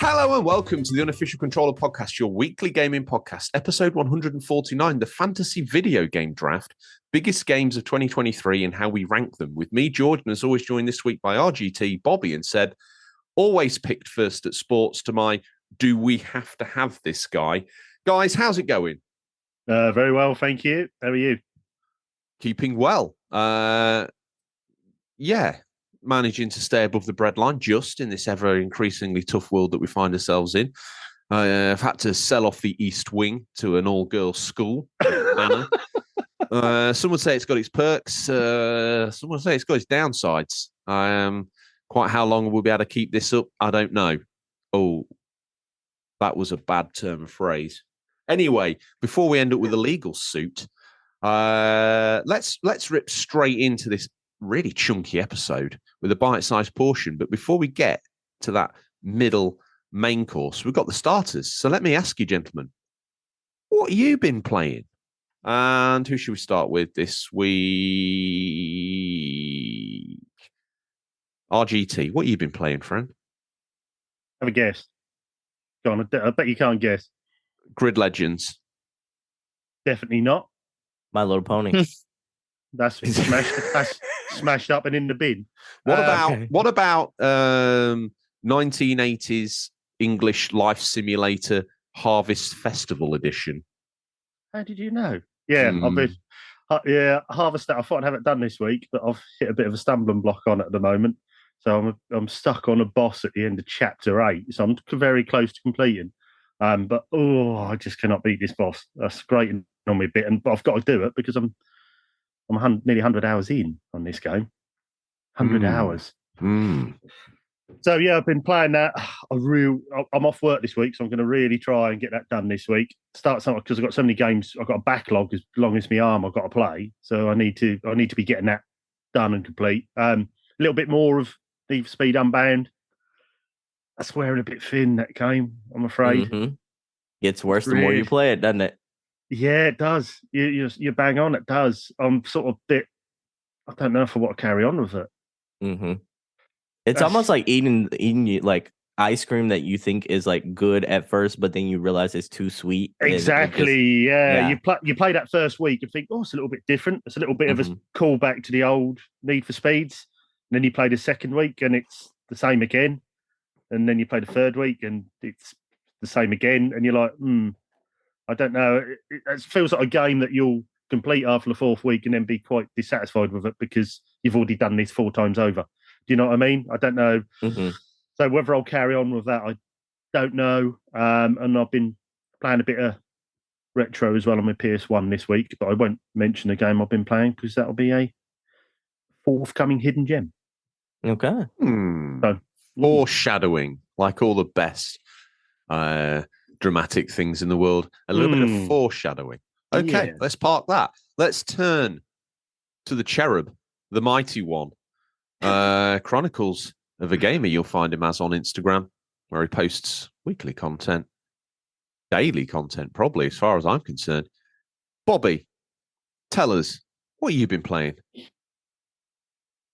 Hello and welcome to the Unofficial Controller Podcast, your weekly gaming podcast, episode 149, the fantasy video game draft, biggest games of 2023 and how we rank them. With me, George, and as always joined this week by RGT, Bobby, and Seb, always picked first at sports to my do we have to have this guy. Guys, how's it going? Very well, thank you. How are you? Keeping well. Yeah, managing to stay above the breadline just in this ever increasingly tough world that we find ourselves in. I've had to sell off the East Wing to an all-girls school. Some would say it's got its perks. Some would say it's got its downsides. Quite how long we'll be able to keep this up, I don't know. Oh, that was a bad term of phrase. Anyway, before we end up with a legal suit, let's rip straight into this really chunky episode with a bite-sized portion. But before we get to that middle main course, we've got the starters. So let me ask you, gentlemen, what have you been playing? And who should we start with this week? RGT, what have you been playing, friend? Have a guess. Go on, I bet you can't guess. Grid Legends. Definitely not. My Little Pony. That's smashed up and in the bin. What about 1980s English Life Simulator Harvest Festival Edition? How did you know? Yeah, I've been. Harvest. I thought I'd have it done this week, but I've hit a bit of a stumbling block on it at the moment. So I'm stuck on a boss at the end of chapter 8. So I'm very close to completing. But I just cannot beat this boss. That's grating on me a bit, but I've got to do it because I'm nearly 100 hours in on this game. 100 hours. So yeah, I've been playing that. I'm off work this week, so I'm going to really try and get that done this week. Start something because I've got so many games. I've got a backlog as long as my arm I've got to play. So I need to be getting that done and complete. A little bit more of Need for Speed Unbound. That's wearing a bit thin, that game, I'm afraid. Mm-hmm. Gets worse the more you play it, doesn't it? Yeah, it does. You bang on, it does. I'm sort of I don't know if I want to carry on with it. Mm-hmm. It's almost like eating like ice cream that you think is like good at first, but then you realize it's too sweet. Exactly. Yeah. You play that first week and think, it's a little bit different. It's a little bit of a callback to the old Need for Speeds. And then you play the second week and it's the same again. And then you play the third week and it's the same again. And you're like, I don't know. It feels like a game that you'll complete after the fourth week and then be quite dissatisfied with it because you've already done this 4 times over. Do you know what I mean? I don't know. Mm-hmm. So whether I'll carry on with that, I don't know. And I've been playing a bit of retro as well on my PS1 this week, but I won't mention the game I've been playing because that'll be a forthcoming hidden gem. Okay. So, foreshadowing, like all the best dramatic things in the world. A little bit of foreshadowing. Okay, Let's park that. Let's turn to the cherub, the mighty one. Chronicles of a Gamer, you'll find him as on Instagram, where he posts weekly content, daily content, probably, as far as I'm concerned. Bobby, tell us, what you've been playing?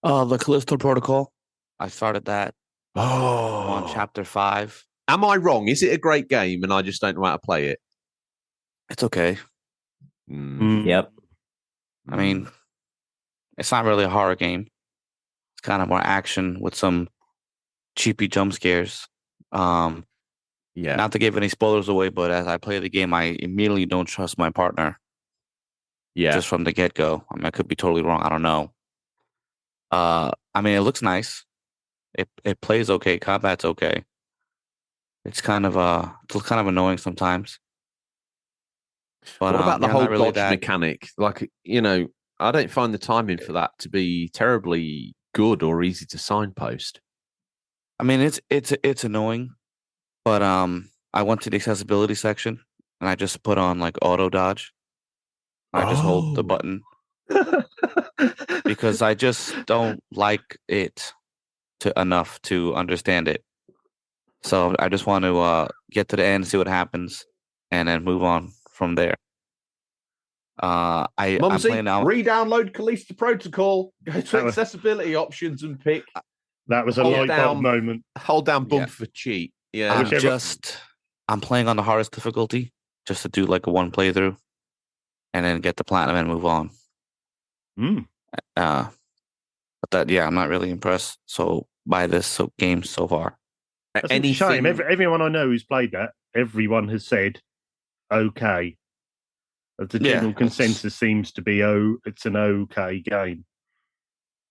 The Callisto Protocol. I started that on chapter 5. Am I wrong? Is it a great game and I just don't know how to play it? It's okay. Yep. I mean, it's not really a horror game. It's kind of more action with some cheapy jump scares. Not to give any spoilers away, but as I play the game, I immediately don't trust my partner. Yeah. Just from the get-go. I mean, I could be totally wrong. I don't know. I mean, it looks nice. It plays okay. Combat's okay. It's kind of annoying sometimes. But, what about the whole really dodge mechanic? Like, I don't find the timing for that to be terribly good or easy to signpost. I mean, it's annoying, but I went to the accessibility section and I just put on like auto dodge. I just hold the button because I just don't like it enough to understand it. So I just want to get to the end, see what happens, and then move on from there. I'm playing now. Re-download Callisto Protocol. Go to accessibility options and pick. That was a light bulb moment. Hold down bump for cheat. Yeah. I'm playing on the hardest difficulty just to do like a one playthrough and then get the platinum and move on. But I'm not really impressed by this game so far. That's a shame. Everyone I know who's played that, everyone has said okay. The general consensus seems to be it's an okay game.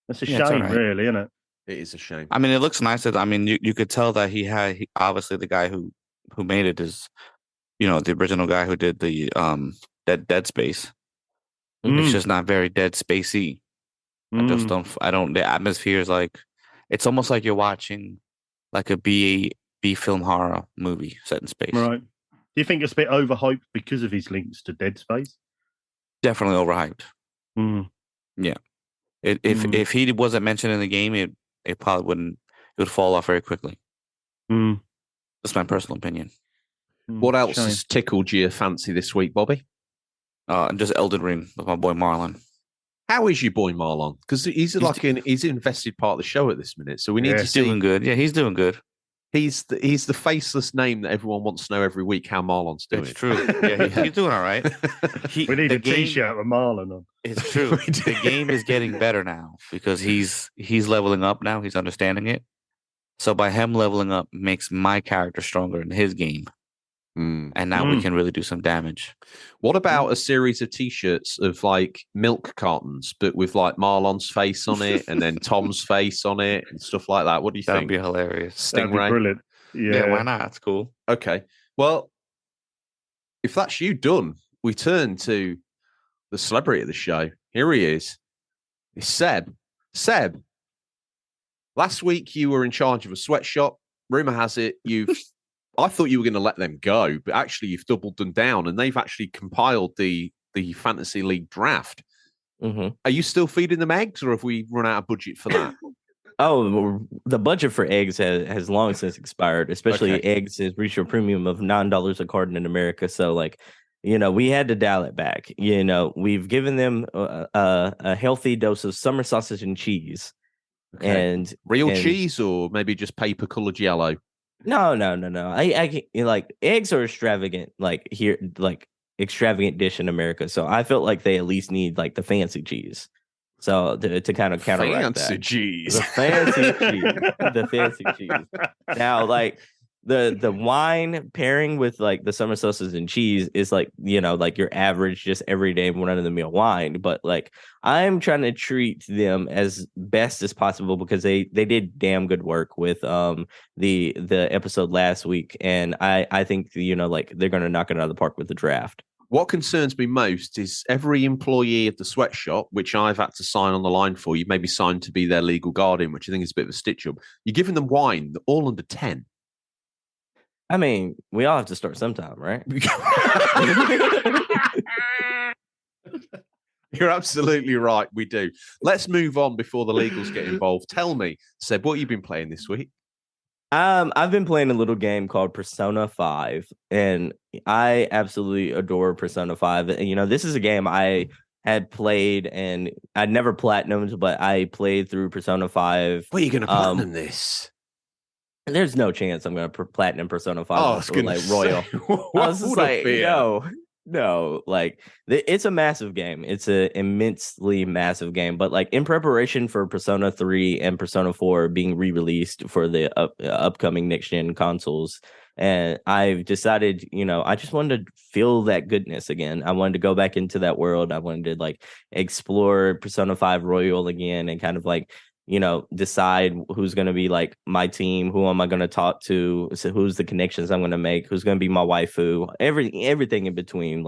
That's a shame, really, isn't it? It is a shame. I mean, it looks nice. I mean, you could tell that he obviously the guy who made it is, the original guy who did the Dead Space. It's just not very Dead Spacey. The atmosphere is like, it's almost like you're watching like a B film horror movie set in space. Right. Do you think it's a bit overhyped because of his links to Dead Space? Definitely overhyped. Yeah. If he wasn't mentioned in the game, it probably wouldn't. It would fall off very quickly. That's my personal opinion. What else has tickled your fancy this week, Bobby? Just Elden Ring with my boy Marlon. How is your boy Marlon? Because he's an invested part of the show at this minute, so we need to see. He's doing good. Yeah, he's doing good. He's the faceless name that everyone wants to know every week how Marlon's doing. It's true. Yeah, he's doing all right. We need a T-shirt with Marlon on. It's true. The game is getting better now because he's leveling up now. He's understanding it. So by him leveling up makes my character stronger in his game. And now we can really do some damage. What about a series of T-shirts of like milk cartons, but with like Marlon's face on it and then Tom's face on it and stuff like that? What do you think? That'd be hilarious. Stingray. That'd be brilliant. Yeah, why not? It's cool. Okay. Well, if that's you done, we turn to the celebrity of the show. Here he is. It's Seb. Seb, last week you were in charge of a sweatshop. Rumor has it I thought you were going to let them go, but actually you've doubled them down and they've actually compiled the Fantasy League draft. Are you still feeding them eggs or have we run out of budget for that? Oh, the budget for eggs has long since expired, especially eggs has reached a premium of $9 a carton in America. So we had to dial it back. We've given them a healthy dose of summer sausage and cheese. And real cheese or maybe just paper colored yellow? No. I eggs are extravagant, extravagant dish in America. So I felt like they at least need like the fancy cheese. So to kind of counteract fancy that. Cheese. The fancy cheese. The fancy cheese. Now, the wine pairing with like the summer sausage and cheese is like your average just everyday run of the mill wine, but like I'm trying to treat them as best as possible because they did damn good work with the episode last week, and I think they're going to knock it out of the park with the draft. What concerns me most is every employee of the sweatshop, which I've had to sign on the line for, you maybe signed to be their legal guardian, which I think is a bit of a stitch up. You're giving them wine, all under 10. I mean, we all have to start sometime, right? You're absolutely right. We do. Let's move on before the legals get involved. Tell me, Seb, what have you been playing this week? I've been playing a little game called Persona 5, and I absolutely adore Persona 5. And, this is a game I had played, and I'd never platinumed, but I played through Persona 5. What are you going to platinum this? There's no chance I'm going to platinum Persona 5. Oh, it's like Royal. I was just like, no, like it's a massive game. It's an immensely massive game. But like in preparation for Persona 3 and Persona 4 being re-released for the upcoming next gen consoles, and I've decided, I just wanted to feel that goodness again. I wanted to go back into that world. I wanted to like explore Persona 5 Royal again and kind of like, decide who's going to be like my team, who am I going to talk to, so who's the connections I'm going to make, who's going to be my waifu, everything in between,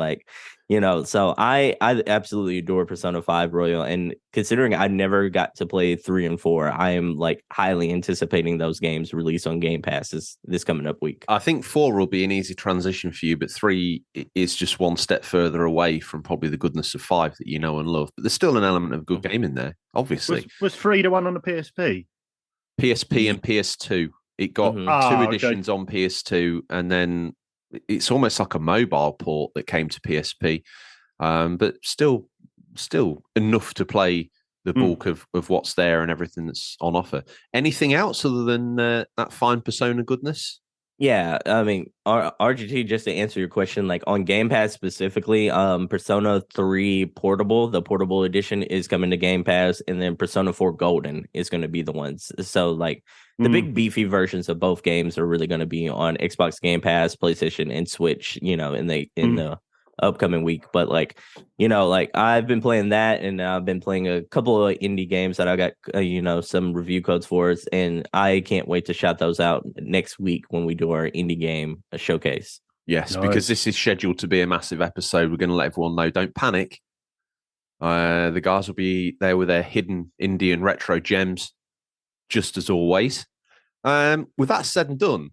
so I absolutely adore Persona 5 Royal, and considering I never got to play 3 and 4, I am like highly anticipating those games released on Game Pass this coming up week. I think 4 will be an easy transition for you, but 3 is just one step further away from probably the goodness of 5 that you know and love. But there's still an element of good game in there, obviously. Was 3 the one on the PSP? PSP and PS2. It got 2 editions on PS2, and then it's almost like a mobile port that came to PSP, but still enough to play the bulk of what's there and everything that's on offer. Anything else other than that fine Persona goodness? Yeah, I mean, RGT, just to answer your question, like on Game Pass specifically, Persona 3 Portable, the portable edition is coming to Game Pass, and then Persona 4 Golden is going to be the ones. So, like, the big beefy versions of both games are really going to be on Xbox Game Pass, PlayStation, and Switch, in the upcoming week. But like, like I've been playing that, and I've been playing a couple of indie games that I got some review codes for, and I can't wait to shout those out next week when we do our indie game showcase. Yes, because this is scheduled to be a massive episode. We're going to let everyone know, don't panic. The guys will be there with their hidden indie and retro gems, just as always. With that said and done,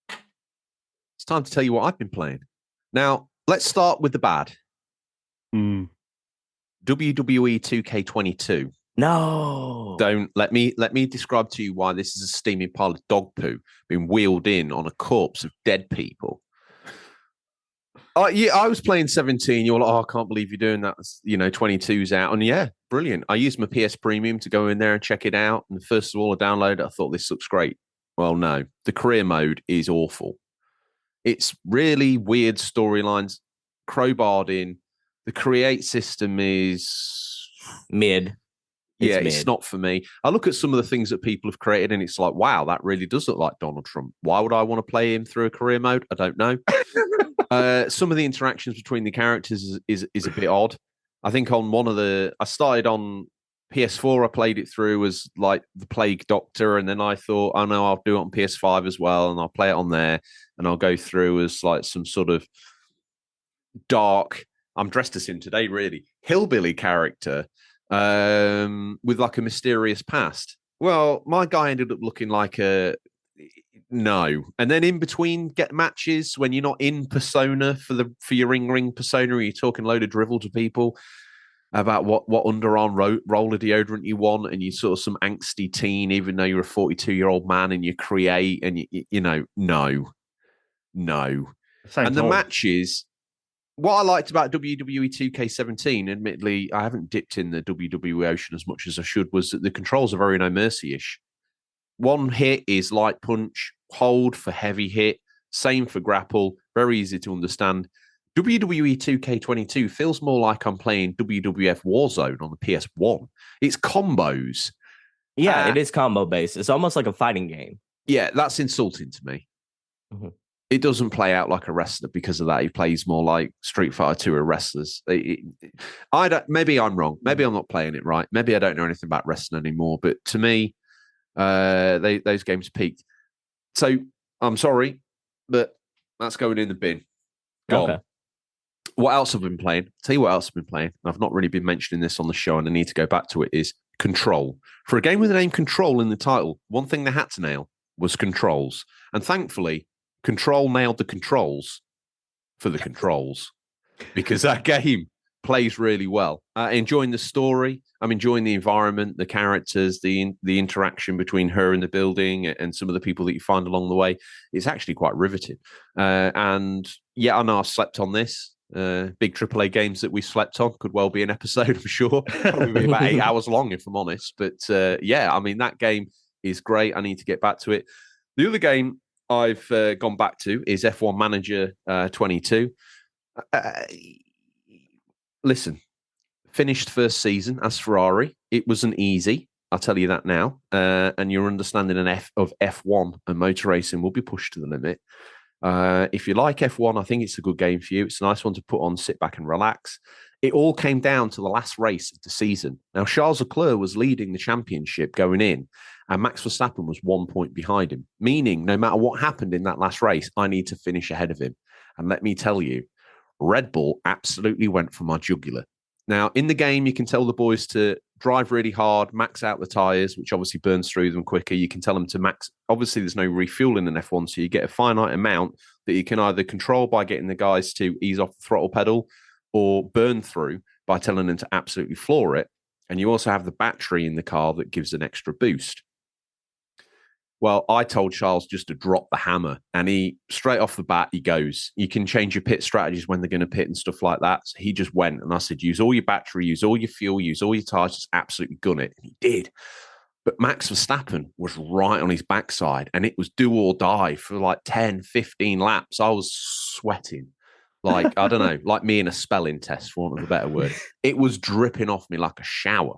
it's time to tell you what I've been playing. Now, let's start with the bad. WWE 2K22. No. Don't let me describe to you why this is a steaming pile of dog poo being wheeled in on a corpse of dead people. I was playing 17. You're like, I can't believe you're doing that. 22's out. And yeah, brilliant. I used my PS Premium to go in there and check it out. And first of all, I downloaded it. I thought this looks great. Well, no, the career mode is awful. It's really weird storylines, crowbarred in. The create system is mid. It's not for me. I look at some of the things that people have created, and it's like, wow, that really does look like Donald Trump. Why would I want to play him through a career mode? I don't know. Some of the interactions between the characters is a bit odd. I think I started on PS4, I played it through as like the Plague Doctor, and then I thought, oh no, I'll do it on PS5 as well, and I'll play it on there, and I'll go through as like some sort of dark, I'm dressed as him today, really, hillbilly character with like a mysterious past. Well, my guy ended up looking like no. And then in between matches, when you're not in persona for your ring persona, you're talking a load of drivel to people about what underarm roller deodorant you want, and you're sort of some angsty teen, even though you're a 42-year-old man and you create, and no. And the matches, what I liked about WWE 2K17, admittedly, I haven't dipped in the WWE Ocean as much as I should, was that the controls are very No Mercy-ish. One hit is light punch, hold for heavy hit, same for grapple, very easy to understand. WWE 2K22 feels more like I'm playing WWF Warzone on the PS1. It's combos. Yeah, it is combo based. It's almost like a fighting game. Yeah, that's insulting to me. Mm-hmm. It doesn't play out like a wrestler because of that. He plays more like Street Fighter 2 or wrestlers. Maybe I'm wrong. Maybe I'm not playing it right. Maybe I don't know anything about wrestling anymore. But to me, those games peaked. So I'm sorry, but that's going in the bin. Gone. Okay. What else have I been playing? Tell you what else I've been playing. I've not really been mentioning this on the show, and I need to go back to it. Is Control. For a game with the name Control in the title, one thing they had to nail was controls, and thankfully, Control nailed the controls for the controls, because that game plays really well. Enjoying the story. I'm enjoying the environment, the characters, the interaction between her and the building, and some of the people that you find along the way. It's actually quite riveting. And yeah, I know I've slept on this. Big AAA games that we slept on could well be an episode, I'm sure. Probably be about 8 hours long, if I'm honest. But yeah, I mean, that game is great. I need to get back to it. The other game I've gone back to is F1 Manager 22. Listen, finished first season as Ferrari. It wasn't easy, I'll tell you that now. And your understanding of F1 and motor racing will be pushed to the limit. If you like F1, I think it's a good game for you. It's a nice one to put on, sit back and relax. It all came down to the last race of the season. Now, Charles Leclerc was leading the championship going in, and Max Verstappen was 1 point behind him, meaning no matter what happened in that last race, I need to finish ahead of him. And let me tell you, Red Bull absolutely went for my jugular. Now, in the game, you can tell the boys to drive really hard, max out the tyres, which obviously burns through them quicker. You can tell them to max. Obviously, there's no refueling in F1, so you get a finite amount that you can either control by getting the guys to ease off the throttle pedal or burn through by telling them to absolutely floor it. And you also have the battery in the car that gives an extra boost. Well, I told Charles just to drop the hammer, and he, straight off the bat, he goes, you can change your pit strategies when they're going to pit and stuff like that. So he just went, and I said, use all your battery, use all your fuel, use all your tires, just absolutely gun it. And he did. But Max Verstappen was right on his backside, and it was do or die for like 10, 15 laps. I was sweating like, I don't know, like me in a spelling test, for want of a better word. It was dripping off me like a shower.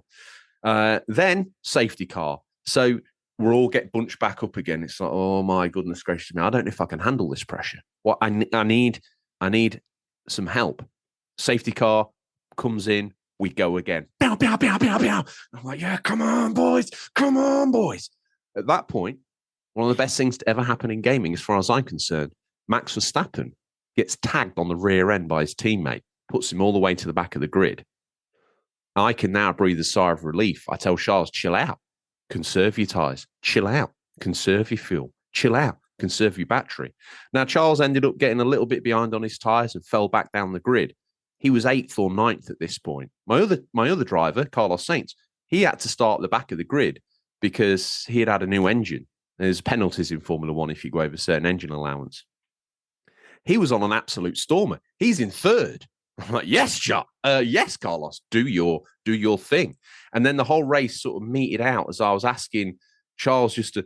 Then safety car. So we're all get bunched back up again. It's like, oh my goodness gracious me, I don't know if I can handle this pressure. Well, I need some help. Safety car comes in, we go again. Bow, bow, bow, bow, bow. I'm like, yeah, come on, boys. Come on, boys. At that point, one of the best things to ever happen in gaming, as far as I'm concerned, Max Verstappen gets tagged on the rear end by his teammate, puts him all the way to the back of the grid. I can now breathe a sigh of relief. I tell Charles, chill out, conserve your tyres, chill out, conserve your fuel, chill out, conserve your battery. Now, Charles ended up getting a little bit behind on his tyres and fell back down the grid. He was 8th or 9th at this point. My other driver, Carlos Sainz, he had to start at the back of the grid because he had a new engine. There's penalties in Formula One if you go over a certain engine allowance. He was on an absolute stormer. He's in 3rd. I'm like, yes, yes, Carlos, do your thing. And then the whole race sort of meted out as I was asking Charles just to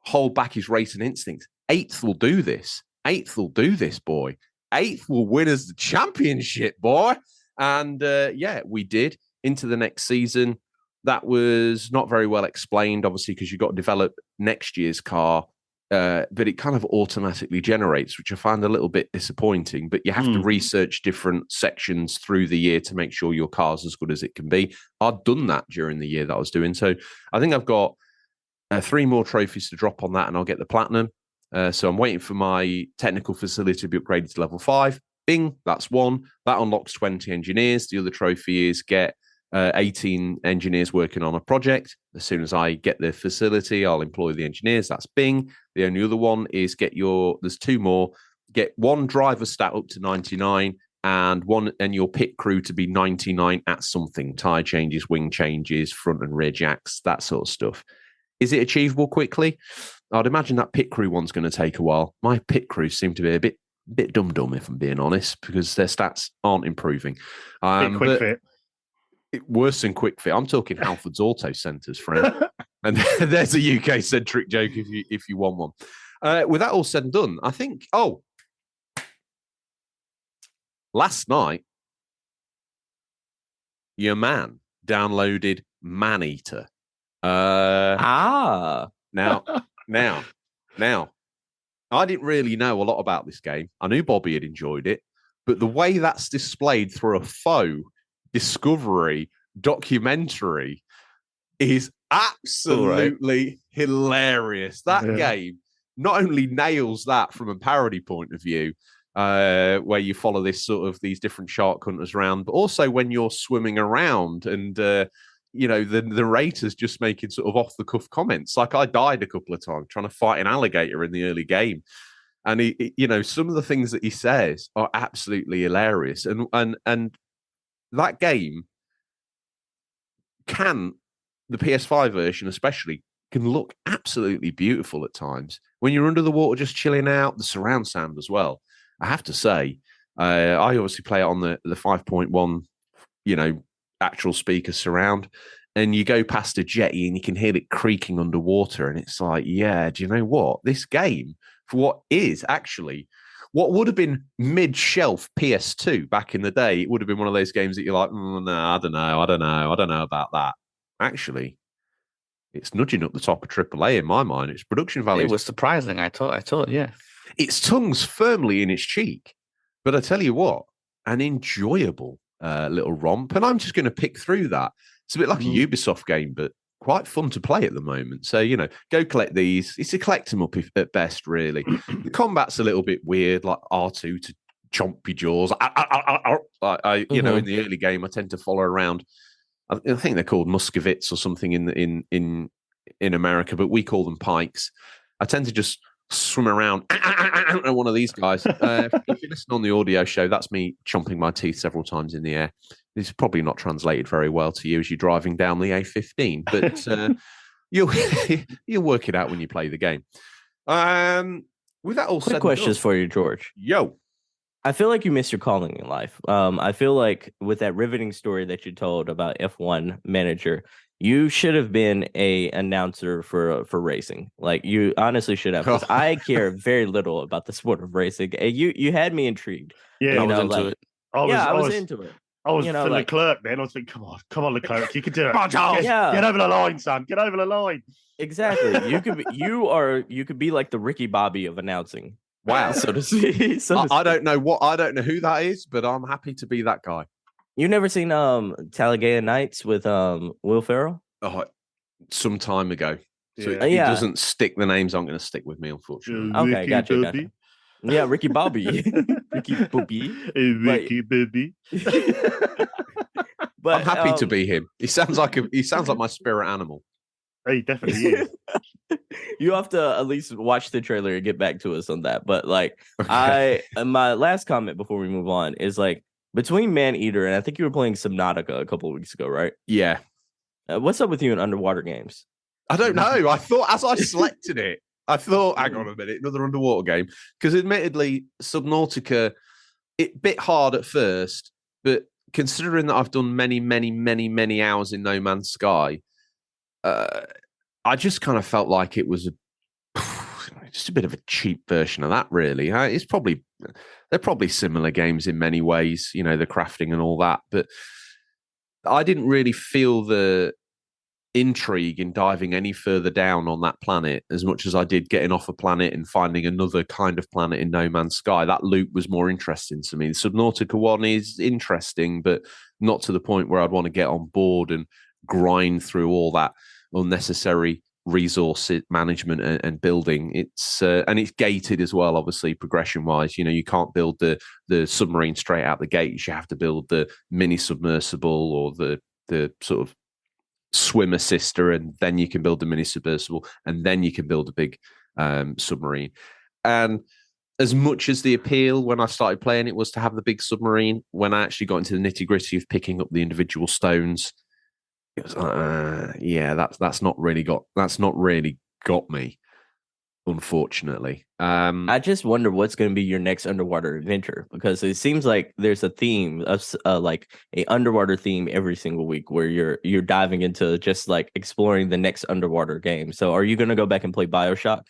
hold back his racing instincts. 8th will do this. 8th will do this, boy. 8th will win us the championship, boy. And yeah, we did. Into the next season. That was not very well explained, obviously, because you've got to develop next year's car. But it kind of automatically generates, which I find a little bit disappointing. But you have to research different sections through the year to make sure your car's as good as it can be. I'd done that during the year that I was doing. So I think I've got 3 more trophies to drop on that, and I'll get the platinum. So I'm waiting for my technical facility to be upgraded to level 5. Bing, that's 1. That unlocks 20 engineers. The other trophy is get 18 engineers working on a project. As soon as I get the facility, I'll employ the engineers. That's Bing. The only other one is there's 2 more. Get 1 driver stat up to 99 and your pit crew to be 99 at something. Tire changes, wing changes, front and rear jacks, that sort of stuff. Is it achievable quickly? I'd imagine that pit crew one's going to take a while. My pit crews seem to be a bit dumb, if I'm being honest, because their stats aren't improving. Quick fit. Worse than quick fit. I'm talking Halford's Auto Centres, friend. And there's a UK-centric joke if you want one. With that all said and done, I think, last night, your man downloaded Maneater. Now, I didn't really know a lot about this game. I knew Bobby had enjoyed it, but the way that's displayed through a faux Discovery documentary is absolutely hilarious. That game not only nails that from a parody point of view, where you follow these different shark hunters around, but also when you're swimming around and the narrator's just making sort of off the cuff comments. Like, I died a couple of times trying to fight an alligator in the early game. And he some of the things that he says are absolutely hilarious. And that game the PS5 version especially, can look absolutely beautiful at times. When you're under the water just chilling out, the surround sound as well. I have to say, I obviously play it on the 5.1, actual speaker surround, and you go past a jetty and you can hear it creaking underwater, and it's like, yeah, do you know what? This game, for what would have been mid-shelf PS2 back in the day, it would have been one of those games that you're like, no, I don't know about that. Actually, it's nudging up the top of AAA in my mind. Its production value. It was surprising. I thought, yeah. Its tongue's firmly in its cheek. But I tell you what, an enjoyable little romp. And I'm just going to pick through that. It's a bit like a Ubisoft game, but quite fun to play at the moment. So, go collect these. It's a collect them up at best, really. The combat's a little bit weird, like R2 to chomp your jaws. In the early game, I tend to follow around. I think they're called muscovits or something in America, but we call them pikes. I tend to just swim around one of these guys. If you listen on the audio show, that's me chomping my teeth several times in the air. This is probably not translated very well to you as you're driving down the A15, but you'll work it out when you play the game. With that all said, quick questions for you, George. Yo. I feel like you missed your calling in life. I feel like with that riveting story that you told about F1 manager, you should have been a announcer for racing. Like, you honestly should have, because I care very little about the sport of racing. And you had me intrigued. Yeah, I was into it. I was into it. I was for Leclerc, man. I was thinking, come on, Leclerc, you can do it. Come on, Charles. Get over the line, son. Get over the line. Exactly. You could be like the Ricky Bobby of announcing. Wow. So to see. I don't know who that is, but I'm happy to be that guy. You never seen Talladega Nights with Will Ferrell? Oh, some time ago. So he doesn't stick the names I'm going to stick with me, unfortunately. Okay, gotcha. Yeah, Ricky Bobby. Ricky Bobby. Ricky Bobby. But I'm happy to be him. He sounds like my spirit animal. He definitely is. You have to at least watch the trailer and get back to us on that. But like, my last comment before we move on is like, between Maneater and I think you were playing Subnautica a couple of weeks ago, right? Yeah. What's up with you in underwater games? I don't know. I thought as I selected it, hang on a minute, another underwater game. Because admittedly, Subnautica, it bit hard at first, but considering that I've done many, many, many, many hours in No Man's Sky, I just kind of felt like it was just a bit of a cheap version of that, really. They're probably similar games in many ways, you know, the crafting and all that. But I didn't really feel the intrigue in diving any further down on that planet as much as I did getting off a planet and finding another kind of planet in No Man's Sky. That loop was more interesting to me. The Subnautica one is interesting, but not to the point where I'd want to get on board and grind through all that unnecessary resource management and building. It's gated as well, obviously, progression wise. You know, you can't build the submarine straight out the gate. You have to build the mini submersible or the sort of swim assister, and then you can build the mini submersible, and then you can build a big submarine. And as much as the appeal when I started playing it was to have the big submarine, when I actually got into the nitty gritty of picking up the individual stones, it was like, that's not really got me, unfortunately. I just wonder what's going to be your next underwater adventure, because it seems like there's a theme of like a underwater theme every single week where you're diving into just like exploring the next underwater game. So are you going to go back and play BioShock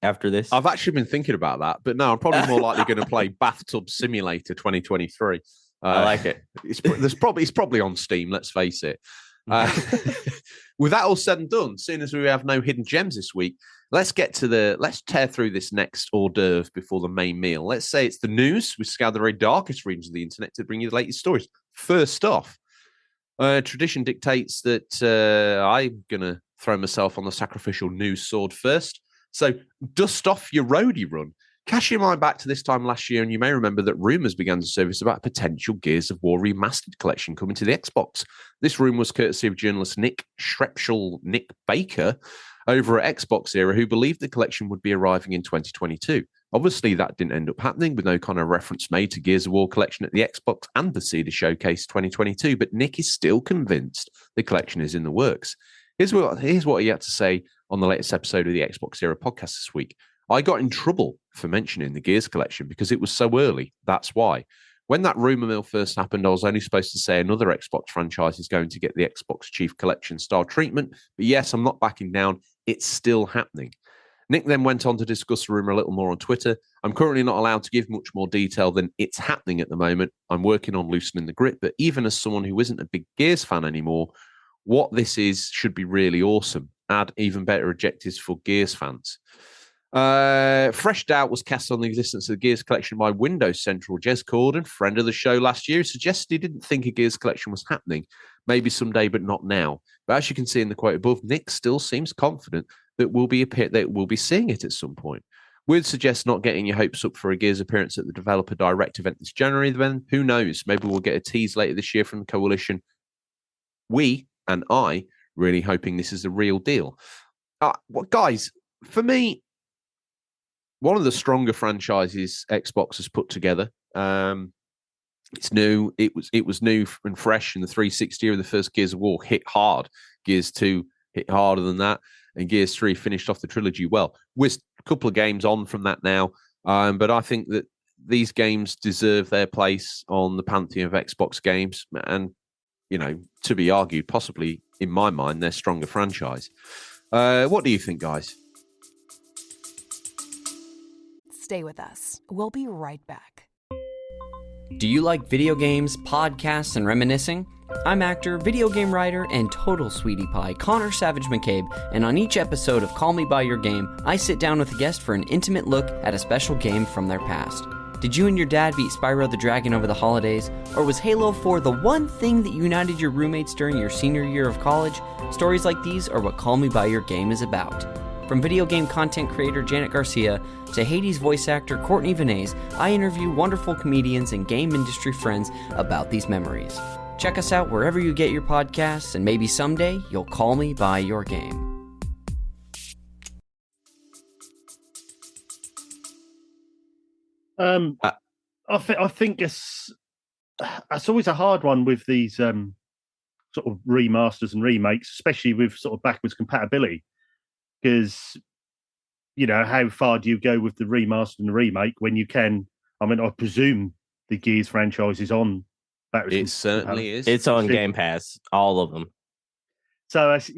after this? I've actually been thinking about that, but no, I'm probably more likely going to play Bathtub Simulator 2023. I like it. It's probably on Steam, let's face it. With that all said and done, seeing as we have no hidden gems this week, let's tear through this next hors d'oeuvre before the main meal. Let's say it's the news. We scour the very darkest regions of the internet to bring you the latest stories. First off, tradition dictates that I'm going to throw myself on the sacrificial news sword first. So dust off your roadie run. Cast your mind back to this time last year, and you may remember that rumours began to surface about a potential Gears of War remastered collection coming to the Xbox. This rumour was courtesy of journalist Nick Baker over at Xbox Era, who believed the collection would be arriving in 2022. Obviously, that didn't end up happening, with no kind of reference made to Gears of War collection at the Xbox and the Cedar Showcase 2022, but Nick is still convinced the collection is in the works. Here's what he had to say on the latest episode of the Xbox Era podcast this week. I got in trouble for mentioning the Gears collection because it was so early. That's why. When that rumour mill first happened, I was only supposed to say another Xbox franchise is going to get the Xbox Chief Collection style treatment. But yes, I'm not backing down. It's still happening. Nick then went on to discuss the rumour a little more on Twitter. I'm currently not allowed to give much more detail than it's happening at the moment. I'm working on loosening the grip, but even as someone who isn't a big Gears fan anymore, what this is should be really awesome. Add even better adjectives for Gears fans. Fresh doubt was cast on the existence of the Gears collection by Windows Central. Jez Corden, friend of the show last year, suggested he didn't think a Gears collection was happening. Maybe someday, but not now. But as you can see in the quote above, Nick still seems confident that we'll be seeing it at some point. We'd suggest not getting your hopes up for a Gears appearance at the Developer Direct event this January. Then who knows? Maybe we'll get a tease later this year from the Coalition. We and I really hoping this is the real deal. Guys, for me, one of the stronger franchises Xbox has put together. It's new. It was new and fresh in the 360 era. The first Gears of War hit hard. Gears 2 hit harder than that. And Gears 3 finished off the trilogy well. We're a couple of games on from that now. But I think that these games deserve their place on the pantheon of Xbox games. And, you know, to be argued, possibly in my mind, their stronger franchise. What do you think, guys? Stay with us. We'll be right back. Do you like video games, podcasts, and reminiscing? I'm actor, video game writer, and total sweetie pie Connor Savage McCabe, and on each episode of Call Me By Your Game, I sit down with a guest for an intimate look at a special game from their past. Did you and your dad beat Spyro the Dragon over the holidays? Or was Halo 4 the one thing that united your roommates during your senior year of college? Stories like these are what Call Me By Your Game is about. From video game content creator Janet Garcia to Hades voice actor Courtney Vinay's, I interview wonderful comedians and game industry friends about these memories. Check us out wherever you get your podcasts, and maybe someday you'll call me by your game. I think it's always a hard one with these sort of remasters and remakes, especially with sort of backwards compatibility. Because, how far do you go with the remaster and the remake when you can? I mean, I presume the Gears franchise is on backwards. It certainly is. It's on Game Pass, all of them. So that's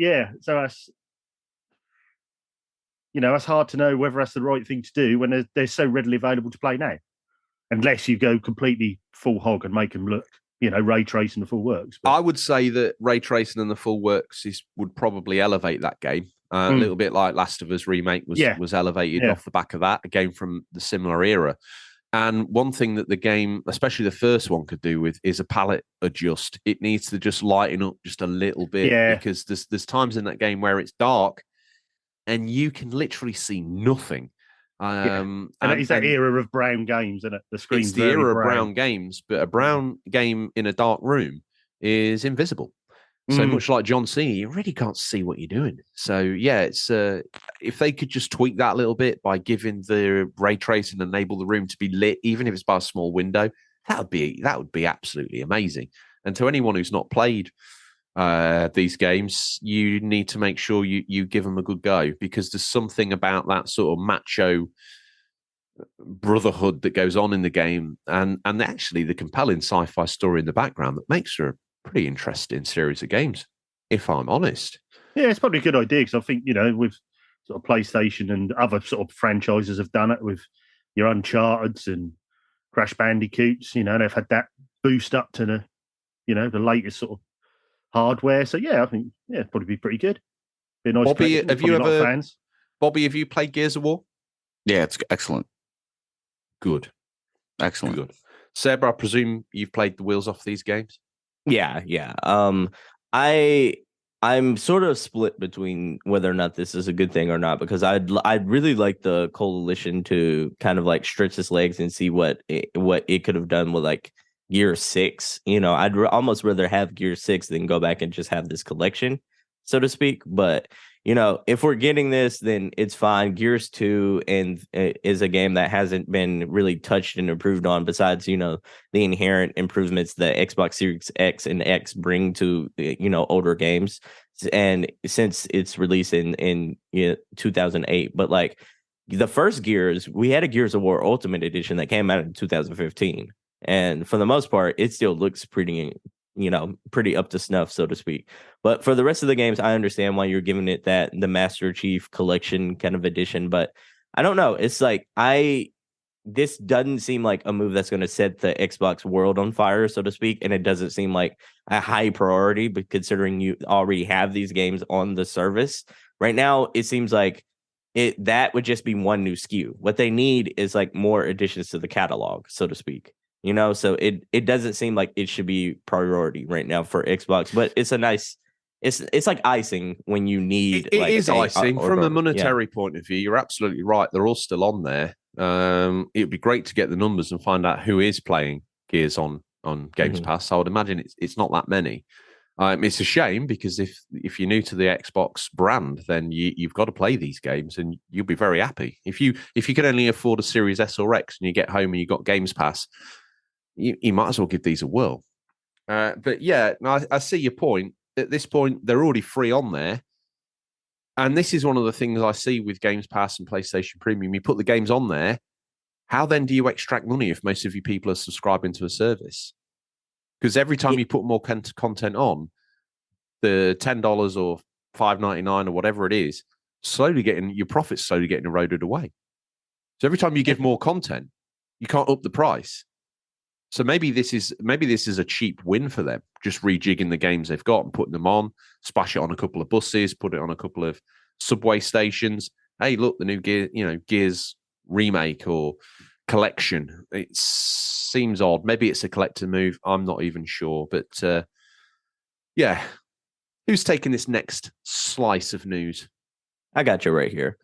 it's hard to know whether that's the right thing to do when they're so readily available to play now, unless you go completely full hog and make them look, ray tracing the full works. But I would say that ray tracing and the full works would probably elevate that game. A little bit like Last of Us Remake was elevated off the back of that, a game from the similar era. And one thing that the game, especially the first one, could do with is a palette adjust. It needs to just lighten up just a little bit because there's times in that game where it's dark and you can literally see nothing. And it's that era of brown games, isn't it? The screen's it's the era of brown games, but a brown game in a dark room is invisible. So much like John Cena, you really can't see what you're doing. So yeah, it's if they could just tweak that a little bit by giving the ray tracing and enable the room to be lit, even if it's by a small window, that would be absolutely amazing. And to anyone who's not played these games, you need to make sure you give them a good go, because there's something about that sort of macho brotherhood that goes on in the game, and actually the compelling sci-fi story in the background that makes her pretty interesting series of games, if I'm honest. Yeah, it's probably a good idea, because I think, with sort of PlayStation and other sort of franchises have done it with your Uncharted's and Crash Bandicoots, they've had that boost up to the, the latest sort of hardware. So yeah, I think, it'd probably be pretty good. Be a nice Bobby, Bobby, have you played Gears of War? Yeah, it's excellent. Good. Excellent. Good. Seb, I presume you've played the wheels off these games? Yeah. I'm sort of split between whether or not this is a good thing or not, because I'd really like the Coalition to kind of like stretch its legs and see what it could have done with like Gear 6. I'd almost rather have Gear 6 than go back and just have this collection, so to speak. But if we're getting this, then it's fine. Gears 2 is a game that hasn't been really touched and improved on, besides, the inherent improvements that Xbox Series X and X bring to, older games. And since its release in 2008, but like the first Gears, we had a Gears of War Ultimate Edition that came out in 2015. And for the most part, it still looks pretty up to snuff, so to speak. But for the rest of the games, I understand why you're giving it the Master Chief Collection kind of edition. But I don't know. It's like this doesn't seem like a move that's going to set the Xbox world on fire, so to speak. And it doesn't seem like a high priority, but considering you already have these games on the service right now, it seems like that would just be one new SKU. What they need is like more additions to the catalog, so to speak. So it doesn't seem like it should be priority right now for Xbox, but it's a nice, it's like icing when you need. It is icing from a monetary point of view. You're absolutely right. They're all still on there. It'd be great to get the numbers and find out who is playing Gears on Games Pass. I would imagine it's not that many. It's a shame, because if you're new to the Xbox brand, then you've got to play these games and you'll be very happy. If you can only afford a Series S or X and you get home and you got Games Pass, you might as well give these a whirl. But yeah, I see your point. At this point, they're already free on there. And this is one of the things I see with Games Pass and PlayStation Premium. You put the games on there. How then do you extract money if most of you people are subscribing to a service? Because every time you put more content on, the $10 or $5.99 or whatever it is, your profits slowly getting eroded away. So every time you give more content, you can't up the price. So maybe this is a cheap win for them, just rejigging the games they've got and putting them on, splash it on a couple of buses, put it on a couple of subway stations. Hey, look, the new Gears remake or collection. It seems odd. Maybe it's a collector move. I'm not even sure. But yeah, who's taking this next slice of news? I got you right here.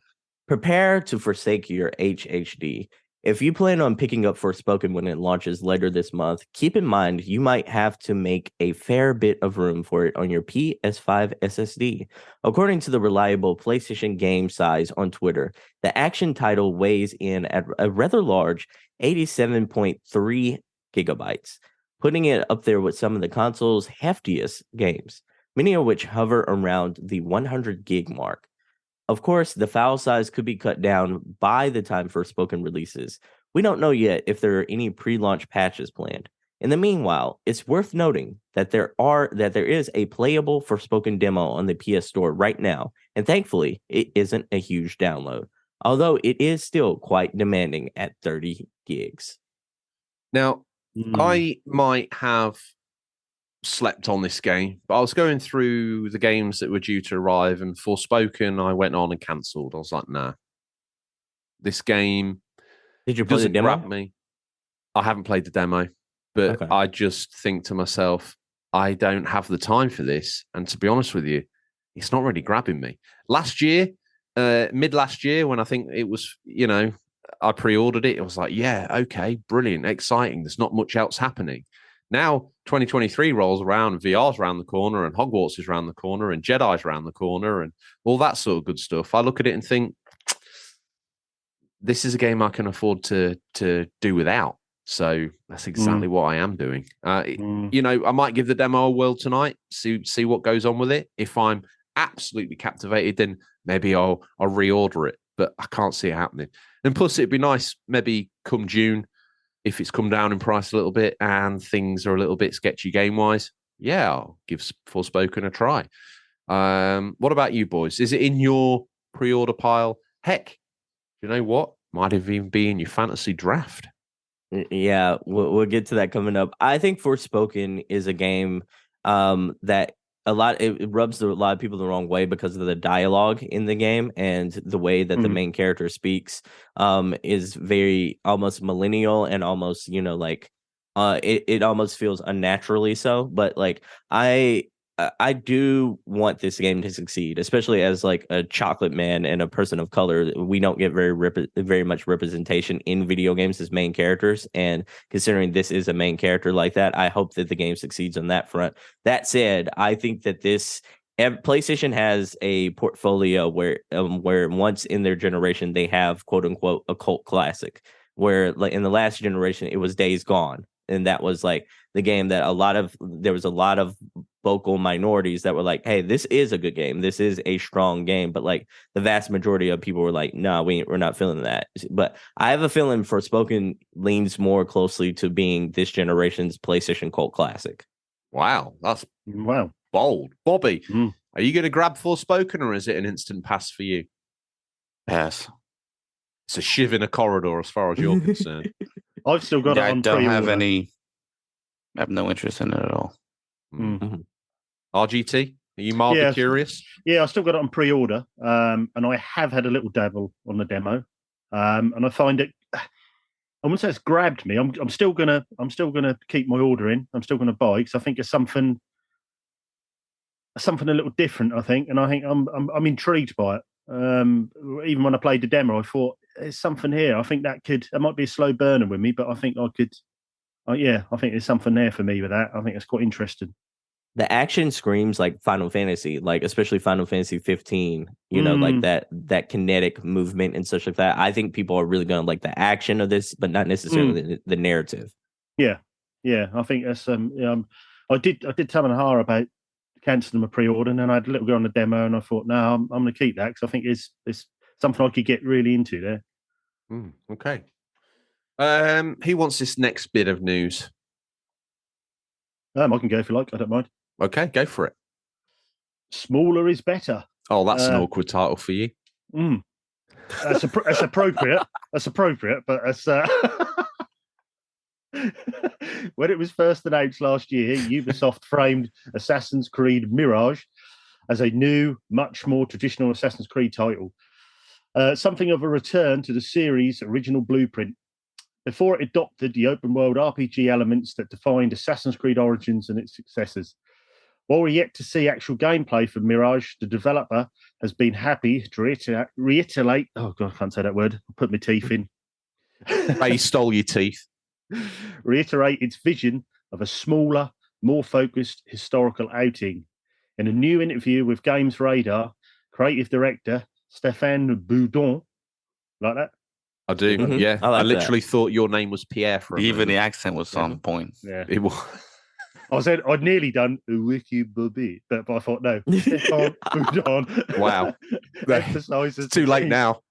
Prepare to forsake your HHD. If you plan on picking up Forspoken when it launches later this month, keep in mind you might have to make a fair bit of room for it on your PS5 SSD. According to the reliable PlayStation Game Size on Twitter, the action title weighs in at a rather large 87.3 gigabytes, putting it up there with some of the console's heftiest games, many of which hover around the 100 gig mark. Of course, the file size could be cut down by the time Forspoken releases. We don't know yet if there are any pre-launch patches planned. In the meanwhile, it's worth noting that there is a playable Forspoken demo on the PS Store right now, and thankfully, it isn't a huge download, although it is still quite demanding at 30 gigs. Now, I might have slept on this game, but I was going through the games that were due to arrive, and Forspoken I went on and cancelled. I was like, nah, this game did you play the demo? Grab me. I haven't played the demo, but okay. I just think to myself, I don't have the time for this, and to be honest with you, it's not really grabbing me. Last year, mid last year, when I think it was, I pre-ordered it, it was like, yeah, okay, brilliant, exciting, there's not much else happening. Now, 2023 rolls around, VR's around the corner, and Hogwarts is around the corner, and Jedi's around the corner, and all that sort of good stuff. I look at it and think, this is a game I can afford to do without. So that's exactly what I am doing. I might give the demo a whirl tonight, see what goes on with it. If I'm absolutely captivated, then maybe I'll reorder it. But I can't see it happening. And plus, it'd be nice maybe come June, if it's come down in price a little bit and things are a little bit sketchy game-wise, yeah, I'll give Forspoken a try. What about you boys? Is it in your pre-order pile? Heck, you know what? Might have even be in your fantasy draft. Yeah, we'll get to that coming up. I think Forspoken is a game that it rubs a lot of people the wrong way because of the dialogue in the game and the way that the main character speaks is very almost millennial and almost it almost feels unnaturally so. But like I do want this game to succeed, especially as like a chocolate man and a person of color. We don't get very much representation in video games as main characters. And considering this is a main character like that, I hope that the game succeeds on that front. That said, I think that PlayStation has a portfolio where once in their generation, they have quote unquote a cult classic, where like in the last generation, it was Days Gone. And that was like the game that there was a lot of vocal minorities that were like, hey, this is a good game. This is a strong game. But like the vast majority of people were like, no, we're not feeling that. But I have a feeling Forspoken leans more closely to being this generation's PlayStation cult classic. Wow. That's bold. Bobby, are you going to grab Forspoken or is it an instant pass for you? Pass. It's a shiv in a corridor as far as you're concerned. I've still got it on pre-order. I have no interest in it at all. Mm-hmm. RGT, are you mildly curious? Yeah, I still got it on pre-order, and I have had a little dabble on the demo, and I find it. I wouldn't say it's grabbed me. I'm still gonna keep my order in. I'm still gonna buy because I think it's something a little different. I think, and I think I'm intrigued by it. Even when I played the demo, I thought there's something here. I think it might be a slow burner with me, but I think I could. I think there's something there for me with that. I think it's quite interesting. The action screams like Final Fantasy, like especially Final Fantasy 15, like that kinetic movement and such like that. I think people are really going to like the action of this, but not necessarily the narrative. Yeah. I think that's I did tell Manahara about cancelling my pre-order, and then I had a little go on the demo, and I thought, no, I'm going to keep that because I think it's something I could get really into there. Okay. Who wants this next bit of news? I can go if you like. I don't mind. Okay, go for it. Smaller is better. Oh, that's an awkward title for you. That's appropriate. That's appropriate, but that's when it was first announced last year, Ubisoft framed Assassin's Creed Mirage as a new, much more traditional Assassin's Creed title. Something of a return to the series' original blueprint. Before it adopted the open-world RPG elements that defined Assassin's Creed Origins and its successors. While we're yet to see actual gameplay for Mirage, the developer has been happy to reiterate. Oh God, I can't say that word. I'll put my teeth in. Ray stole your teeth. Reiterate its vision of a smaller, more focused historical outing. In a new interview with Games Radar, creative director Stéphane Boudon, like that? I do, yeah. I literally thought your name was Pierre for a Even moment. the accent was on point. Yeah. It was. I'd nearly done a wiki bobby, but I thought no. Stéphane Boudon. Wow. Emphasizes It's too late now.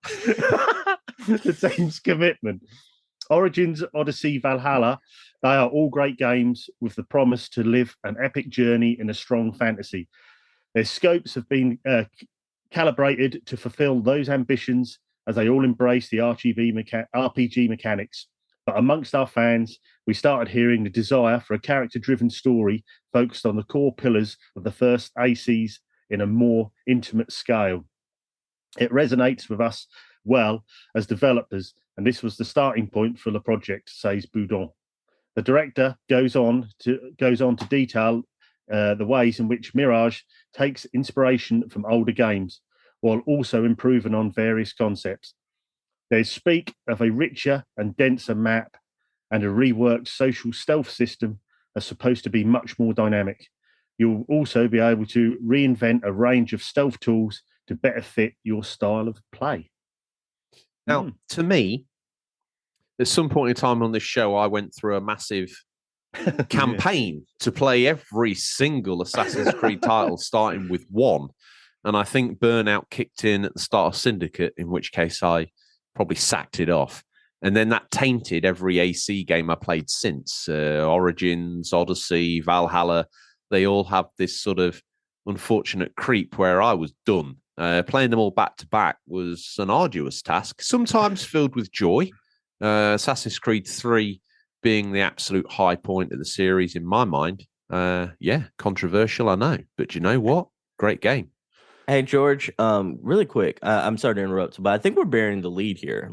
The team's commitment. Origins, Odyssey, Valhalla, they are all great games with the promise to live an epic journey in a strong fantasy. Their scopes have been calibrated to fulfill those ambitions as they all embrace the RPG mechanics. But amongst our fans, we started hearing the desire for a character-driven story focused on the core pillars of the first ACs in a more intimate scale. It resonates with us well as developers, and this was the starting point for the project, says Boudon. The director goes on to detail the ways in which Mirage takes inspiration from older games, while also improving on various concepts. They speak of a richer and denser map and a reworked social stealth system that's supposed to be much more dynamic. You'll also be able to reinvent a range of stealth tools to better fit your style of play. Now, to me, at some point in time on this show, I went through a massive campaign to play every single Assassin's Creed title, starting with 1. And I think Burnout kicked in at the start of Syndicate, in which case I probably sacked it off. And then that tainted every AC game I played since. Origins, Odyssey, Valhalla, they all have this sort of unfortunate creep where I was done. Playing them all back to back was an arduous task, sometimes filled with joy. Assassin's Creed 3 being the absolute high point of the series in my mind. Yeah, controversial, I know. But you know what? Great game. Hey, George, really quick. I'm sorry to interrupt, but I think we're bearing the lead here.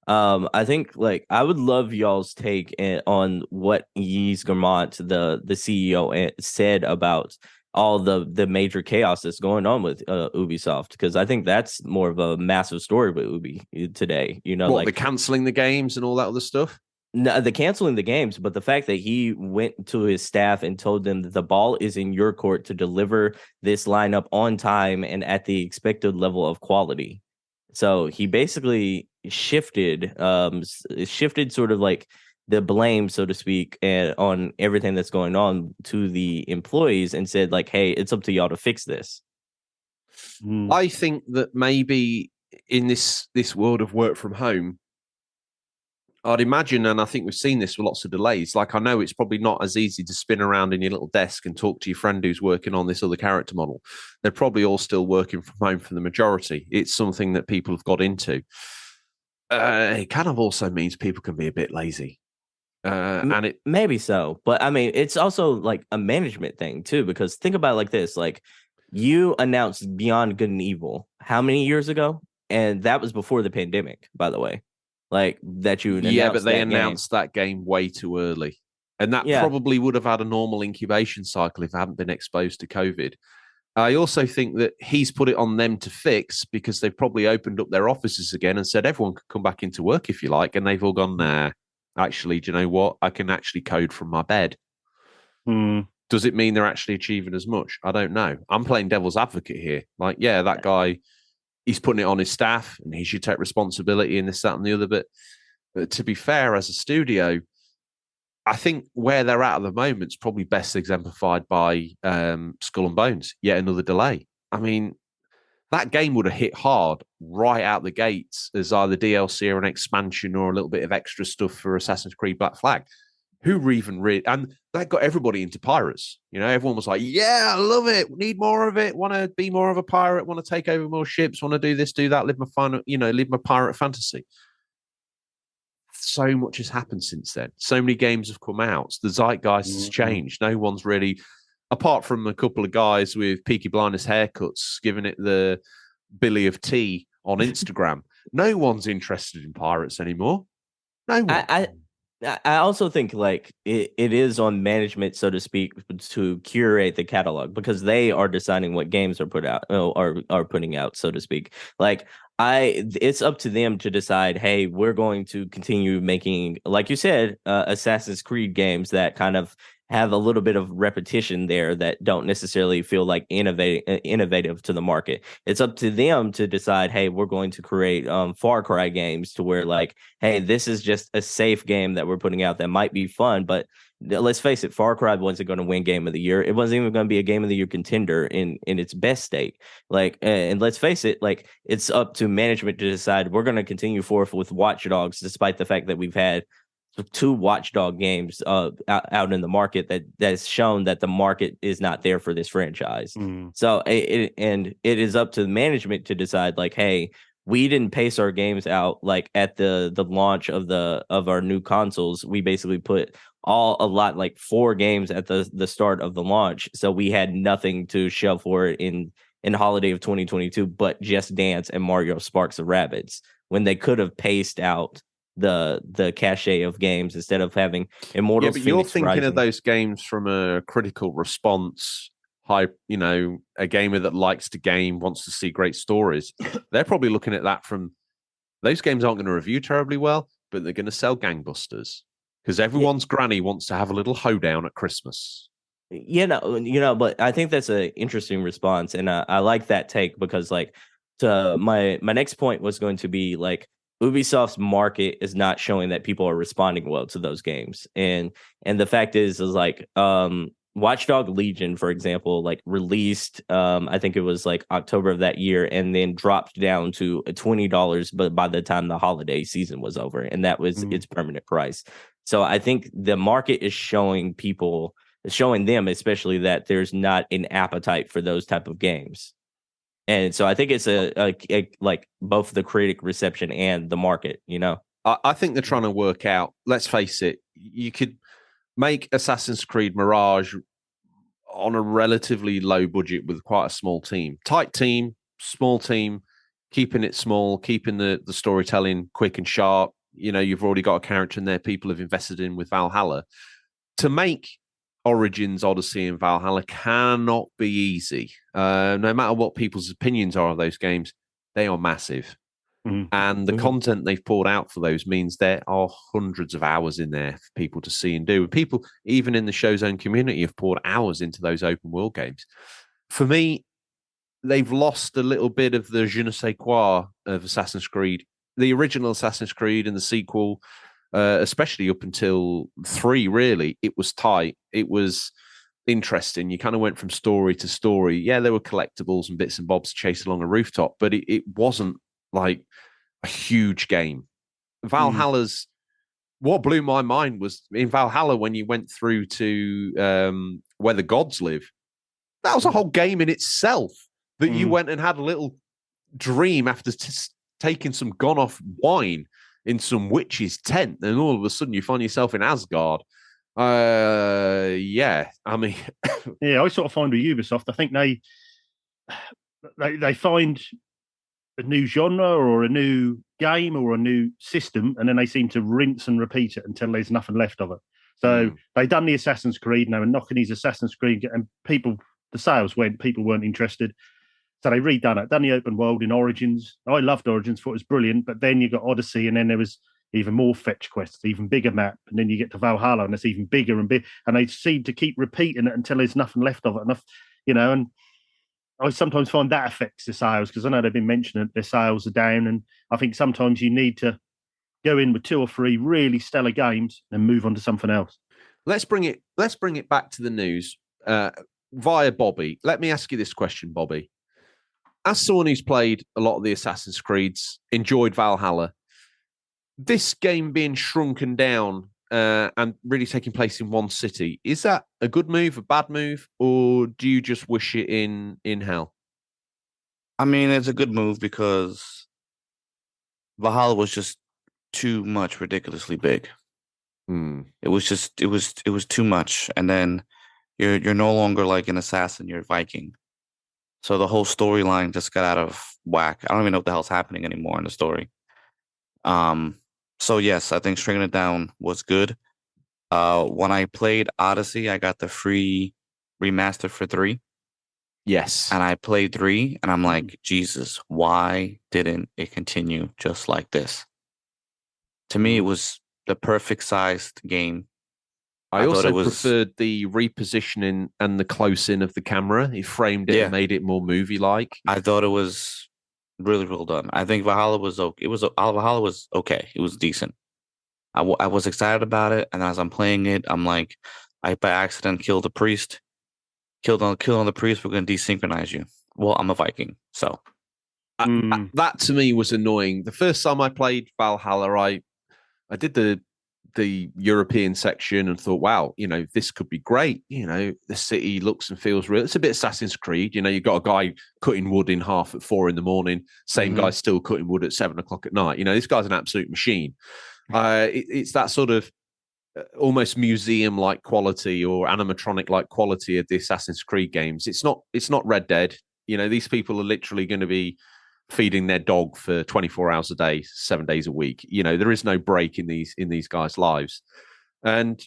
I think I would love y'all's take on what Yves Guillemot, the CEO, said about all the major chaos that's going on with Ubisoft, because I think that's more of a massive story with Ubi today. You know, the canceling the games and all that other stuff. No, the canceling the games, but the fact that he went to his staff and told them that the ball is in your court to deliver this lineup on time and at the expected level of quality. So he basically shifted sort of like the blame, so to speak, on everything that's going on to the employees and said, like, hey, it's up to y'all to fix this. I think that maybe in this world of work from home, I'd imagine, and I think we've seen this with lots of delays. Like, I know it's probably not as easy to spin around in your little desk and talk to your friend who's working on this other character model. They're probably all still working from home for the majority. It's something that people have got into. It kind of also means people can be a bit lazy. And it maybe so, but I mean, it's also like a management thing too, because think about it like this: like, you announced Beyond Good and Evil how many years ago? And that was before the pandemic, by the way. Like, that you announced, but they announced that game way too early, and that probably would have had a normal incubation cycle if it hadn't been exposed to COVID. I also think that he's put it on them to fix, because they've probably opened up their offices again and said everyone can come back into work if you like, and they've all gone, nah, actually, do you know what? I can actually code from my bed. Does it mean they're actually achieving as much? I don't know. I'm playing devil's advocate here. Like, yeah, that guy, he's putting it on his staff and he should take responsibility in this, that, and the other. But to be fair, as a studio, I think where they're at the moment is probably best exemplified by Skull and Bones, yet another delay. I mean, that game would have hit hard right out the gates as either DLC or an expansion or a little bit of extra stuff for Assassin's Creed Black Flag. who even really, and that got everybody into pirates. Everyone was like, yeah, I love it. Need more of it. Want to be more of a pirate. Want to take over more ships. Want to do this, do that. Live my fun, live my pirate fantasy. So much has happened since then. So many games have come out. The zeitgeist has changed. No one's really, apart from a couple of guys with Peaky Blinders haircuts, giving it the Billy of Tea on Instagram. No one's interested in pirates anymore. No one. I also think like it is on management, so to speak, to curate the catalog, because they are deciding what games are put out or are putting out, so to speak. Like it's up to them to decide, hey, we're going to continue making, like you said, Assassin's Creed games that kind of have a little bit of repetition there that don't necessarily feel like innovative to the market. It's up to them to decide, hey, we're going to create Far Cry games to where like, hey, this is just a safe game that we're putting out that might be fun, but let's face it, Far Cry wasn't going to win Game of the Year. It wasn't even going to be a Game of the Year contender in its best state. Like, and let's face it, like it's up to management to decide we're going to continue forth with Watch Dogs, despite the fact that we've had 2 Watchdog games out in the market that's shown that the market is not there for this franchise. So it is up to the management to decide like, hey, we didn't pace our games out like at the launch of our new consoles. We basically put like 4 games at the start of the launch, so we had nothing to show for it in holiday of 2022 but Just Dance and Mario Sparks of Rabbids, when they could have paced out the cachet of games instead of having Immortals. Yeah, but you're thinking of those games from a critical response, a gamer that likes to game, wants to see great stories. They're probably looking at that from, those games aren't going to review terribly well, but they're going to sell gangbusters because everyone's granny wants to have a little hoedown at Christmas. But I think that's an interesting response, and I like that take, because like my next point was going to be like, Ubisoft's market is not showing that people are responding well to those games. And the fact is like Watchdog Legion, for example, like released, I think it was like October of that year, and then dropped down to $20, but by the time the holiday season was over, and that was its permanent price. So I think the market is showing them especially that there's not an appetite for those type of games. And so I think it's a like both the critic reception and the market, I think they're trying to work out, let's face it, you could make Assassin's Creed Mirage on a relatively low budget with quite a small team. Tight team, small team, keeping it small, keeping the storytelling quick and sharp. You've already got a character in there people have invested in with Valhalla. To make Origins, Odyssey, and Valhalla cannot be easy. No matter what people's opinions are of those games, they are massive. And the content they've poured out for those means there are hundreds of hours in there for people to see and do. People, even in the show's own community, have poured hours into those open world games. For me, they've lost a little bit of the je ne sais quoi of Assassin's Creed. The original Assassin's Creed and the sequel, especially up until 3, really, it was tight. It was interesting. You kind of went from story to story. Yeah, there were collectibles and bits and bobs to chase along a rooftop, but it wasn't like a huge game. Valhalla's, what blew my mind was in Valhalla when you went through to where the gods live. That was a whole game in itself that you went and had a little dream after taking some gone off wine in some witch's tent, and all of a sudden you find yourself in Asgard. Yeah, I mean, yeah, I sort of find with Ubisoft, I think they find a new genre or a new game or a new system, and then they seem to rinse and repeat it until there's nothing left of it. So they done the Assassin's Creed, and they were knocking these Assassin's Creed, and the sales went, people weren't interested. So they redone it, done the open world in Origins. I loved Origins, thought it was brilliant, but then you got Odyssey, and then there was even more fetch quests, even bigger map, and then you get to Valhalla, and it's even bigger and big, and they seem to keep repeating it until there's nothing left of it. And I sometimes find that affects the sales, because I know they've been mentioning their sales are down, and I think sometimes you need to go in with 2 or 3 really stellar games and move on to something else. Let's bring it back to the news via Bobby. Let me ask you this question, Bobby. As someone who's played a lot of the Assassin's Creeds, enjoyed Valhalla, this game being shrunken down and really taking place in one city. Is that a good move, a bad move, or do you just wish it in hell? I mean, it's a good move because Valhalla was just too much, ridiculously big. It was too much, and then you're no longer like an assassin, you're a Viking. So the whole storyline just got out of whack. I don't even know what the hell's happening anymore in the story. So yes, I think stringing it down was good. When I played Odyssey, I got the free remaster for 3. Yes. And I played 3, and I'm like, Jesus, why didn't it continue just like this? To me, it was the perfect sized game. I also preferred the repositioning and the close in of the camera. It framed it and made it more movie like. I thought it was really well done. I think Valhalla was okay. Valhalla was okay. It was decent. I was excited about it, and as I'm playing it, I'm like, I by accident killed a priest. Killed on the priest. We're going to desynchronize you. Well, I'm a Viking, so that to me was annoying. The first time I played Valhalla, I did the European section and thought, wow, this could be great. The city looks and feels real. It's a bit Assassin's Creed. You've got a guy cutting wood in half at 4 a.m. Same guy still cutting wood at 7 o'clock at night. This guy's an absolute machine. It's that sort of almost museum-like quality or animatronic-like quality of the Assassin's Creed games. It's not Red Dead. These people are literally going to be feeding their dog for 24 hours a day, 7 days a week. There is no break in these guys' lives. And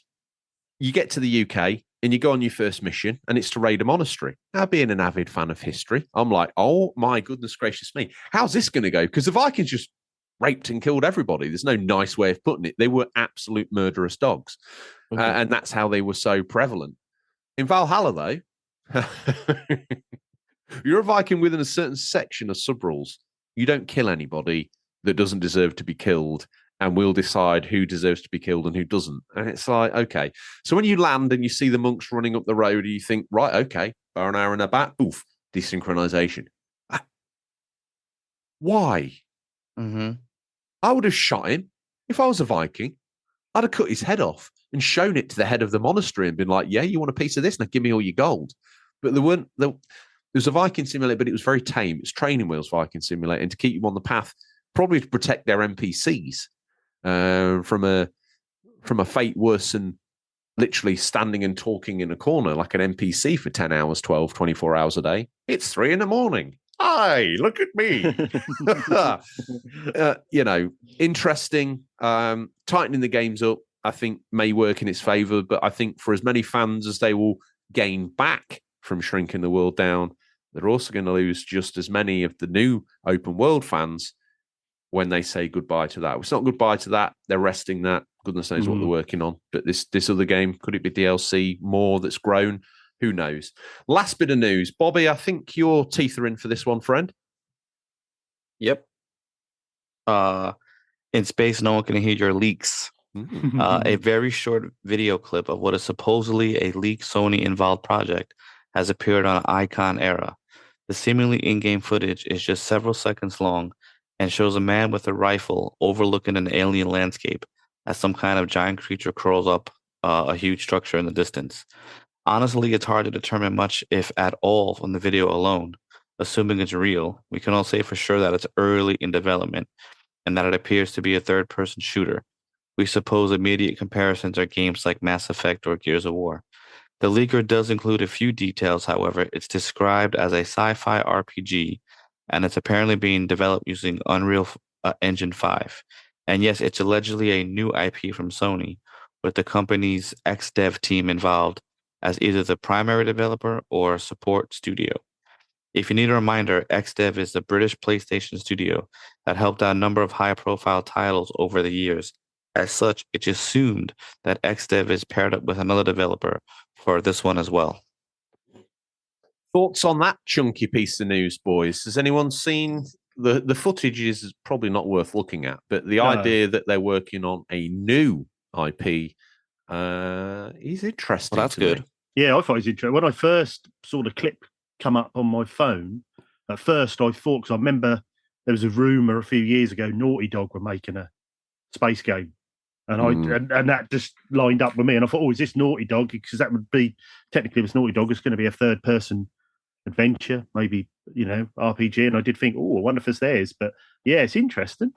you get to the UK and you go on your first mission and it's to raid a monastery. Now, being an avid fan of history, I'm like, oh my goodness gracious me, how's this going to go? Because the Vikings just raped and killed everybody. There's no nice way of putting it. They were absolute murderous dogs. And that's how they were so prevalent. In Valhalla, though, you're a Viking within a certain section of sub-rules. You don't kill anybody that doesn't deserve to be killed, and we'll decide who deserves to be killed and who doesn't. And it's like, okay. So when you land and you see the monks running up the road, you think, right, okay, bow and arrow in their back, oof, desynchronization. Why? I would have shot him. If I was a Viking, I'd have cut his head off and shown it to the head of the monastery and been like, yeah, you want a piece of this? Now give me all your gold. But there was a Viking simulator, but it was very tame. It's training wheels Viking simulator, and to keep you on the path, probably to protect their NPCs from a fate worse than literally standing and talking in a corner like an NPC for 10 hours, 12, 24 hours a day. It's 3 a.m. Hi, look at me. Interesting. Tightening the games up, I think, may work in its favor, but I think for as many fans as they will gain back from shrinking the world down, they're also going to lose just as many of the new open world fans when they say goodbye to that. It's not goodbye to that. They're resting that. Goodness knows what they're working on. But this other game, could it be DLC more that's grown? Who knows? Last bit of news. Bobby, I think your teeth are in for this one, friend. Yep. In space, no one can hear your leaks. A very short video clip of what is supposedly a leaked Sony-involved project has appeared on Icon Era. The seemingly in-game footage is just several seconds long and shows a man with a rifle overlooking an alien landscape as some kind of giant creature crawls up a huge structure in the distance. Honestly, it's hard to determine much, if at all, from the video alone. Assuming it's real, we can all say for sure that it's early in development and that it appears to be a third-person shooter. We suppose immediate comparisons are games like Mass Effect or Gears of War. The leaker does include a few details, however. It's described as a sci-fi RPG, and it's apparently being developed using Unreal Engine 5. And yes, it's allegedly a new IP from Sony, with the company's ex-dev team involved as either the primary developer or support studio. If you need a reminder, XDev is the British PlayStation studio that helped out a number of high-profile titles over the years. As such, it's assumed that XDev is paired up with another developer for this one as well. Thoughts on that chunky piece of news, boys? Has anyone seen the footage? Is probably not worth looking at, but the idea that they're working on a new IP is interesting. Well, that's good. Me. Yeah, I thought it was interesting. When I first saw the clip come up on my phone, at first I thought, because I remember there was a rumor a few years ago, Naughty Dog were making a space game. And and that just lined up with me. And I thought, is this Naughty Dog? Because that would be technically, if it's Naughty Dog, it's going to be a third person adventure, maybe RPG. And I did think, I wonder if it's theirs. But yeah, it's interesting.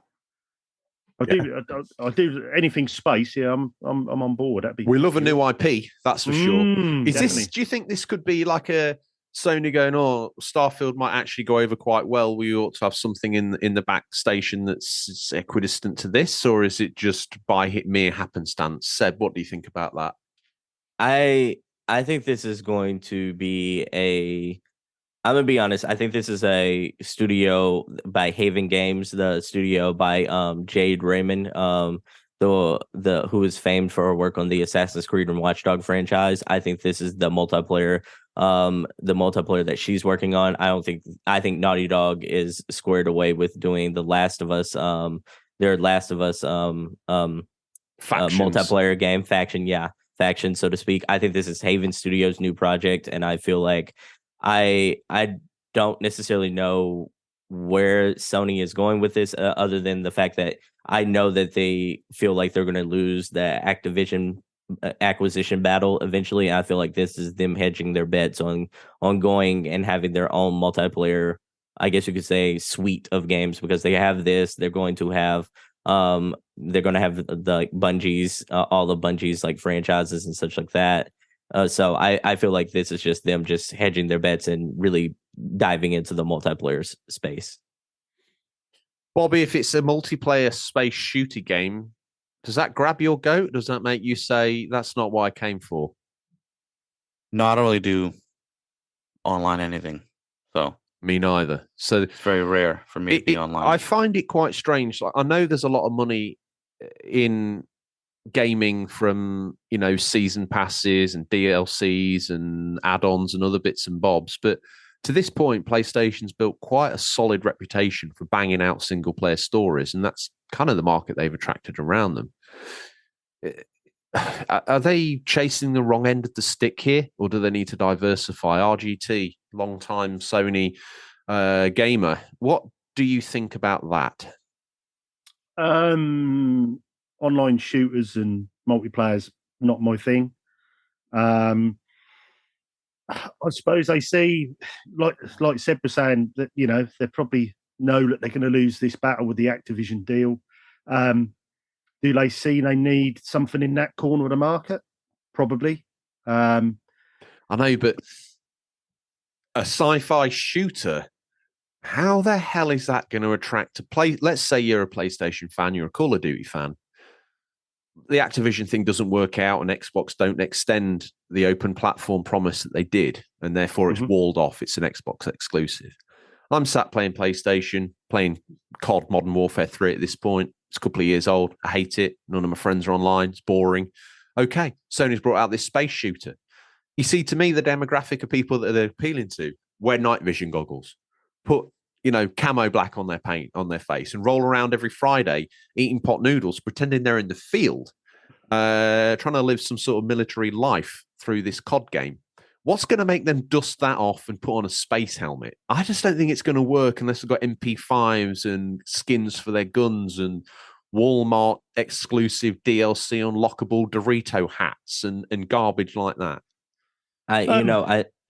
I do anything space. Yeah, I'm on board. We love a new IP, that's for sure. Is definitely. this? Do you think this could be like a Sony going, Starfield might actually go over quite well? We ought to have something in the back station that's equidistant to this, or is it just by mere happenstance? Seb, what do you think about that? I think this is going to be I'm gonna be honest. I think this is a studio by Haven Games, the studio by Jade Raymond, who is famed for her work on the Assassin's Creed and Watch Dogs franchise. I think this is the multiplayer that she's working on. I think Naughty Dog is squared away with doing the Last of Us, their Last of Us multiplayer game faction, so to speak. I think this is Haven Studios' new project, and I feel like I don't necessarily know where Sony is going with this, other than the fact that I know that they feel like they're going to lose the Activision acquisition battle eventually. I feel like this is them hedging their bets on going and having their own multiplayer, I guess you could say, suite of games, because they have this. They're going to have the Bungie's, all the Bungie's like franchises and such like that. So I feel like this is just them just hedging their bets and really diving into the multiplayer space. Bobby, if it's a multiplayer space shooter game, does that grab your goat? Does that make you say, that's not what I came for? No, I don't really do online anything. So me neither. So it's very rare for me to be online. I find it quite strange. I know there's a lot of money in gaming from season passes and DLCs and add-ons and other bits and bobs, but to this point, PlayStation's built quite a solid reputation for banging out single-player stories, and that's kind of the market they've attracted around them. Are they chasing the wrong end of the stick here, or do they need to diversify? RGT, long-time Sony gamer, what do you think about that? Online shooters and multiplayers, not my thing. I suppose they see, like Seb was saying, that they probably know that they're going to lose this battle with the Activision deal. Do they see they need something in that corner of the market? Probably. I know, but a sci-fi shooter, how the hell is that going to attract let's say you're a PlayStation fan, you're a Call of Duty fan. The Activision thing doesn't work out, and Xbox don't extend the open platform promise that they did, and therefore it's walled off. It's an Xbox exclusive. I'm sat playing PlayStation, playing COD Modern Warfare 3 at this point. It's a couple of years old. I hate it. None of my friends are online. It's boring. Okay, Sony's brought out this space shooter. You see, to me, the demographic of people that they're appealing to wear night vision goggles, put camo black on their face, and roll around every Friday eating pot noodles, pretending they're in the field, trying to live some sort of military life through this COD game. What's going to make them dust that off and put on a space helmet? I just don't think it's going to work unless they've got MP5s and skins for their guns and Walmart exclusive DLC unlockable Dorito hats and garbage like that.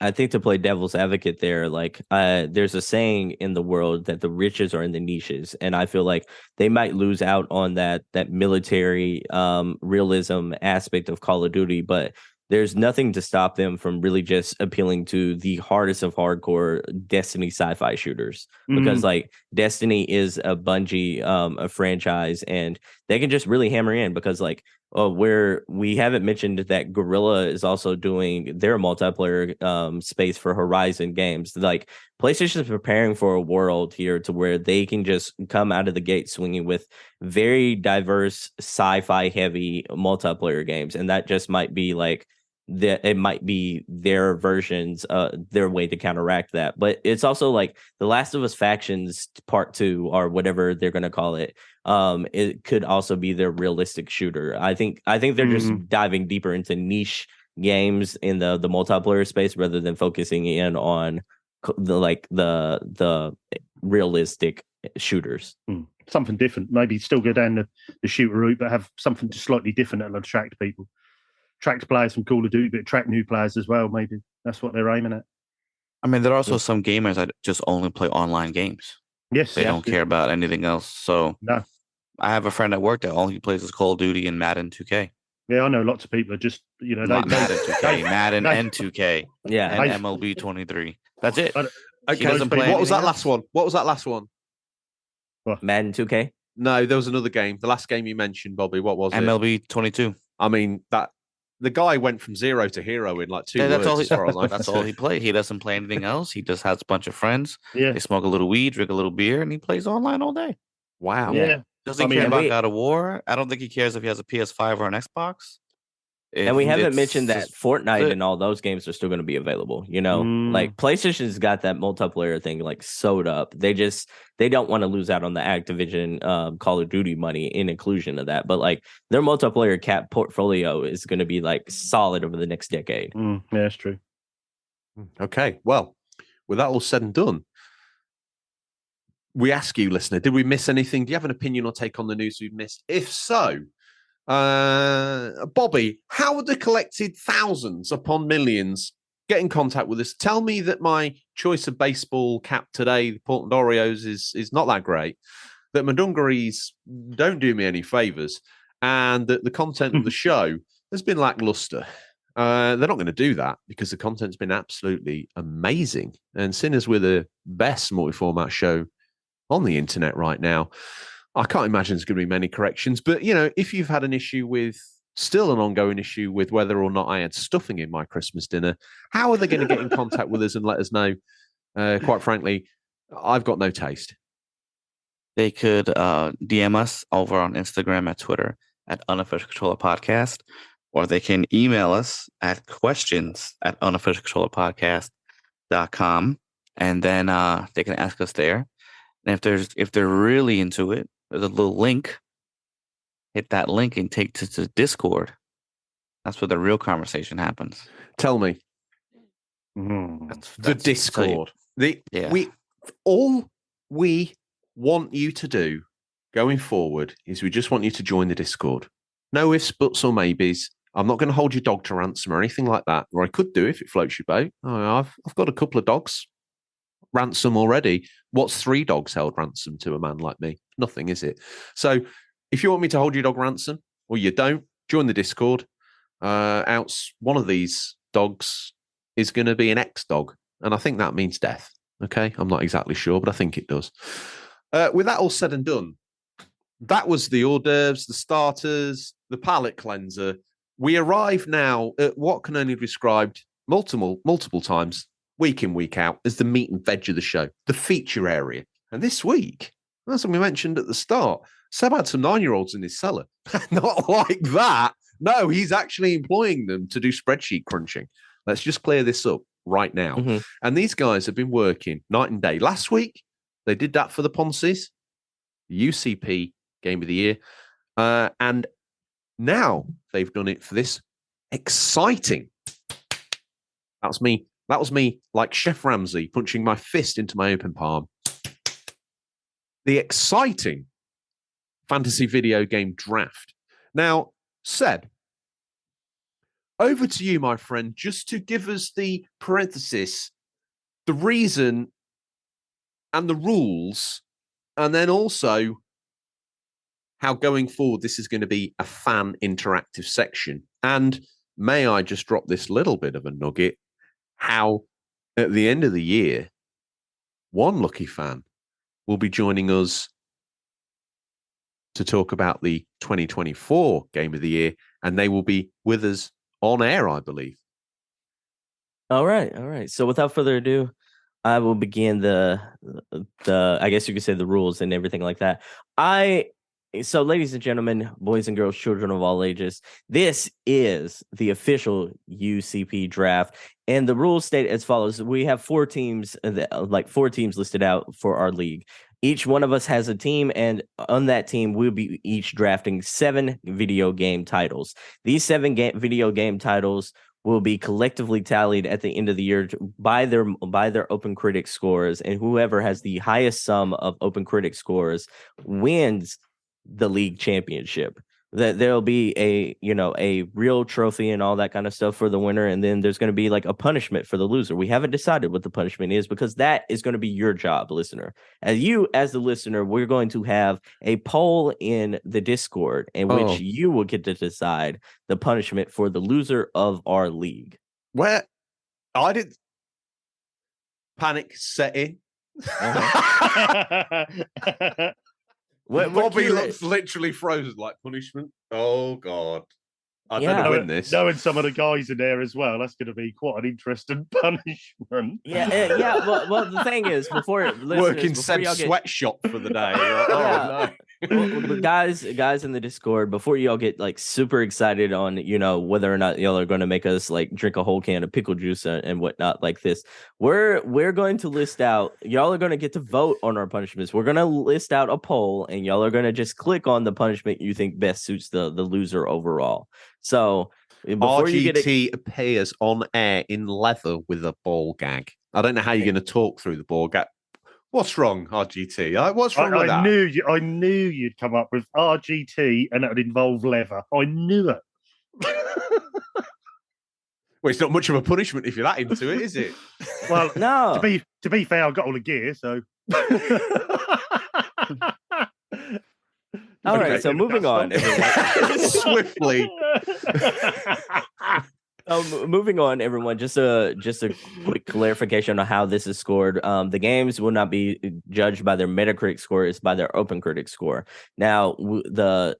I think, to play devil's advocate there, there's a saying in the world that the riches are in the niches, and I feel like they might lose out on that military realism aspect of Call of Duty, but there's nothing to stop them from really just appealing to the hardest of hardcore Destiny sci-fi shooters, because Destiny is a Bungie a franchise, and they can just really hammer in, because where we haven't mentioned that Guerrilla is also doing their multiplayer space for Horizon games. PlayStation is preparing for a world here to where they can just come out of the gate swinging with very diverse sci-fi heavy multiplayer games, and that just might be it might be their versions, their way to counteract that. But it's also The Last of Us Factions Part 2, or whatever they're going to call it. It could also be their realistic shooter. I think they're just diving deeper into niche games in the multiplayer space, rather than focusing in on the realistic shooters. Something different. Maybe still go down the shooter route, but have something just slightly different that'll attract people. Attract players from Call of Duty, but attract new players as well. Maybe that's what they're aiming at. I mean, there are also some gamers that just only play online games. Yes. They don't care about anything else. So no. I have a friend at work that all he plays is Call of Duty and Madden 2K. Yeah, I know lots of people are just, you know, Madden 2K, Madden and 2K, and MLB 23. That's it. Okay, what was that last one? What was that last one? What? Madden 2K? No, there was another game. The last game you mentioned, Bobby, what was MLB 22. I mean, that the guy went from 0 to hero in like 2 words. That's all he played. He doesn't play anything else. He just has a bunch of friends. Yeah. They smoke a little weed, drink a little beer, and he plays online all day. Wow. Yeah. Doesn't care about God of War. I don't think he cares if he has a PS5 or an Xbox. And we haven't mentioned that Fortnite and all those games are still going to be available. You know, like PlayStation's got that multiplayer thing like sewed up. They don't want to lose out on the Activision Call of Duty money in inclusion of that. But like their multiplayer cap portfolio is going to be like solid over the next decade. Yeah, that's true. Okay, well, with that all said and done, we ask you, listener, did we miss anything? Do you have an opinion or take on the news we've missed? If so, Bobby, how would the collected thousands upon millions get in contact with us? Tell me that my choice of baseball cap today, the Portland Orioles, is not that great, that my dungarees don't do me any favors, and that the content of the show has been lackluster. They're not going to do that because the content's been absolutely amazing. And seeing as we're the best multi-format show on the internet right now, I can't imagine there's going to be many corrections. But, you know, if you've had an issue with, still an ongoing issue with whether or not I had stuffing in my Christmas dinner, how are they going to get in contact with us and let us know? Quite frankly, I've got no taste. They could DM us over on Instagram and Twitter at Unofficial Controller Podcast, or they can email us at questions@unofficialcontrollerpodcast.com, and then they can ask us there. And if they're really into it, there's a little link. Hit that link and take to Discord. That's where the real conversation happens. Tell me. That's the Discord. All we want you to do going forward is we just want you to join the Discord. No ifs, buts, or maybes. I'm not going to hold your dog to ransom or anything like that. Or I could do if it floats your boat. I've got a couple of dogs ransom already. What's 3 dogs held ransom to a man like me? Nothing, is it? So if you want me to hold your dog ransom, or you don't, join the Discord. One of these dogs is going to be an ex-dog, and I think that means death. Okay, I'm not exactly sure, but I think it does. With that all said and done, that was the hors d'oeuvres, the starters, the palate cleanser. We arrive now at what can only be described multiple times, week in, week out, as the meat and veg of the show, the feature area. And this week, as we mentioned at the start, Seb had some 9-year-olds in his cellar. Not like that. No, he's actually employing them to do spreadsheet crunching. Let's just clear this up right now. Mm-hmm. And these guys have been working night and day. Last week, they did that for the Ponces, the UCP Game of the Year. And now they've done it for this exciting. That was me like Chef Ramsay punching my fist into my open palm. The exciting fantasy video game draft. Now, Seb, over to you, my friend, just to give us the parenthesis, the reason and the rules, and then also how going forward this is going to be a fan interactive section. And may I just drop this little bit of a nugget, how at the end of the year, one lucky fan will be joining us to talk about the 2024 Game of the Year, and they will be with us on air, I believe. All right. So without further ado, I will begin the I guess you could say the rules and everything like that. So ladies and gentlemen, boys and girls, children of all ages, this is the official UCP draft. And the rules state as follows. We have 4 teams, four teams listed out for our league. Each one of us has a team, and on that team, we'll be each drafting 7 video game titles. These 7 video game titles will be collectively tallied at the end of the year by their Open Critic scores, and whoever has the highest sum of Open Critic scores wins the league championship. That there'll be a real trophy and all that kind of stuff for the winner, and then there's going to be like a punishment for the loser. We haven't decided what the punishment is because that is going to be your job, listener. As the listener, we're going to have a poll in the Discord in which you will get to decide the punishment for the loser of our league. Where I did panic set in. Bobby looks literally frozen like punishment. Oh God. I don't know win this. Knowing some of the guys in there as well, that's going to be quite an interesting punishment. Yeah. Well, the thing is, working Seb's sweatshop for the day. No. Well, guys in the Discord, before y'all get like super excited on whether or not y'all are going to make us like drink a whole can of pickle juice and whatnot like this, we're going to list out. Y'all are going to get to vote on our punishments. We're going to list out a poll, and y'all are going to just click on the punishment you think best suits the loser overall. So before RGT appears on air in leather with a ball gag. I don't know how you're going to talk through the ball gag. What's wrong, RGT? What's wrong with that? I knew you'd come up with RGT, and it would involve leather. I knew it. Well, it's not much of a punishment if you're that into it, is it? Well, no. To be fair, I've got all the gear, so. All right, so moving on, everyone. Swiftly. Moving on, everyone. Just a quick clarification on how this is scored. The games will not be judged by their Metacritic score; it's by their Open Critic score. Now, the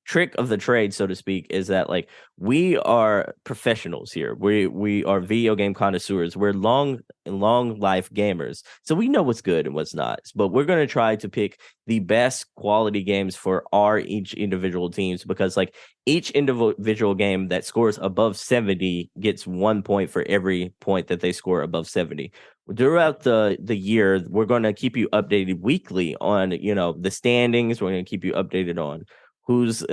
trick of the trade, so to speak, is that like we are professionals here. We are video game connoisseurs. We're long life gamers, so we know what's good and what's not. But we're going to try to pick the best quality games for each individual teams, because like each individual game that scores above 70 gets 1 point for every point that they score above 70. Throughout the year, we're going to keep you updated weekly on the standings. We're going to keep you updated on who's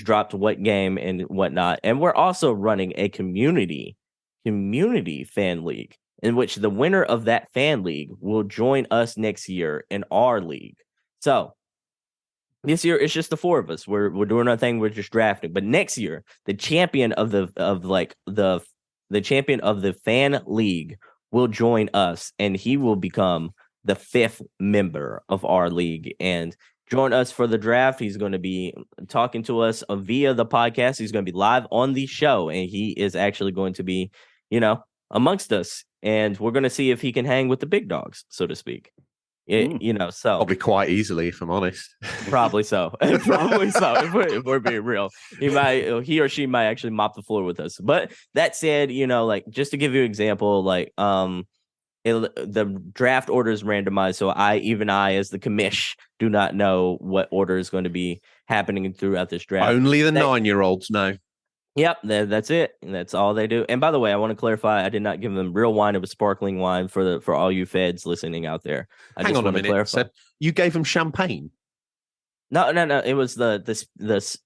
dropped what game and whatnot. And we're also running a community fan league in which the winner of that fan league will join us next year in our league. So this year it's just the four of us. We're doing our thing. We're just drafting. But next year, the champion of the champion of the fan league will join us, and he will become the fifth member of our league and join us for the draft. He's going to be talking to us via the podcast. He's going to be live on the show, and he is actually going to be, amongst us. And we're going to see if he can hang with the big dogs, so to speak. So probably quite easily, if I'm honest. Probably so. Probably so. If we're being real, he or she might actually mop the floor with us. But that said, just to give you an example, the draft order is randomized, so I as the commish do not know what order is going to be happening throughout this draft. Only the 9-year-olds know. Yep, that's it. That's all they do. And by the way, I want to clarify: I did not give them real wine; it was sparkling wine for all you feds listening out there. Hang on a minute, Seb. You gave them champagne? No. It was the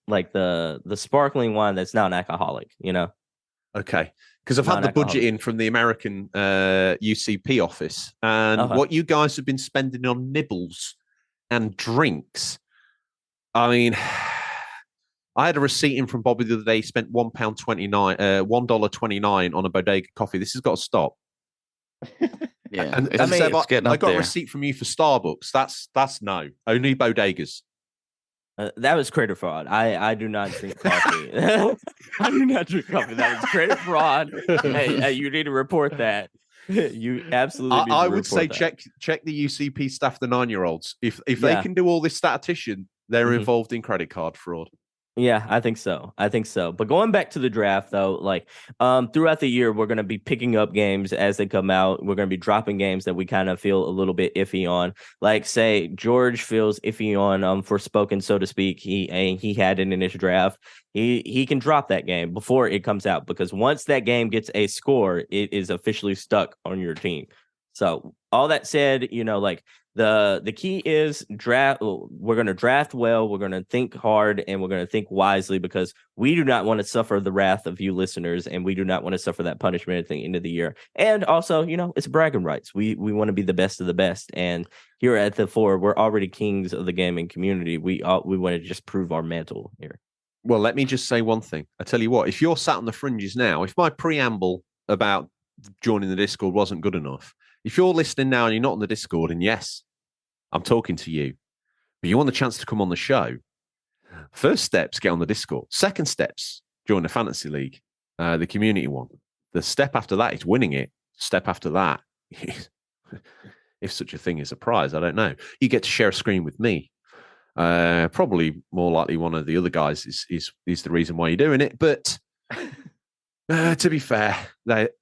sparkling wine that's non-alcoholic. Okay. Because I've had the budget in from the American UCP office, and what you guys have been spending on nibbles and drinks. I mean, I had a receipt in from Bobby the other day. He spent $1.29 on a bodega coffee. This has got to stop. Yeah, and Seb, I got a receipt from you for Starbucks. That's no, only bodegas. That was credit fraud. I do not drink coffee. I do not drink coffee. That was credit fraud. Hey, you need to report that. You absolutely need to I would say check the UCP staff, the 9-year-olds. If they can do all this statistician, they're involved in credit card fraud. Yeah, I think so. But going back to the draft, though, throughout the year, we're going to be picking up games as they come out. We're going to be dropping games that we kind of feel a little bit iffy on. Like, say, George feels iffy on Forspoken, so to speak. He had it in his draft. He can drop that game before it comes out, because once that game gets a score, it is officially stuck on your team. So all that said, The key is draft. We're going to draft well. We're going to think hard, and we're going to think wisely, because we do not want to suffer the wrath of you listeners, and we do not want to suffer that punishment at the end of the year. And also, it's bragging rights. We want to be the best of the best, and here at the Four, we're already kings of the gaming community. We want to just prove our mantle here. Well, let me just say one thing. I tell you what, if you're sat on the fringes now, if my preamble about joining the Discord wasn't good enough, if you're listening now and you're not on the Discord, and yes, I'm talking to you, but you want the chance to come on the show, first steps, get on the Discord. Second steps, join the Fantasy League, the community one. The step after that is winning it. Step after that, if such a thing is a prize, I don't know. You get to share a screen with me. Probably more likely one of the other guys is the reason why you're doing it. But to be fair, that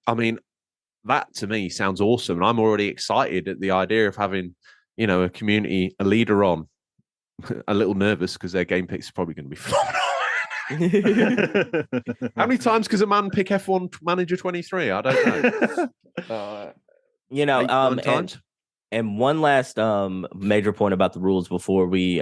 to me sounds awesome. And I'm already excited at the idea of having a community, a leader on. A little nervous because their game picks are probably going to be phenomenal. How many times does a man pick F1 Manager 23? I don't know. 8 times. And one last major point about the rules before we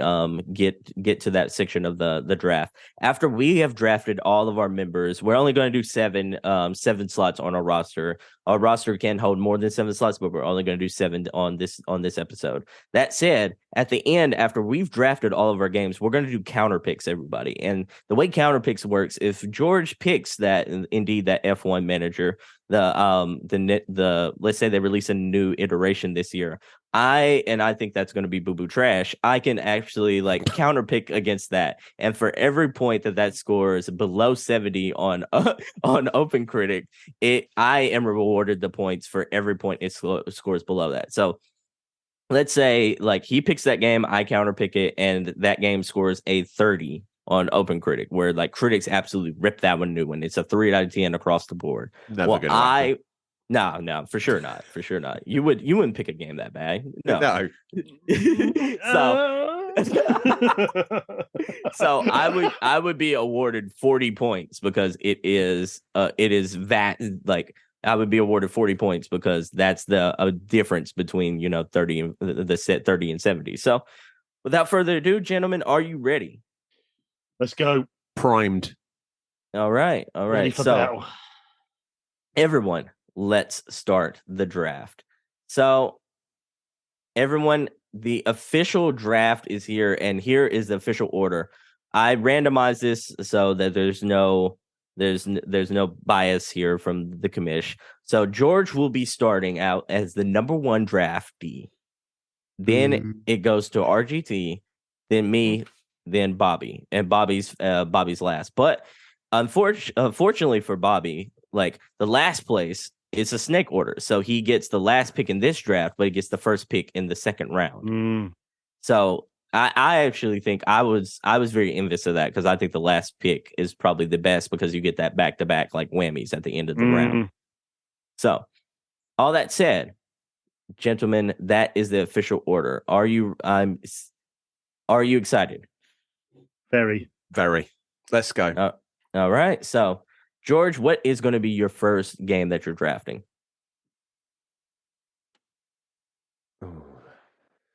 get to that section of the draft. After we have drafted all of our members, we're only going to do seven slots on our roster. Our roster can hold more than 7 slots, but we're only going to do 7 on this episode. That said, at the end, after we've drafted all of our games, we're going to do counter picks, everybody. And the way counter picks works, if George picks that F1 manager, the let's say they release a new iteration this year, I think that's going to be boo-boo trash. I can actually counter pick against that, and for every point that scores below 70 on Open Critic, I am rewarded the points for every point it scores below that. So let's say he picks that game, I counter pick it, and that game scores a 30 on Open Critic, where critics absolutely rip that one new one. It's a 3 out of 10 across the board. Never gonna happen. No, for sure not. For sure not. You wouldn't pick a game that bad. No. So I would be awarded 40 points because it is that I would be awarded 40 points because that's the difference between 30 and the set 30 and 70. So without further ado, gentlemen, are you ready? Let's go. Primed. All right. Ready for so battle. Everyone, let's start the draft. So everyone, the official draft is here, and here is the official order. I randomized this so that there's no bias here from the commish. So George will be starting out as the number 1 draftee. Then it goes to RGT, then me, then Bobby, and Bobby's last. But unfortunately for Bobby, the last place, it's a snake order, so he gets the last pick in this draft, but he gets the first pick in the second round. So I actually think I was very envious of that, because I think the last pick is probably the best because you get that back-to-back whammies at the end of the round. So all that said, gentlemen, that is the official order. Are you excited? Very. Let's go. All right. So George, what is going to be your first game that you're drafting?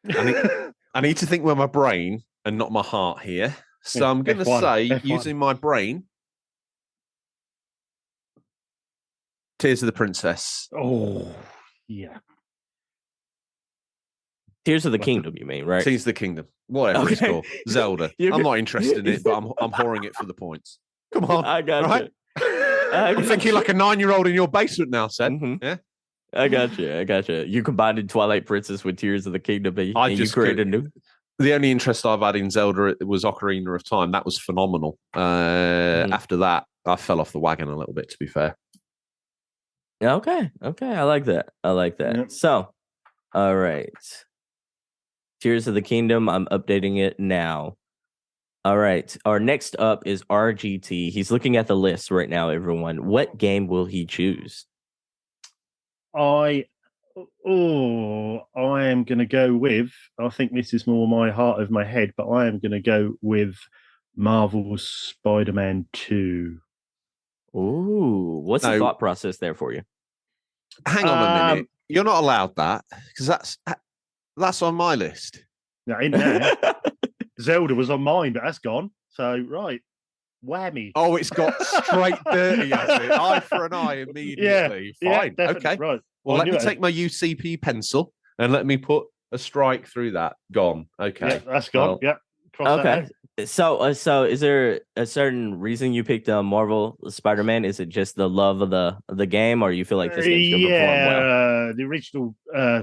I need to think with my brain and not my heart here. So I'm going to say, F1. Using my brain, Tears of the Princess. Oh, yeah. Tears of the Kingdom, you mean, right? Tears of the Kingdom. Whatever it's called. Zelda. I'm not interested in it, but I'm whoring it for the points. Come on. I got right? you. I'm thinking like a 9-year-old in your basement now, Seb. Mm-hmm. Yeah. I got you. You combined Twilight Princess with Tears of the Kingdom, and you created a new. The only interest I've had in Zelda was Ocarina of Time. That was phenomenal. After that, I fell off the wagon a little bit, to be fair. Okay. I like that. Yep. So, all right. Tears of the Kingdom. I'm updating it now. All right. Our next up is RGT. He's looking at the list right now, everyone. What game will he choose? I am going to go with, I think this is more my heart of my head, but I am going to go with Marvel's Spider-Man 2. Ooh, what's the thought process there for you? Hang on a minute. You're not allowed that, because That's on my list. No, in there. Zelda was on mine, but that's gone. So, right. Whammy. Oh, it's got straight dirty, has it? Eye for an eye immediately. Fine. Okay. Right. Well, let me take my UCP pencil and let me put a strike through that. Gone. Okay. Yeah, that's gone. Yeah. Okay. So is there a certain reason you picked Marvel Spider-Man? Is it just the love of the game, or you feel like this game's going to perform well?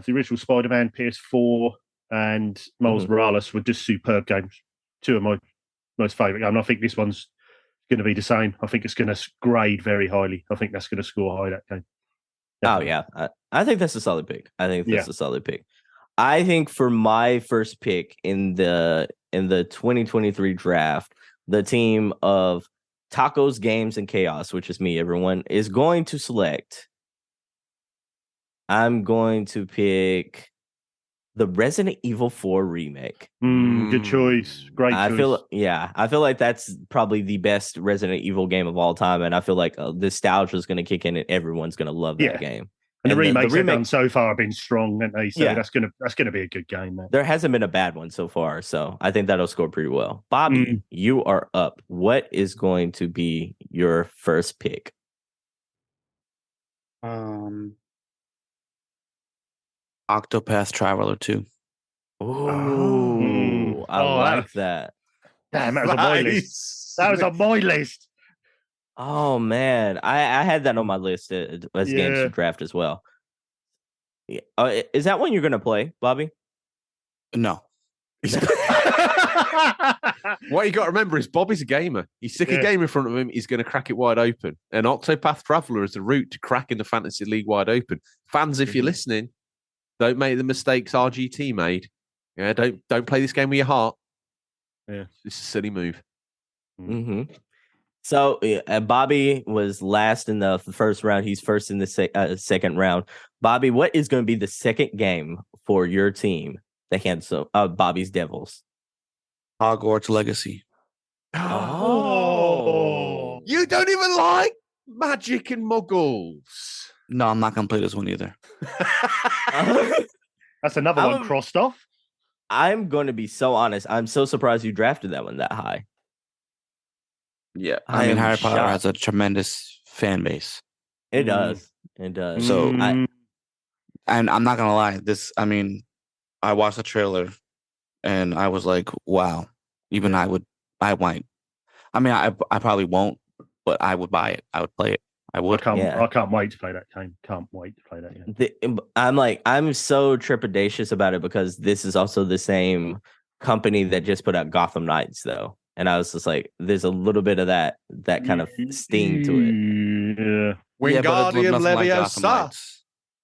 The original Spider-Man PS4 and Miles Morales were just superb games. Two of my most favourite games. I think this one's going to be the same. I think it's going to grade very highly. I think that's going to score high, that game. Definitely. Oh yeah, I think that's a solid pick. A solid pick. I think for my first pick in the 2023 draft, the team of Tacos, Games, and Chaos, which is me, everyone, is going to select. I'm going to pick the Resident Evil 4 remake. Good choice. Great choice. I feel like that's probably the best Resident Evil game of all time, and I feel like nostalgia is going to kick in, and everyone's going to love that game. And the remakes they've done so far have been strong, haven't they? So that's gonna be a good game, man. There hasn't been a bad one so far, so I think that'll score pretty well. Bobby, you are up. What is going to be your first pick? Octopath Traveler 2. Ooh, I like that. Damn, that was on my list. That was on my list. Oh man, I had that on my list as games to draft as well. Yeah. Is that one you're gonna play, Bobby? No. What you got to remember is Bobby's a gamer. You stick a game in front of him, he's going to crack it wide open. And Octopath Traveler is the route to cracking the Fantasy League wide open. Fans, if you're listening, don't make the mistakes RGT made. Yeah, don't play this game with your heart. Yeah, it's a silly move. Mm-hmm. So Bobby was last in the first round. He's first in the second round. Bobby, what is going to be the second game for your team? The handsome Bobby's Devils. Hogwarts Legacy. Oh, you don't even like magic and muggles. No, I'm not going to play this one either. That's another one crossed off. I'm going to be so honest. I'm so surprised you drafted that one that high. Yeah, I mean, Harry Potter has a tremendous fan base. It does. It does. So, and I'm not gonna lie. I watched the trailer, and I was like, "Wow!" Even I might. I mean, I probably won't, but I would buy it. I would play it. I would. I can't wait to play that game. Can't wait to play that game. I'm so trepidatious about it because this is also the same company that just put out Gotham Knights, though. And I was just like, there's a little bit of that kind of sting to it. Yeah. Wingardium Leviosa.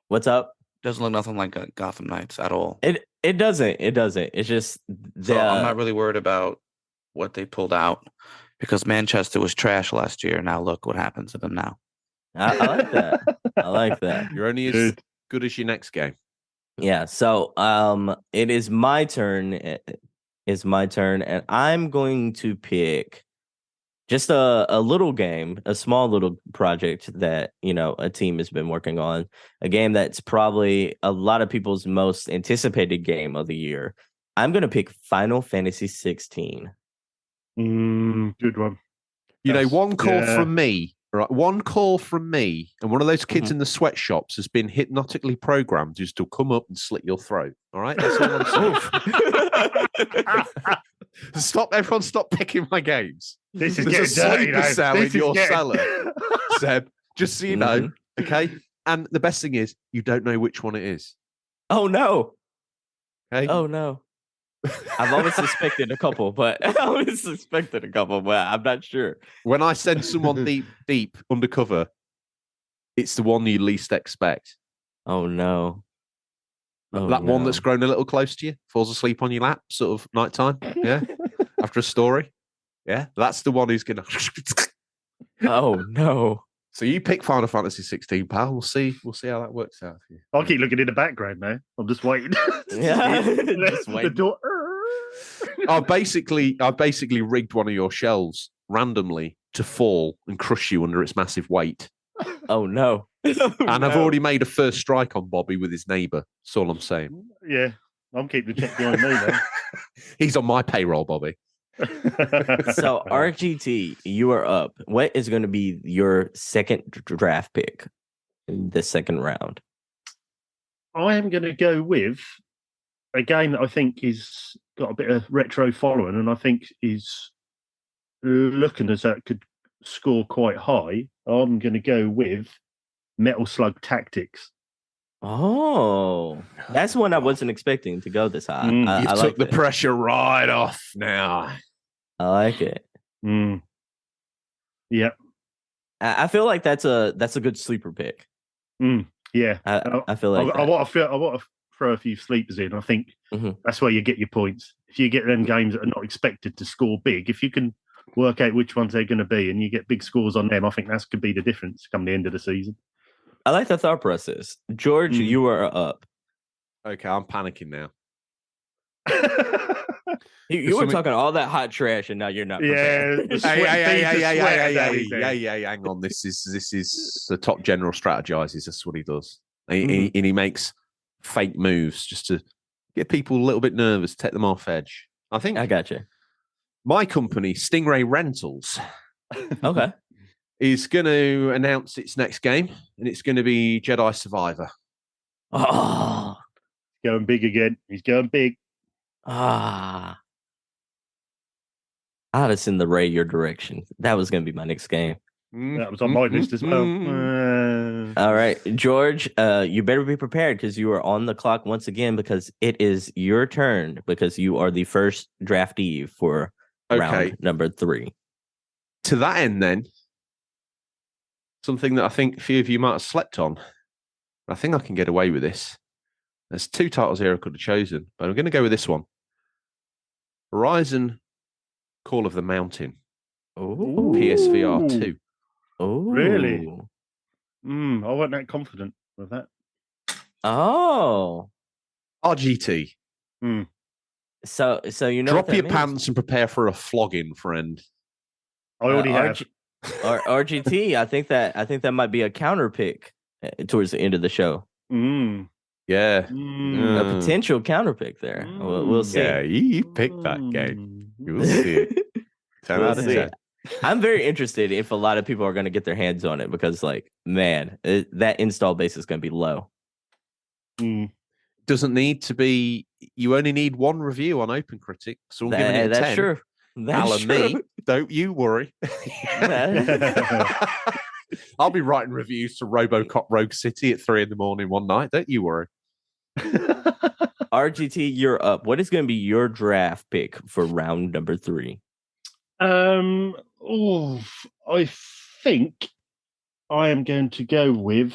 What's up? Doesn't look nothing like Gotham Knights at all. It doesn't. It's just so I'm not really worried about what they pulled out because Manchester was trash last year. Now look what happens to them now. I like that. I like that. You're only as good as your next game. Yeah. So it is my turn. It's my turn, and I'm going to pick just a little game, a small little project that, a team has been working on, a game that's probably a lot of people's most anticipated game of the year. I'm going to pick Final Fantasy 16. Good one. One call from me, right? One call from me, and one of those kids in the sweatshops has been hypnotically programmed just to come up and slit your throat. All right? That's all I'm saying. Everyone stop picking my games. This is There's a sleeper cell in your cellar, Seb. Just so you know, okay? And the best thing is, you don't know which one it is. Oh, no. Okay? Oh, no. I've always suspected a couple, but I'm not sure. When I send someone deep undercover, it's the one you least expect. Oh, no. That one that's grown a little close to you, falls asleep on your lap, sort of nighttime, yeah, after a story. Yeah, that's the one who's going to... Oh, no. So you pick Final Fantasy 16, pal. We'll see how that works out for you. I'll keep looking in the background now. I'm just waiting. Yeah, just waiting. The door... I basically rigged one of your shells randomly to fall and crush you under its massive weight. Oh, no. And I've already made a first strike on Bobby with his neighbour. That's all I'm saying. Yeah. I'm keeping the check behind me, then. He's on my payroll, Bobby. So RGT, you are up. What is going to be your second draft pick in the second round? I am going to go with a game that I think is got a bit of retro following, and I think is looking as though it could score quite high. I'm going to go with Metal Slug Tactics. Oh, that's one I wasn't expecting to go this high. You I took like the it. pressure right off now. I like it. Yeah, I feel like that's a good sleeper pick. Yeah, I feel like I want to throw a few sleepers in. I think that's where you get your points. If you get them games that are not expected to score big, if you can work out which ones they're going to be and you get big scores on them, I think that could be the difference come the end of the season. I like the thought process. George, you are up. Okay, I'm panicking now. You were talking all that hot trash, and now you're not. Yeah, hang on. This is the top general strategizes. That's what he does, and he makes fake moves just to get people a little bit nervous, take them off edge. I think I got you. My company, Stingray Rentals, okay, is going to announce its next game, and it's going to be Jedi Survivor. Oh, going big again. He's going big. I'd have sent the Ray your direction. That was going to be my next game. That was on my list as well. All right, George, you better be prepared because you are on the clock once again because it is your turn because you are the first draftee for round number 3. To that end, then, something that I think a few of you might have slept on. I think I can get away with this. There's 2 titles here I could have chosen, but I'm going to go with this one. Horizon Call of the Mountain. Oh, PSVR 2. Oh, really? I wasn't that confident with that. Oh, RGT. So you know, drop your pants and prepare for a flogging, friend. I already have. RGT. I think that might be a counter pick towards the end of the show. Yeah, a potential counter pick there. We'll see. Yeah, you picked that game. You'll see it. 10 out of 10. I'm very interested if a lot of people are going to get their hands on it because, like, man, that install base is going to be low. Doesn't need to be. You only need 1 review on OpenCritic, so I'm giving it a 10. That's true. That's true. Me, don't you worry. I'll be writing reviews to RoboCop Rogue City at 3 a.m. one night. Don't you worry. RGT, you're up. What is going to be your draft pick for round number 3? I think I am going to go with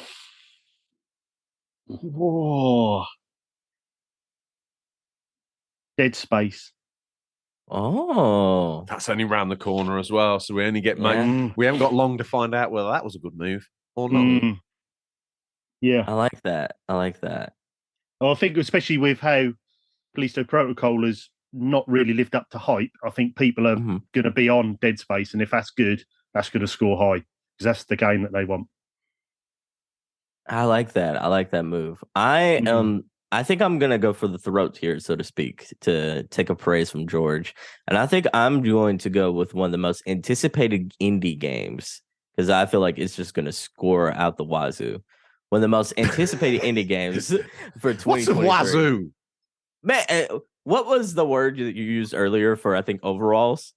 Dead Space. Oh, that's only round the corner as well. So we only get we haven't got long to find out whether that was a good move or not. Yeah, I like that. I think especially with how Callisto Protocol has not really lived up to hype. I think people are going to be on Dead Space, and if that's good, that's going to score high because that's the game that they want. I like that. I like that move. I think I'm going to go for the throat here, so to speak, to take a praise from George. And I think I'm going to go with one of the most anticipated indie games because I feel like it's just going to score out the wazoo. One of the most anticipated indie games for 2023. What's a wazoo? Man, what was the word that you used earlier for, I think, overalls?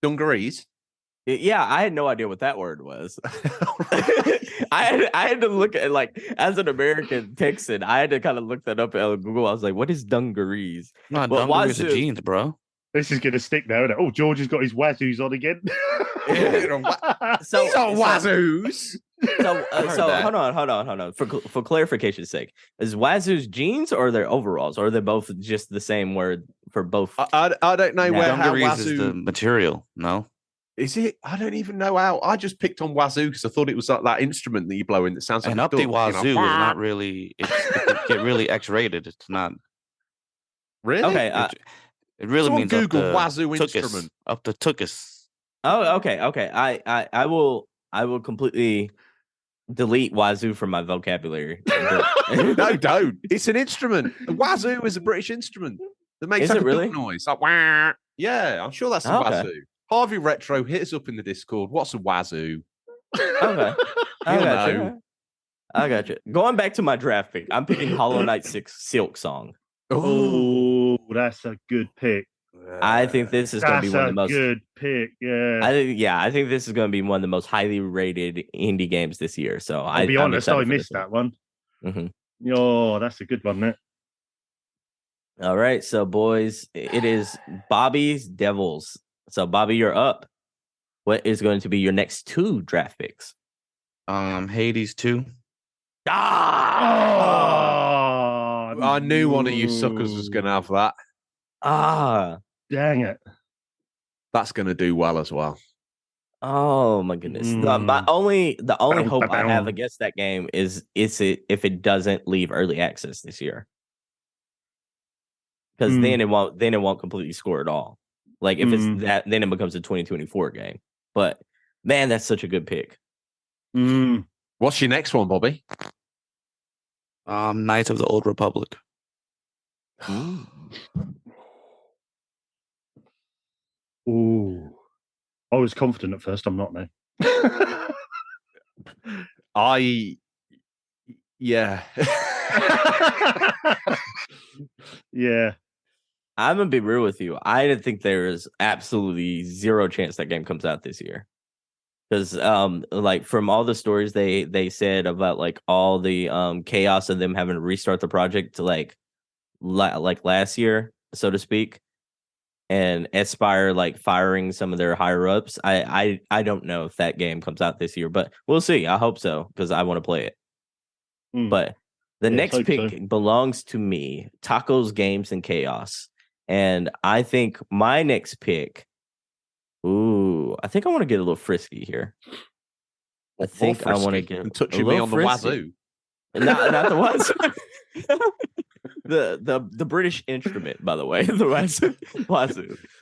Dungarees? Yeah, I had no idea what that word was. I had to look at, like, as an American Texan, I had to kind of look that up at Google. I was like, what is dungarees? No, dungarees are jeans, bro. This is going to stick now, isn't it? Oh, George has got his wazoos on again. These are wazoos. So hold on. For clarification's sake, is wazoos jeans or they're overalls, or are they both just the same word for both? I don't know where dungarees is the material. No. Is it? I don't even know how. I just picked on wazoo because I thought it was like that instrument that you blow in that sounds like an update wazoo is not really. It get really X-rated. It's not really. Okay, it really means Google wazoo instrument up to tuchus. Oh, okay. I will completely delete wazoo from my vocabulary. No, don't. It's an instrument. The wazoo is a British instrument that makes like a really? duck noise. Like, wah. Yeah, I'm sure that's a wazoo. Harvey Retro, hit us up in the Discord. What's a wazoo? Okay. I got you. Going back to my draft pick, I'm picking Hollow Knight 6 Silk Song. Oh, that's a good pick. I think this is going to be one of the most good pick. Yeah, I think this is going to be one of the most highly rated indie games this year. So I'll be honest, I missed that one. Mm-hmm. Oh, that's a good one, there. All right, so boys, it is Bobby's Devils. So Bobby, you're up. What is going to be your next 2 draft picks? Hades 2. I knew one of you suckers was going to have that. Dang it. That's going to do well as well. Oh my goodness. The only hope I have against that game is if it doesn't leave early access this year. Because then it won't completely score at all. Like if it's that, then it becomes a 2024 game. But man, that's such a good pick. What's your next one, Bobby? Knights of the Old Republic. Ooh. I was confident at first. I'm not now. Yeah. Yeah. I'm gonna be real with you. I didn't think there is absolutely zero chance that game comes out this year. Because like from all the stories they said about like all the chaos of them having to restart the project to like last year, so to speak, and Aspire like firing some of their higher ups. I don't know if that game comes out this year, but we'll see. I hope so because I want to play it. But the next pick belongs to me, Tacos, Games, and Chaos. And I think my next pick, I think I want to get a little frisky here. I think I want to get touching me on the wazoo. Not the wazoo. the British instrument, by the way, the wazoo.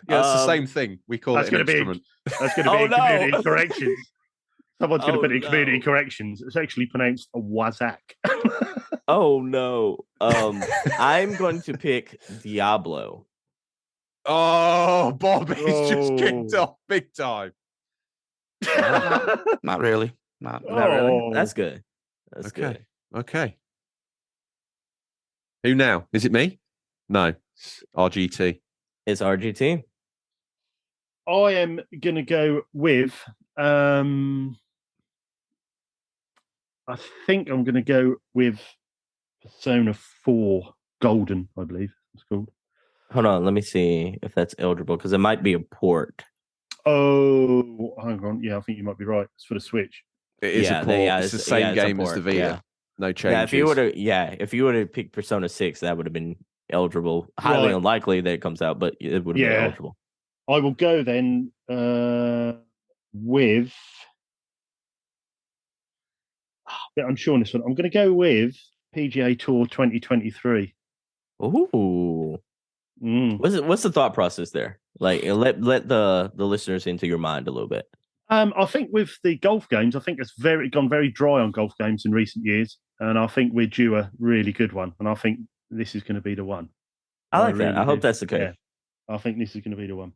Yeah, it's the same thing. We call it an instrument. That's going to be in community corrections. Someone's going to put it in community corrections. It's actually pronounced a wazak. Oh no! I'm going to pick Diablo. Oh, Bobby's just kicked off big time. Not really. Not really. That's good. That's good. Okay. Who now? Is it me? No, it's RGT. It's RGT. I am going to go with. I think I'm going to go with Persona 4 Golden, I believe it's called. Hold on, let me see if that's eligible because it might be a port. Oh, hang on. Yeah, I think you might be right. It's for the Switch. It is a port. It's the same game as the Vita. Yeah. No changes. Yeah, if you would have picked Persona 6, that would have been eligible. Highly unlikely that it comes out, but it would have been eligible. I will go then with. Yeah, I'm sure on this one. I'm going to go with PGA Tour 2023. Ooh. What's the thought process there? Like, let the listeners into your mind a little bit. I think with the golf games, I think it's gone very dry on golf games in recent years, and I think we're due a really good one. And I think this is going to be the one. I like that. I hope that's the case. Yeah, I think this is going to be the one.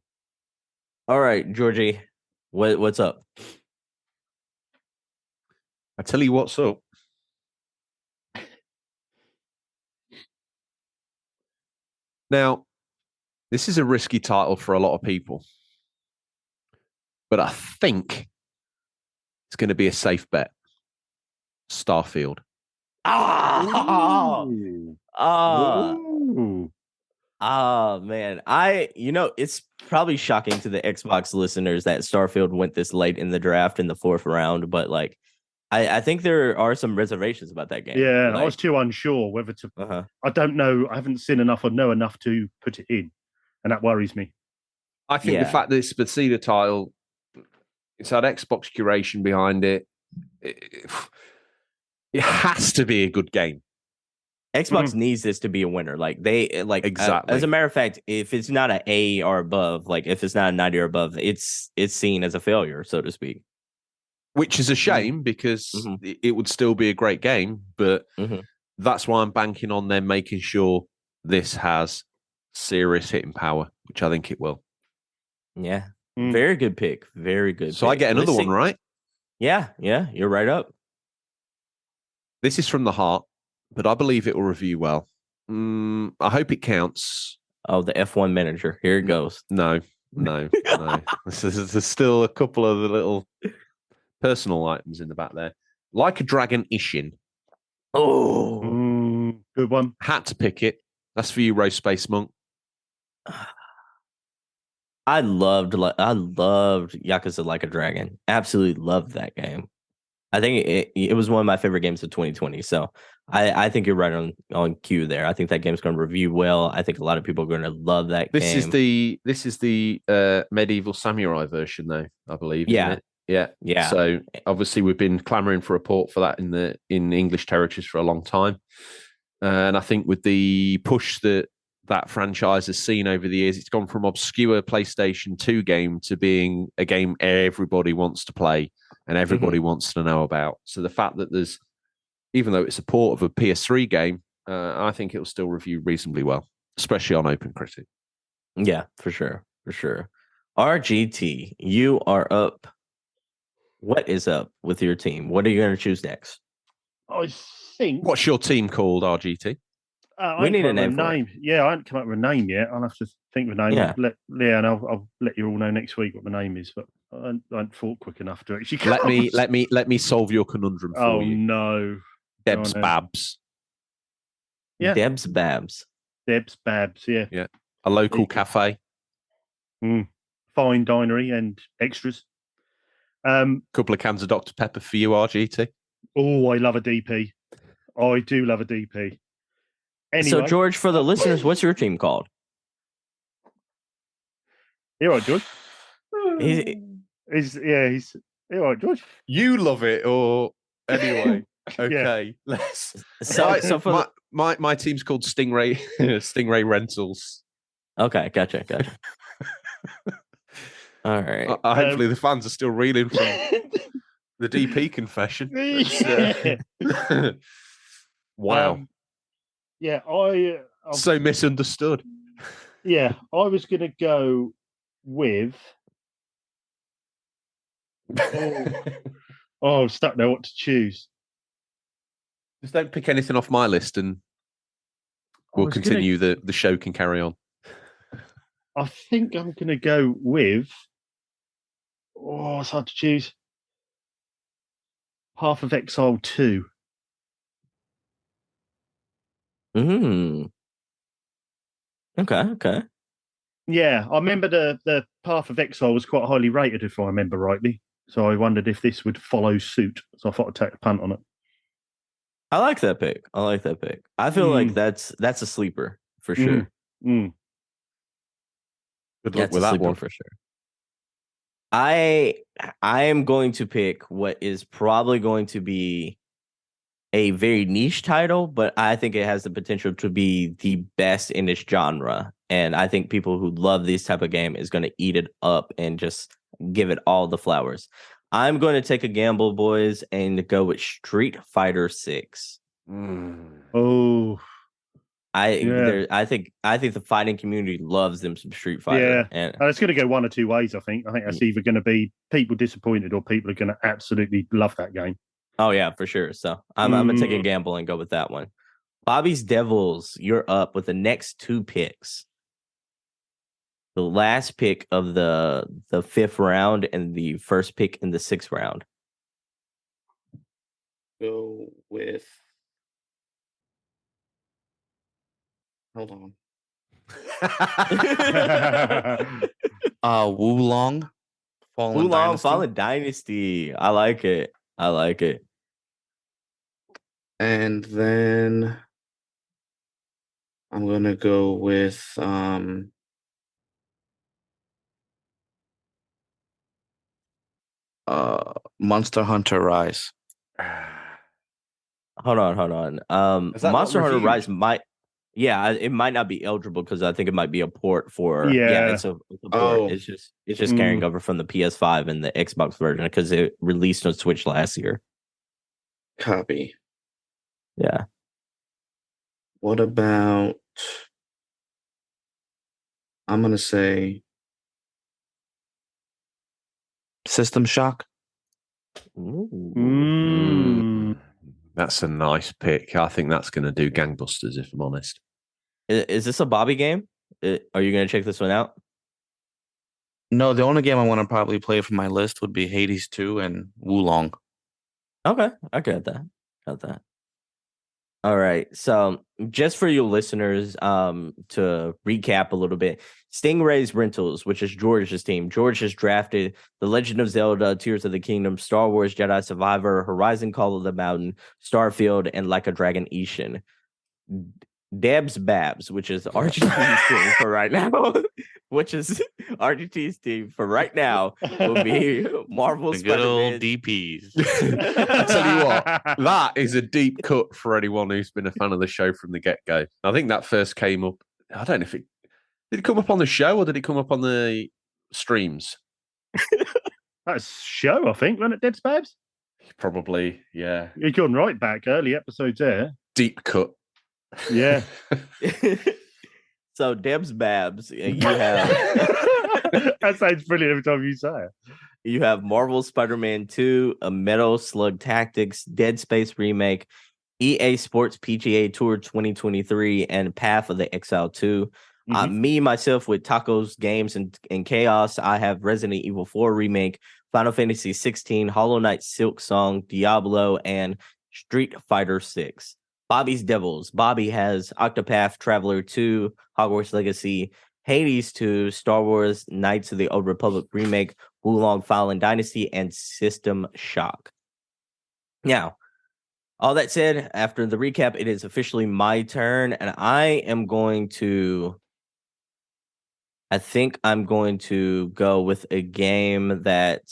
All right, Georgie, what's up? I tell you what's up. Now, this is a risky title for a lot of people, but I think it's going to be a safe bet. Starfield. Man. It's probably shocking to the Xbox listeners that Starfield went this late in the draft in the 4th round, but like I think there are some reservations about that game. Yeah, I was too unsure whether to. I don't know. I haven't seen enough or know enough to put it in, and that worries me. I think the fact that it's a Bethesda title, it's had Xbox curation behind it. It has to be a good game. Xbox needs this to be a winner. Like exactly. As a matter of fact, if it's not an A or above, like if it's not a 90 or above, it's seen as a failure, so to speak. which is a shame because it would still be a great game. But that's why I'm banking on them making sure this has serious hitting power, which I think it will. Yeah. Very good pick. Very good. So I get another one, right? Yeah. You're right up. This is from the heart, but I believe it will review well. I hope it counts. Oh, the F1 manager. Here it goes. No. There's still a couple of the little personal items in the back there. Like a Dragon Ishin. Oh, good one. Had to pick it. That's for you, Rose Space Monk. I loved Yakuza Like a Dragon. Absolutely loved that game. I think it was one of my favorite games of 2020. So I think you're right on cue there. I think that game's going to review well. I think a lot of people are going to love that game. This is the medieval samurai version, though, I believe. Yeah. Isn't it? Yeah. So obviously we've been clamoring for a port for that in English territories for a long time. And I think with the push that franchise has seen over the years, it's gone from obscure PlayStation 2 game to being a game everybody wants to play and everybody wants to know about. So the fact that there's, even though it's a port of a PS3 game, I think it'll still review reasonably well, especially on OpenCritic. Yeah, for sure. RGT, you are up. What is up with your team? What are you going to choose next? I think. What's your team called, RGT? We need a name. Yeah, I haven't come up with a name yet. I'll have to think of a name. Yeah. And I'll let you all know next week what the name is. But I haven't thought quick enough to actually. Let me solve your conundrum for you. Oh no, Debs Babs. Yeah, Debs Babs. Yeah. Yeah, a local cafe. Fine dinery and extras. Couple of cans of Dr Pepper for you, RGT. Oh, I love a DP. I do love a DP. Anyway. So, George, for the listeners, what's your team called? You all right, George? He's you all right, George? You love it, or anyway? Okay, let's. So my team's called Stingray Rentals. Okay, gotcha. All right. Hopefully, the fans are still reeling from the DP confession. Wow. I'm so misunderstood. Yeah, I was going to go with. I'm stuck now. What to choose? Just don't pick anything off my list, and we'll continue. The show can carry on. I think I'm going to go with. Oh, it's hard to choose. Path of Exile 2. Okay. Yeah, I remember the Path of Exile was quite highly rated, if I remember rightly. So I wondered if this would follow suit. So I thought I'd take a punt on it. I like that pick. I feel like that's a sleeper for sure. Good luck with that one for sure. I am going to pick what is probably going to be a very niche title, but I think it has the potential to be the best in its genre. And I think people who love this type of game is going to eat it up and just give it all the flowers. I'm going to take a gamble, boys, and go with Street Fighter 6. Oh, I think the fighting community loves them some Street Fighter. Yeah, and it's going to go one or two ways. I think that's either going to be people disappointed or people are going to absolutely love that game. Oh yeah, for sure. So I'm gonna take a gamble and go with that one. Bobby's Devils, you're up with the next two picks. The last pick of the fifth round and the first pick in the sixth round. Go with. Hold on. Wulong. Fallen Dynasty. I like it. And then I'm gonna go with Monster Hunter Rise. Hold on. Monster Hunter Rise might. Yeah, it might not be eligible because I think it might be a port for. Yeah. It's a port. It's just carrying over from the PS5 and the Xbox version because it released on Switch last year. Copy. Yeah. What about? I'm gonna say System Shock. That's a nice pick. I think that's going to do gangbusters, if I'm honest. Is this a Bobby game? Are you going to check this one out? No, the only game I want to probably play from my list would be Hades 2 and Wulong. Okay, I got that. All right, so just for you listeners, to recap a little bit, Stingrays Rentals, which is George's team. George has drafted The Legend of Zelda, Tears of the Kingdom, Star Wars Jedi Survivor, Horizon Call of the Mountain, Starfield, and Like a Dragon Ishin. Debs Babs, which is RGT's team for right now, will be Marvel's good old DPs. I tell you what, that is a deep cut for anyone who's been a fan of the show from the get-go. I think that first came up, I don't know if did it come up on the show or did it come up on the streams? That's show, I think, wasn't it, Debs Babs? Probably, yeah. You're going right back, early episodes there. Deep cut. Yeah. So Debs Babs, you have that sounds brilliant every time you say it. You have Marvel Spider-Man 2, a Metal Slug Tactics, Dead Space remake, EA Sports PGA Tour 2023, and Path of the Exile 2. Me, myself, with Tacos Games and Chaos, I have Resident Evil 4 remake, Final Fantasy 16, Hollow Knight Silk Song, Diablo, and Street Fighter 6. Bobby's Devils. Bobby has Octopath Traveler 2, Hogwarts Legacy, Hades 2, Star Wars Knights of the Old Republic remake, Wulong Fallen Dynasty, and System Shock. Now, all that said, after the recap, it is officially my turn, and I think I'm going to go with a game that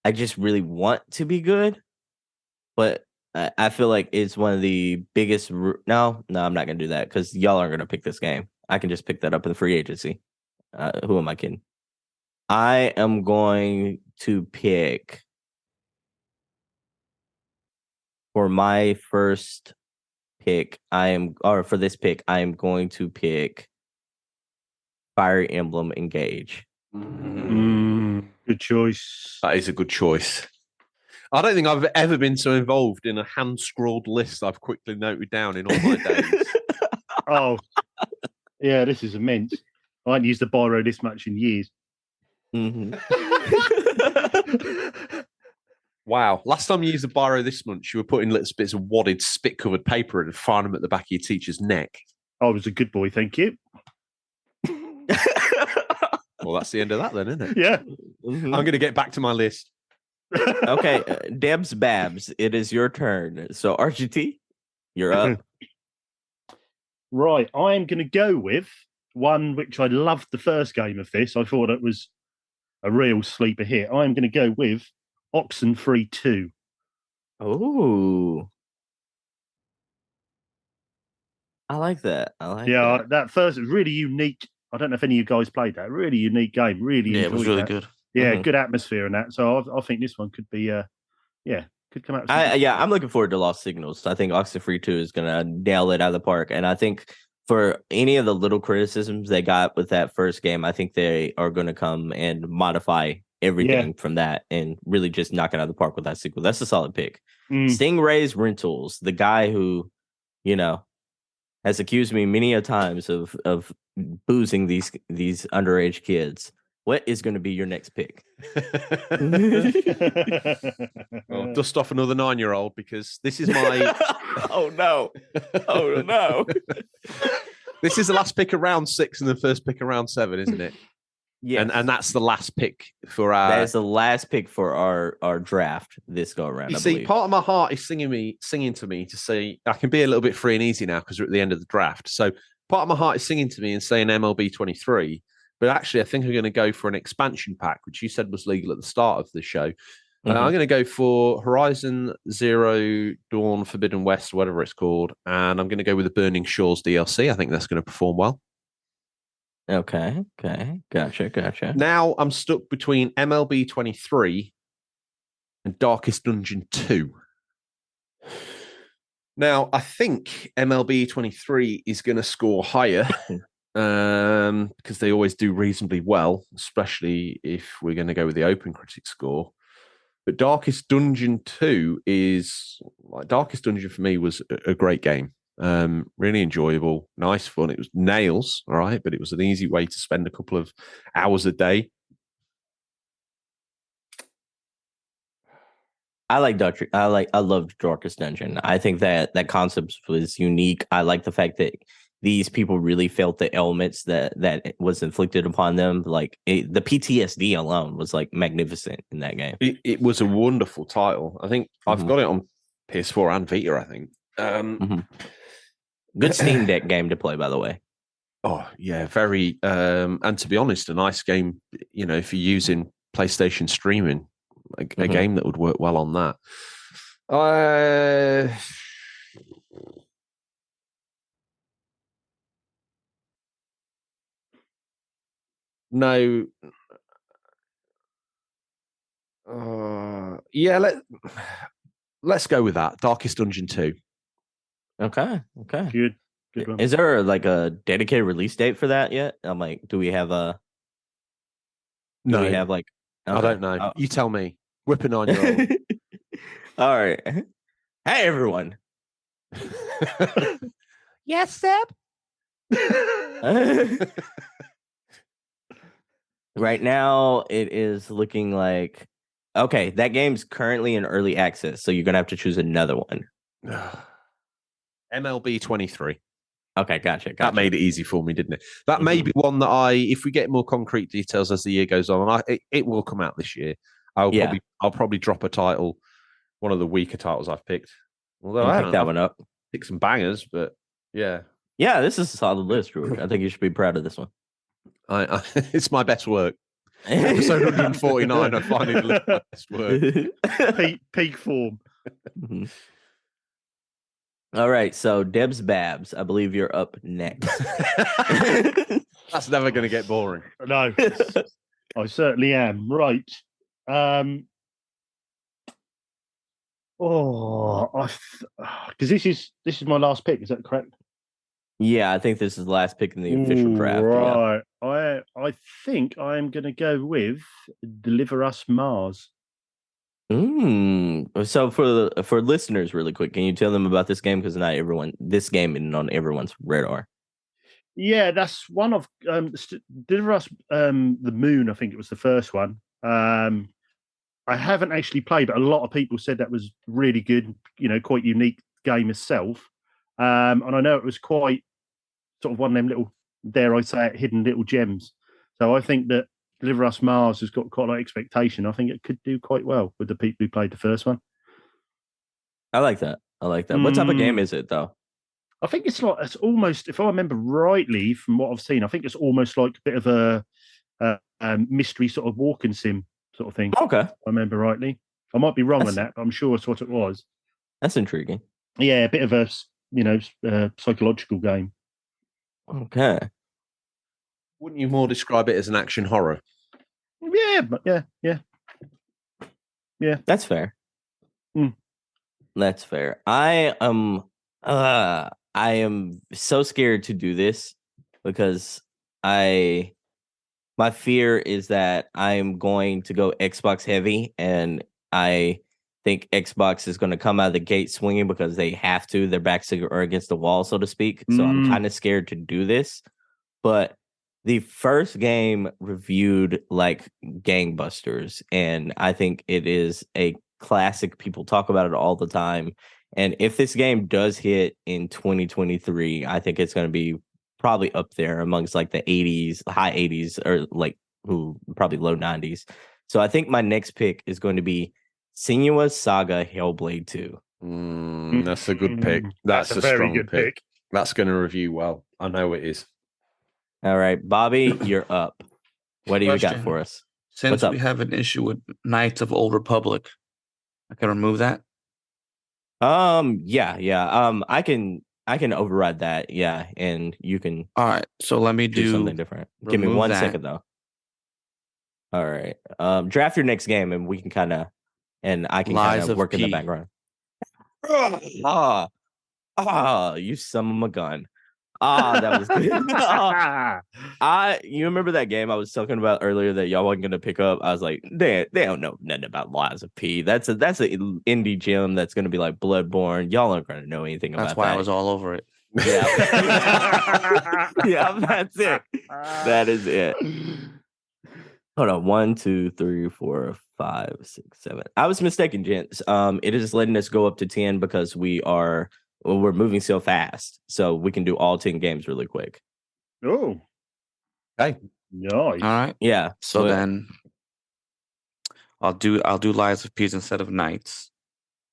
I just really want to be good, but I feel like it's one of the biggest. No, I'm not going to do that because y'all aren't going to pick this game. I can just pick that up in the free agency. Who am I kidding? I am going to pick for my first pick. For this pick, I am going to pick Fire Emblem Engage. Good choice. That is a good choice. I don't think I've ever been so involved in a hand-scrawled list I've quickly noted down in all my days. Oh, yeah, this is immense. I haven't used the biro this much in years. Mm-hmm. Wow. Last time you used a biro this much, you were putting little bits of wadded, spit-covered paper and firing them at the back of your teacher's neck. I was a good boy, thank you. Well, that's the end of that then, isn't it? Yeah. Mm-hmm. I'm going to get back to my list. Okay, Debs Babs, it is your turn. So, RGT, you're up. Right, I am going to go with one which I loved the first game of this. I thought it was a real sleeper hit. I am going to go with Oxenfree 2. Oh, I like that. That first is really unique. I don't know if any of you guys played that. Really unique game. Really, it was really good. Yeah, good atmosphere in that. So I think this one could be, could come out. I'm looking forward to Lost Signals. I think Oxenfree 2 is going to nail it out of the park. And I think for any of the little criticisms they got with that first game, I think they are going to come and modify everything from that and really just knock it out of the park with that sequel. That's a solid pick. Stingrays Rentals, the guy who, has accused me many a times of boozing these underage kids. What is going to be your next pick? Well, dust off another 9-year-old because this is my. Oh no! This is the last pick of round 6 and the first pick of round 7, isn't it? Yeah, and that's the last pick for our. That is the last pick for our draft this go around. You see, part of my heart is singing to me to say I can be a little bit free and easy now because we're at the end of the draft. So part of my heart is singing to me and saying MLB 23. But actually, I think I'm going to go for an expansion pack, which you said was legal at the start of the show. I'm going to go for Horizon Zero Dawn Forbidden West, whatever it's called. And I'm going to go with the Burning Shores DLC. I think that's going to perform well. Okay. Gotcha. Now I'm stuck between MLB 23 and Darkest Dungeon 2. Now, I think MLB 23 is going to score higher because they always do reasonably well, especially if we're going to go with the Open Critic score. But Darkest Dungeon 2 Darkest Dungeon for me was a great game. Really enjoyable, nice fun. It was nails, all right, but it was an easy way to spend a couple of hours a day. I loved Darkest Dungeon. I think that concept was unique. I like the fact that these people really felt the elements that was inflicted upon them. Like the PTSD alone was like magnificent in that game. It was a wonderful title. I think I've got it on PS4 and Vita, I think. Good Steam Deck game to play, by the way. Oh, yeah, very. And to be honest, a nice game, if you're using PlayStation streaming, a game that would work well on that. No. Yeah, let's go with that. Darkest Dungeon 2. Okay. Good one. Is there like a dedicated release date for that yet? I'm like, do we have a? No, we have like. Okay. I don't know. Oh. You tell me. Whip a 9-year-old. All right. Hey, everyone. Yes, Seb. Right now, it is looking like that game's currently in early access, so you're gonna have to choose another one. MLB 23. Okay, gotcha. That made it easy for me, didn't it? That may be one that if we get more concrete details as the year goes on, it will come out this year. I'll probably drop a title, one of the weaker titles I've picked. Although I picked that one up. Pick some bangers, but yeah. Yeah, this is a solid list, George. I think you should be proud of this one. It's my best work. Episode 149, I finally delivered my best work. Peak form. All right, so Debs Babs, I believe you're up next. That's never going to get boring. No, I certainly am. Right. Because this is my last pick. Is that correct? Yeah, I think this is the last pick in the official draft. Right. Yeah. I think I'm going to go with Deliver Us Mars. So for listeners, really quick, can you tell them about this game? Because this game isn't on everyone's radar. Yeah, that's one of Deliver Us the Moon. I think it was the first one. I haven't actually played, but a lot of people said that was really good. Quite unique game itself. And I know it was quite sort of one of them little, dare I say it, hidden little gems. So I think that Deliver Us Mars has got quite a lot of expectation. I think it could do quite well with the people who played the first one. I like that. What type of game is it, though? I think it's almost, if I remember rightly from what I've seen, I think it's almost like a bit of a mystery sort of walking sim sort of thing. Okay. If I remember rightly. I might be wrong on that, but I'm sure it's what it was. That's intriguing. Yeah, a bit of a psychological game. Okay. Wouldn't you more describe it as an action horror? Yeah. That's fair. That's fair. I am so scared to do this because my fear is that I'm going to go Xbox heavy, and I think Xbox is going to come out of the gate swinging because they have to. Their backs are against the wall, so to speak. So I'm kind of scared to do this. But the first game reviewed like gangbusters, and I think it is a classic. People talk about it all the time. And if this game does hit in 2023, I think it's going to be probably up there amongst like the 80s, high 80s, or like probably low 90s. So I think my next pick is going to be Senua's Saga Hellblade 2. That's a good pick. That's a very good pick. That's going to review well. I know it is. All right, Bobby, you're up. What do you got for us? Since we have an issue with Knights of Old Republic, I can remove that. Yeah. I can override that. Yeah, and you can. All right. So let me do something different. Give me 1 second though. All right. Draft your next game, and we can kind of, and I can kind of work in the background. You son of a gun. That was good. You remember that game I was talking about earlier that y'all wasn't gonna pick up? I was like, they don't know nothing about Lies of P. That's an indie gem that's gonna be like Bloodborne. Y'all aren't gonna know anything about that. That's why I was all over it. Yeah. Yeah, that's it. That is it. Hold on. 1, 2, 3, 4, 5, 6, 7. I was mistaken, gents. It is letting us go up to 10 because we're moving so fast, so we can do all 10 games really quick. Oh, hey, nice. All right, yeah. So then, I'll do Lies of Peace instead of Knights.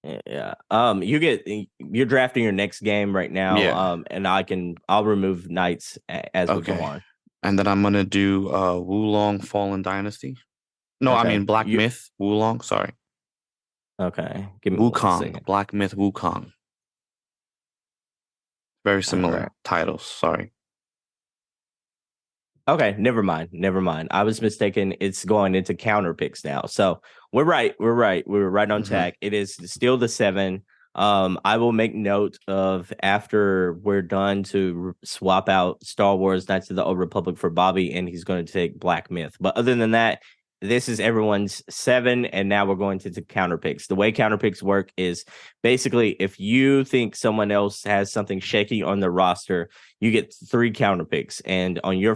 Yeah. You're drafting your next game right now. Yeah. And I'll remove Knights as we go on. And then I'm gonna do Wulong Fallen Dynasty. No, okay. I mean Black Myth Wulong. Sorry. Okay. Give me Wukong. Black Myth Wukong. Very similar titles. Sorry. Okay, never mind. I was mistaken. It's going into counter picks now. So we're right. We were right on track. It is still the 7. I will make note of after we're done to swap out Star Wars Knights of the Old Republic for Bobby, and he's going to take Black Myth. But other than that, this is everyone's 7, and now we're going to counter picks. The way counter picks work is basically if you think someone else has something shaky on their roster, you get 3 counter picks, and on your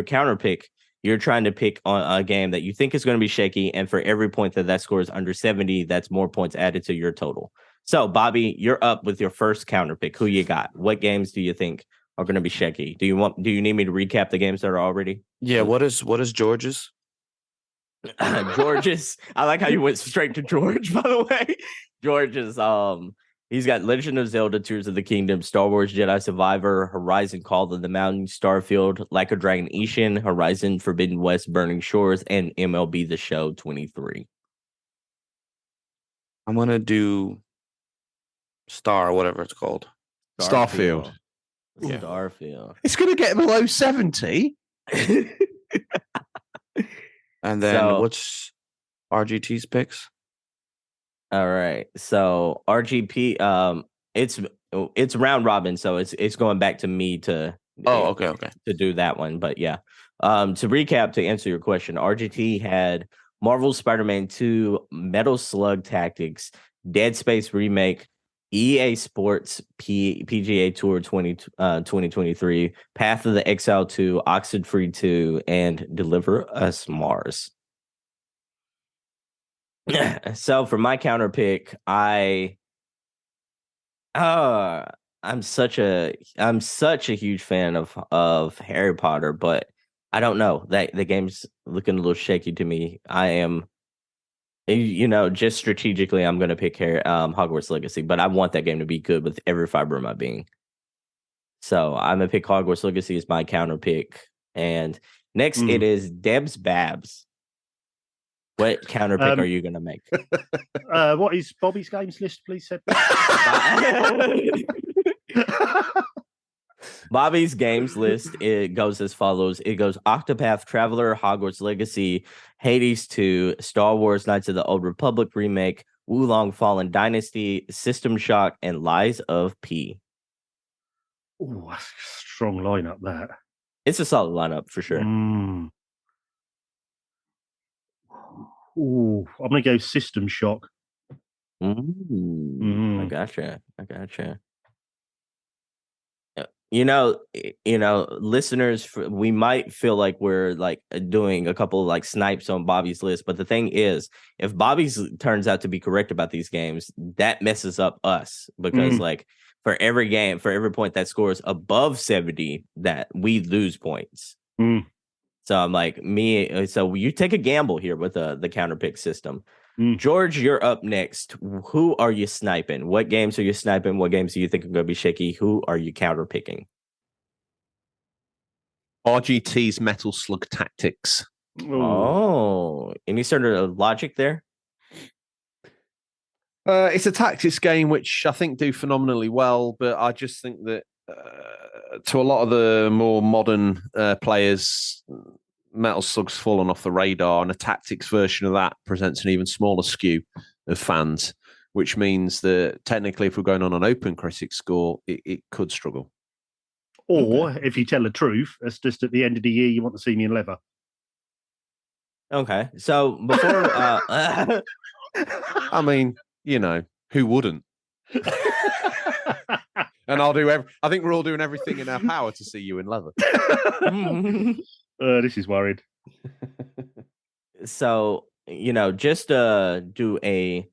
counter pick, you're trying to pick on a game that you think is going to be shaky, and for every point that score is under 70, that's more points added to your total. So, Bobby, you're up with your first counter pick. Who you got? What games do you think are going to be shaky? Do you need me to recap the games that are already? Yeah. What is George's? George's. I like how you went straight to George. By the way, George's. He's got Legend of Zelda: Tears of the Kingdom, Star Wars Jedi Survivor, Horizon Call of the Mountain, Starfield, Like a Dragon Ishin, Horizon Forbidden West, Burning Shores, and MLB The Show 23. I'm gonna do Star, whatever it's called. Starfield. Yeah. Starfield. It's going to get below 70. And then what's RGT's picks? All right. So RGP, it's round robin, so it's going back to me to okay. To do that one. But yeah. To recap, to answer your question, RGT had Marvel Spider-Man 2, Metal Slug Tactics, Dead Space Remake, EA Sports PGA Tour 2023, Path of the Exile 2, Oxenfree 2, and Deliver Us Mars. So for my counter pick, I'm such a huge fan of Harry Potter, but I don't know, that the game's looking a little shaky to me. I am, just strategically, I'm going to pick Hogwarts Legacy, but I want that game to be good with every fiber of my being. So I'm going to pick Hogwarts Legacy as my counter pick. And next, it is Debs Babs. What counter pick are you going to make? What is Bobby's games list, please, Seb? Bobby's games list, it goes as follows. It goes Octopath Traveler, Hogwarts Legacy, Hades 2, Star Wars Knights of the Old Republic remake, Wulong Fallen Dynasty, System Shock, and Lies of P. Oh, that's a strong lineup, that. It's a solid lineup for sure. Ooh, I'm going to go System Shock. I gotcha. Listeners, we might feel like we're like doing a couple of like snipes on Bobby's list, but the thing is, if Bobby's turns out to be correct about these games, that messes up us because like for every point that scores above 70, that we lose points. So I'm like, so you take a gamble here with the counter pick system. George, you're up next. Who are you sniping? What games are you sniping? What games do you think are going to be shaky? Who are you counter picking? RGT's Metal Slug Tactics. Oh, any sort of logic there? It's a tactics game, which I think do phenomenally well, but I just think that to a lot of the more modern players, Metal Slug's fallen off the radar, and a tactics version of that presents an even smaller skew of fans, which means that technically, if we're going on an open critic score, it could struggle. Or if you tell the truth, it's just at the end of the year you want to see me in leather. Okay, so before, I mean, you know, who wouldn't? And I'll do I think we're all doing everything in our power to see you in leather. This is worried. So, you know, just to do a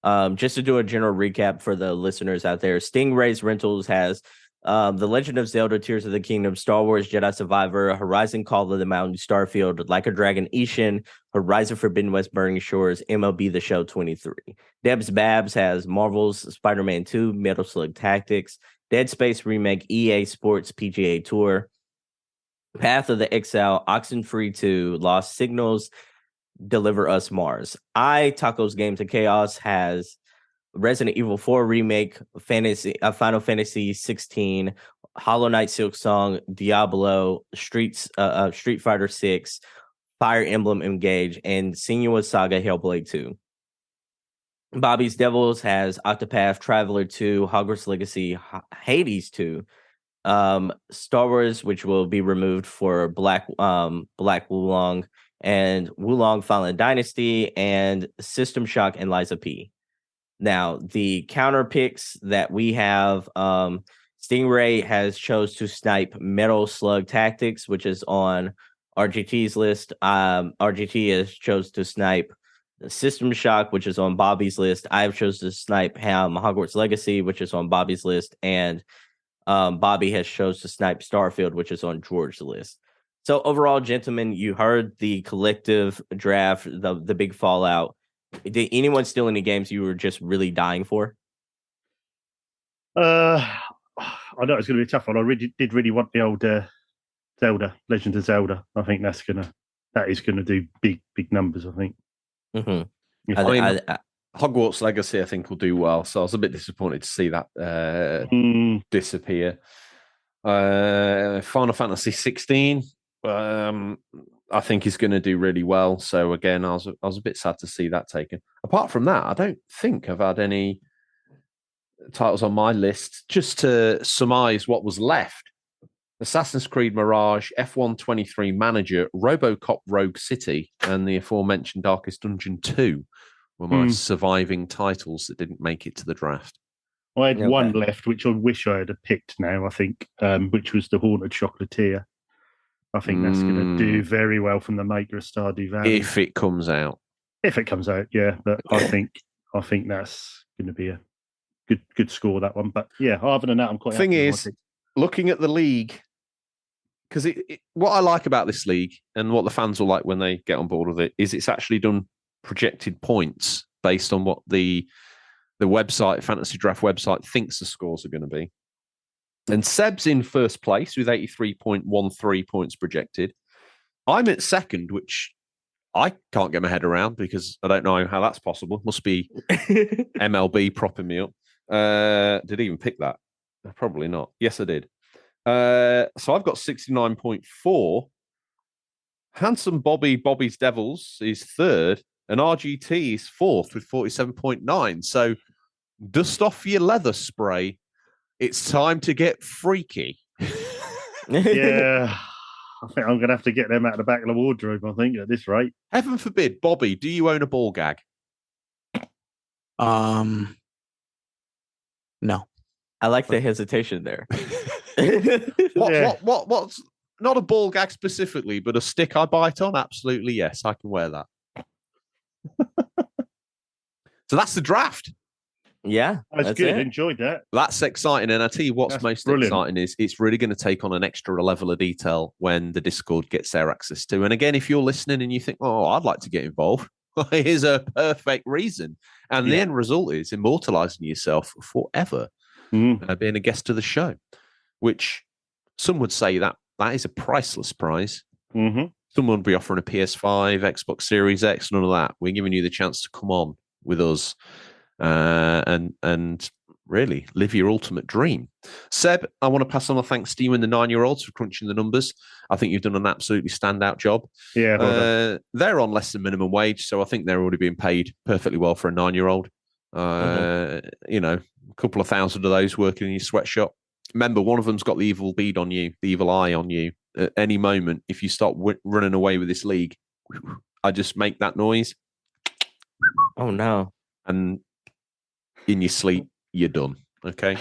general recap for the listeners out there, Stingrays Rentals has The Legend of Zelda: Tears of the Kingdom, Star Wars Jedi Survivor, Horizon Call of the Mountain, Starfield, Like a Dragon Ishin, Horizon Forbidden West Burning Shores, MLB The Show 23. Debs Babs has Marvel's Spider-Man 2, Metal Slug Tactics, Dead Space Remake, EA Sports PGA Tour, Path of the Exile, Oxenfree 2, Lost Signals, Deliver Us Mars. Tacos Games of Chaos has Resident Evil 4 Remake, Final Fantasy 16, Hollow Knight Silksong, Diablo, Street Fighter 6, Fire Emblem Engage, and Senua's Saga Hellblade 2. Bobby's Devils has Octopath Traveler 2, Hogwarts Legacy, Hades 2, Star Wars, which will be removed for Black Wulong, and Wulong Fallen Dynasty, and System Shock and Liza P. Now, the counter picks that we have, Stingray has chose to snipe Metal Slug Tactics, which is on RGT's list. RGT has chose to snipe System Shock, which is on Bobby's list. I've chose to snipe Hogwarts Legacy, which is on Bobby's list, and Bobby has chose to snipe Starfield, which is on George's list. So overall, gentlemen, you heard the collective draft, the big fallout. Did anyone steal any games you were just really dying for? I know it's going to be a tough one. I did really want the old Zelda, Legend of Zelda. I think that is going to do big numbers, I think. Mm-hmm. Hogwarts Legacy, I think, will do well. So I was a bit disappointed to see that disappear. Final Fantasy 16, I think is going to do really well. So again, I was a bit sad to see that taken. Apart from that, I don't think I've had any titles on my list. Just to surmise what was left: Assassin's Creed Mirage, F1 23 Manager, RoboCop Rogue City, and the aforementioned Darkest Dungeon 2 were my surviving titles that didn't make it to the draft. I had one left, which I wish I had picked now, I think, which was the Haunted Chocolatier. I think that's going to do very well from the maker of Stardew Valley. If it comes out. If it comes out, yeah. But I think that's going to be a good score, that one. But yeah, other than that, I'm quite happy. Thing is, looking at the league, because what I like about this league and what the fans will like when they get on board with it is it's actually done projected points based on what the website, Fantasy Draft website, thinks the scores are going to be. And Seb's in first place with 83.13 points projected. I'm at second, which I can't get my head around because I don't know how that's possible. Must be MLB propping me up. Did I even pick that? Probably not. Yes, I did. So I've got 69.4. Handsome Bobby's Devils is third, and RGT is fourth with 47.9. So dust off your leather spray. It's time to get freaky. Yeah. I think I'm going to have to get them out of the back of the wardrobe, I think, at this rate. Heaven forbid. Bobby, do you own a ball gag? No. I like the hesitation there. What's not a ball gag specifically, but a stick I bite on? Absolutely, yes. I can wear that. So that's the draft. Yeah, that's good. Enjoyed that. That's exciting. And I tell you what's most exciting is it's really going to take on an extra level of detail when the Discord gets their access to. And again, if you're listening and you think, oh, I'd like to get involved, here's a perfect reason. And the end result is immortalizing yourself forever, being a guest of the show, which some would say that is a priceless prize. Mm-hmm. Someone will be offering a PS5, Xbox Series X, none of that. We're giving you the chance to come on with us and really live your ultimate dream. Seb, I want to pass on a thanks to you and the 9-year-olds for crunching the numbers. I think you've done an absolutely standout job. Yeah, they're on less than minimum wage, so I think they're already being paid perfectly well for a 9-year-old. You know, a couple of thousand of those working in your sweatshop. Remember, one of them's got the evil bead on you, the evil eye on you. At any moment, if you start running away with this league, I just make that noise. Oh no! And in your sleep, you're done. Okay.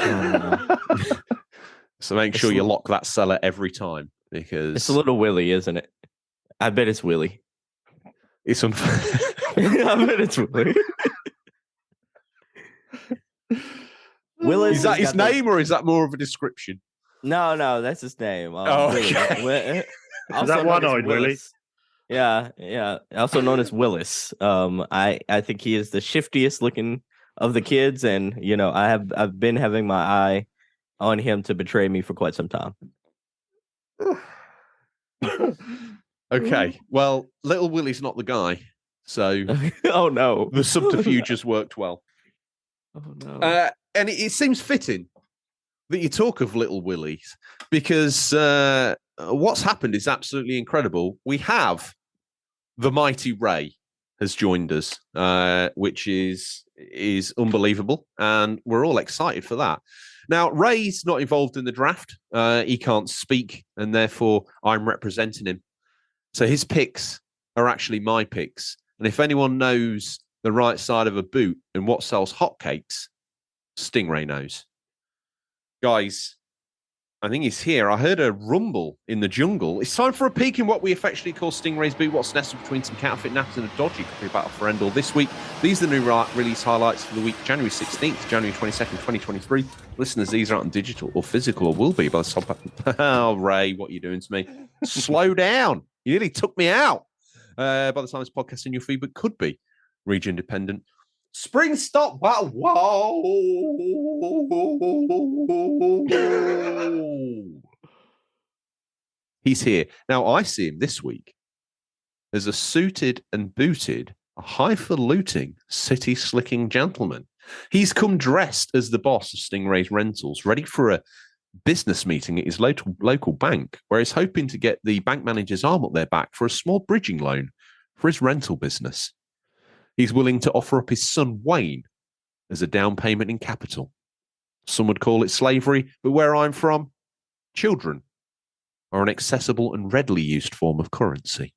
So make sure you lock that cellar every time, because it's a little Willy, isn't it? I bet it's Willy. It's unfair. I bet it's Willy. Willis is that his name, or is that more of a description? No, that's his name. Okay. Is that one-eyed Willy? Yeah. Also known as Willis. I think he is the shiftiest looking of the kids, and you know, I've been having my eye on him to betray me for quite some time. Okay, well, little Willy's not the guy, so oh no, the subterfuge has worked well. Oh no, and it seems fitting that you talk of little Willies, because what's happened is absolutely incredible. We have the mighty Ray has joined us, which is unbelievable, and we're all excited for that. Now, Ray's not involved in the draft. He can't speak, and therefore I'm representing him. So his picks are actually my picks. And if anyone knows the right side of a boot and what sells hotcakes, Stingray knows. Guys, I think he's here. I heard a rumble in the jungle. It's time for a peek in what we affectionately call Stingray's boot. What's nestled between some counterfeit naps and a dodgy copy battle for Endor this week. These are the new release highlights for the week January 16th to January 22nd, 2023. Listeners, these aren't digital or physical, or will be by the time. Oh, Ray, what are you doing to me? Slow down. You nearly took me out. By the time this podcast in your feed, but could be region dependent. Spring stop battle. Whoa. He's here. Now, I see him this week as a suited and booted, highfalutin, city-slicking gentleman. He's come dressed as the boss of Stingray's Rentals, ready for a business meeting at his local bank, where he's hoping to get the bank manager's arm up their back for a small bridging loan for his rental business. He's willing to offer up his son, Wayne, as a down payment in capital. Some would call it slavery, but where I'm from, children are an accessible and readily used form of currency.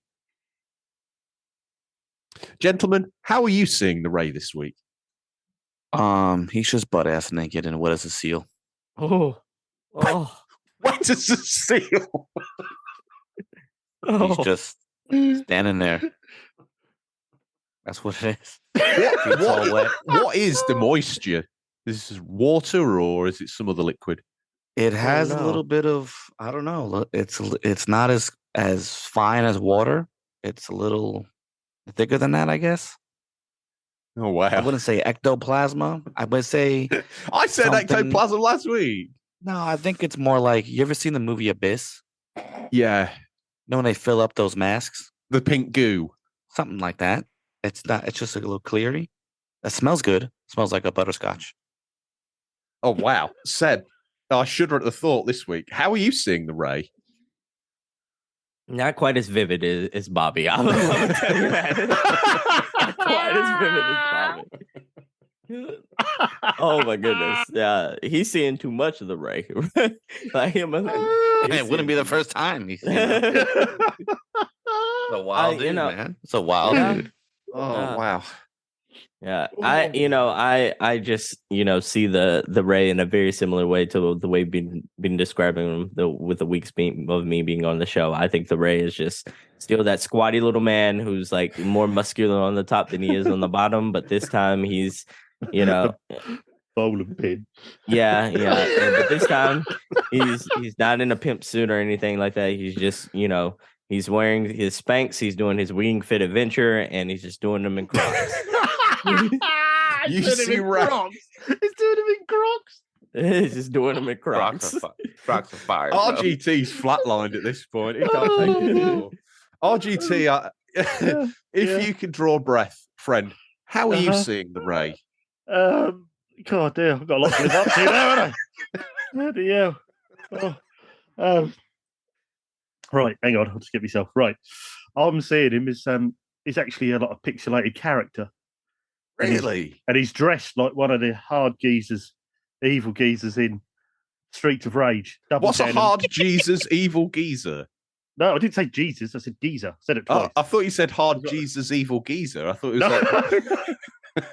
Gentlemen, how are you seeing the Ray this week? He's just butt-ass naked and wet as a seal. Oh. Wet as a seal? He's just standing there. That's what it is. What is the moisture? Is this water, or is it some other liquid? It has a little bit of, I don't know. It's not as fine as water. It's a little thicker than that, I guess. Oh, wow. I wouldn't say ectoplasma. I would say I said ectoplasm last week. No, I think it's more like, you ever seen the movie Abyss? Yeah. You know when they fill up those masks? The pink goo. Something like that. It's just a little cleary. That smells good. It smells like a butterscotch. Oh, wow. Seb, I shudder at the thought this week. How are you seeing the Ray? Not quite as vivid as Bobby. I'm gonna tell you that. Not quite as vivid as Bobby. Oh my goodness. Yeah, he's seeing too much of the Ray. Like him. It wouldn't be the first time. He's it's a wild dude, man. It's a wild dude. Oh, wow. Yeah, I just see the Ray in a very similar way to the way we've been describing him with the weeks of me being on the show. I think the Ray is just still that squatty little man who's like more muscular on the top than he is on the bottom, but this time he's bowling pin. Yeah, but this time he's not in a pimp suit or anything like that. He's just he's wearing his Spanx. He's doing his Wing Fit adventure, and he's just doing them in Crocs. You see Crocs. He's doing them in Crocs. He's just doing them in Crocs. Crocs are fire. RGT's flatlined at this point. He can't take it anymore. RGT, if you could draw breath, friend, how are you seeing the Ray? God, dear, I've got a lot to live up to now, haven't I? Bloody hell. Right, hang on, I'll just get myself right. I'm seeing him as he's actually a lot of pixelated character. Really? And he's dressed like one of the hard geezers, evil geezers in Streets of Rage. What's a hard Jesus evil geezer? No, I didn't say Jesus. I said geezer. I said it twice. I thought you said hard Jesus evil geezer. I thought it was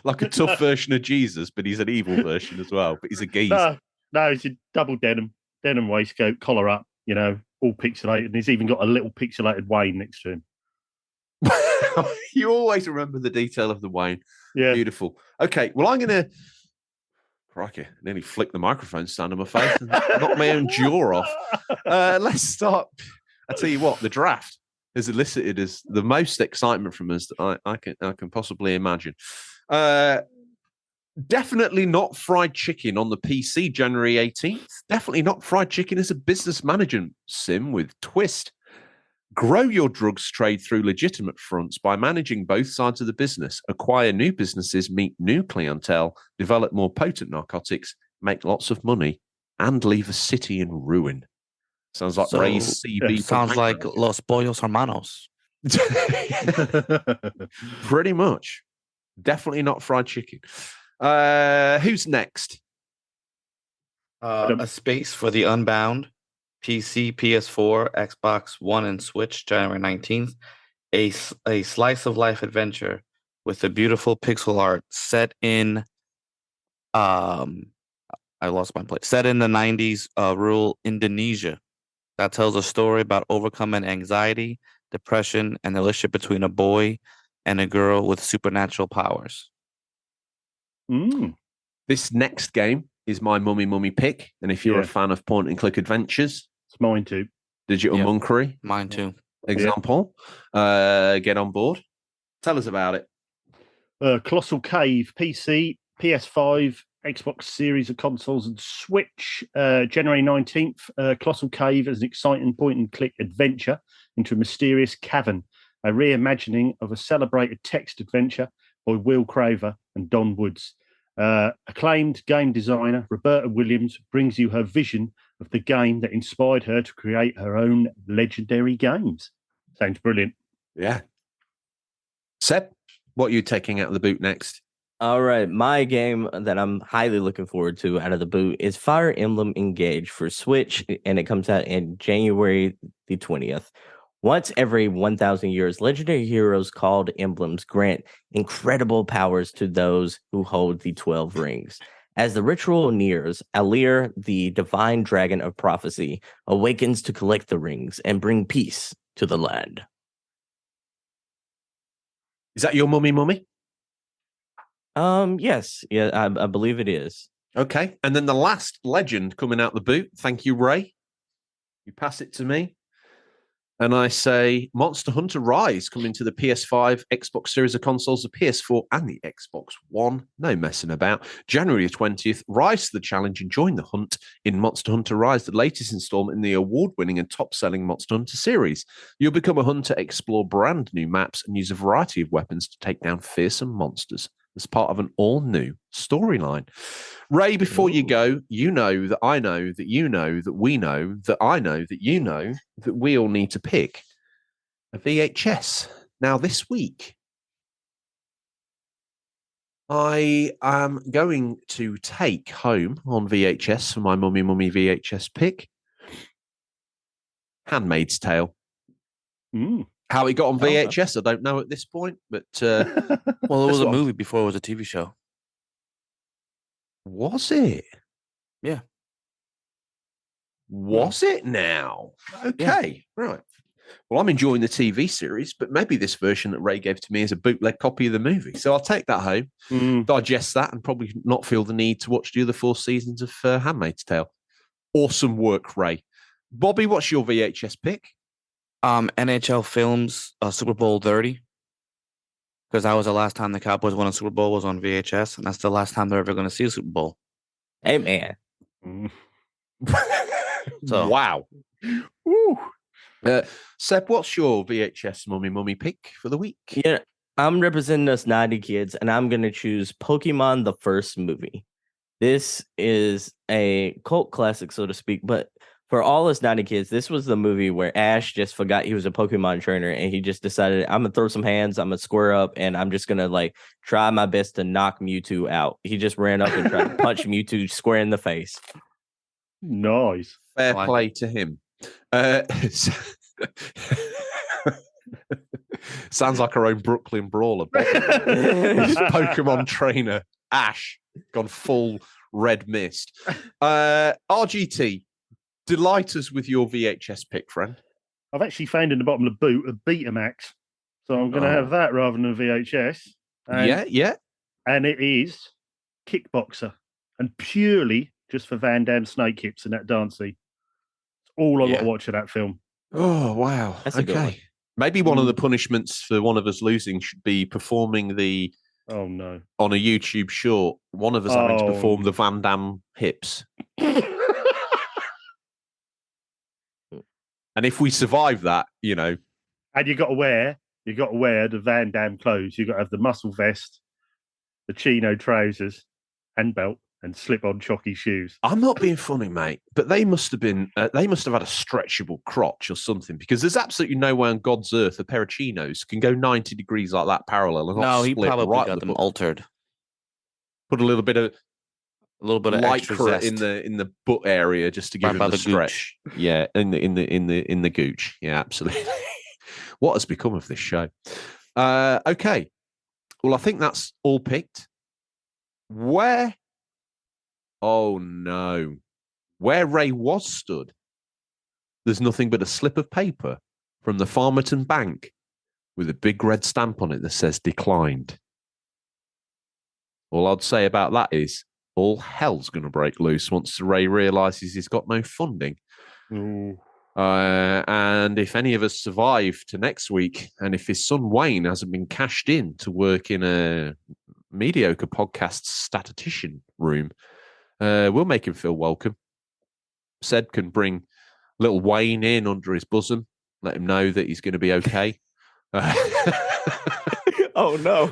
like a tough version of Jesus, but he's an evil version as well. But he's a geezer. No, he's a double denim waistcoat, collar up, all pixelated. And he's even got a little pixelated Wayne next to him. You always remember the detail of the Wayne. Yeah. Beautiful. Okay, well, I'm going to... Crikey, nearly flick the microphone stand on my face and knock my own jaw off. Let's start. I tell you what, the draft has elicited as the most excitement from us that I can possibly imagine. Definitely not fried chicken on the PC, January 18th. Definitely not fried chicken as a business management sim with twist. Grow your drugs trade through legitimate fronts by managing both sides of the business, acquire new businesses, meet new clientele, develop more potent narcotics, make lots of money, and leave a city in ruin. Sounds like Ray's CB. Sounds like Los Pollos Hermanos. Pretty much. Definitely not fried chicken. Who's next? A Space for the Unbound. PC, PS4, Xbox One, and Switch, January 19th. A slice of life adventure with a beautiful pixel art set in I lost my place. Set in the 90s, rural Indonesia. That tells a story about overcoming anxiety, depression, and the relationship between a boy and a girl with supernatural powers. This next game is my mummy pick. And if you're a fan of point and click adventures, it's mine too. Digital Monkery. Mine too. Example. Get on board. Tell us about it. Colossal Cave, PC, PS5, Xbox Series of consoles, and Switch. January 19th. Colossal Cave is an exciting point and click adventure into a mysterious cavern, a reimagining of a celebrated text adventure by Will Craver and Don Woods. Acclaimed game designer Roberta Williams brings you her vision of the game that inspired her to create her own legendary games. Sounds brilliant. Yeah. Seb, what are you taking out of the boot next? All right. My game that I'm highly looking forward to out of the boot is Fire Emblem Engage for Switch, and it comes out in January the 20th. Once every 1,000 years, legendary heroes called emblems grant incredible powers to those who hold the 12 rings. As the ritual nears, Alir, the divine dragon of prophecy, awakens to collect the rings and bring peace to the land. Is that your mummy? Yes. Yeah, I believe it is. Okay. And then the last legend coming out the boot. Thank you, Ray. You pass it to me. And I say Monster Hunter Rise coming to the PS5, Xbox Series of consoles, the PS4, and the Xbox One. No messing about. January 20th, rise to the challenge and join the hunt in Monster Hunter Rise, the latest installment in the award-winning and top-selling Monster Hunter series. You'll become a hunter, explore brand new maps, and use a variety of weapons to take down fearsome monsters as part of an all-new storyline. Ray, before you go, you know that I know that you know that we know that I know that you know that we all need to pick a VHS. Now, this week, I am going to take home on VHS for my mummy VHS pick Handmaid's Tale. How it got on VHS, I don't know at this point, but well, it was a movie before it was a TV show. Was it? Yeah. Was it now? Okay, right. Well, I'm enjoying the TV series, but maybe this version that Ray gave to me is a bootleg copy of the movie. So I'll take that home, digest that, and probably not feel the need to watch the other 4 seasons of Handmaid's Tale. Awesome work, Ray. Bobby, what's your VHS pick? NHL Films Super Bowl 30, because that was the last time the Cowboys won a Super Bowl was on VHS, and that's the last time they're ever going to see a Super Bowl. Hey, man. So wow. Woo. Seb, what's your VHS mummy pick for the week? Yeah, I'm representing us 90 kids, and I'm going to choose Pokemon the first movie. This is a cult classic, so to speak, but for all us 90 kids, this was the movie where Ash just forgot he was a Pokemon trainer, and he just decided, I'm going to throw some hands, I'm going to square up, and I'm just going to like try my best to knock Mewtwo out. He just ran up and tried to punch Mewtwo square in the face. Nice. Fair play to him. Sounds like our own Brooklyn brawler. This Pokemon trainer, Ash, gone full red mist. RGT, delight us with your VHS pick, friend. I've actually found in the bottom of the boot a Betamax, so I'm going to have that rather than a VHS. Yeah. And it is Kickboxer, and purely just for Van Damme snake hips and that dancey. It's all I got to watch of that film. Oh, wow. That's a good one. Maybe one of the punishments for one of us losing should be performing the... Oh, no. On a YouTube short, one of us having to perform the Van Damme hips. And if we survive that, you know... And you got to wear the Van Damme clothes. You got to have the muscle vest, the chino trousers and belt, and slip-on chocky shoes. I'm not being funny, mate, but they must have been. They must have had a stretchable crotch or something, because there's absolutely no way on God's earth a pair of chinos can go 90 degrees like that parallel. And No, he split probably right got them altered. Put a little bit of extra zest in the butt area just to give him the stretch. Gooch. Yeah, in the gooch. Yeah, absolutely. What has become of this show? Okay, well, I think that's all picked. Where? Oh no. Where Ray was stood, there's nothing but a slip of paper from the Farmerton Bank with a big red stamp on it that says declined. All I'd say about that is all hell's going to break loose once Ray realises he's got no funding. And if any of us survive to next week, and if his son Wayne hasn't been cashed in to work in a mediocre podcast statistician room, we'll make him feel welcome. Seb can bring little Wayne in under his bosom, let him know that he's going to be okay. Oh, no.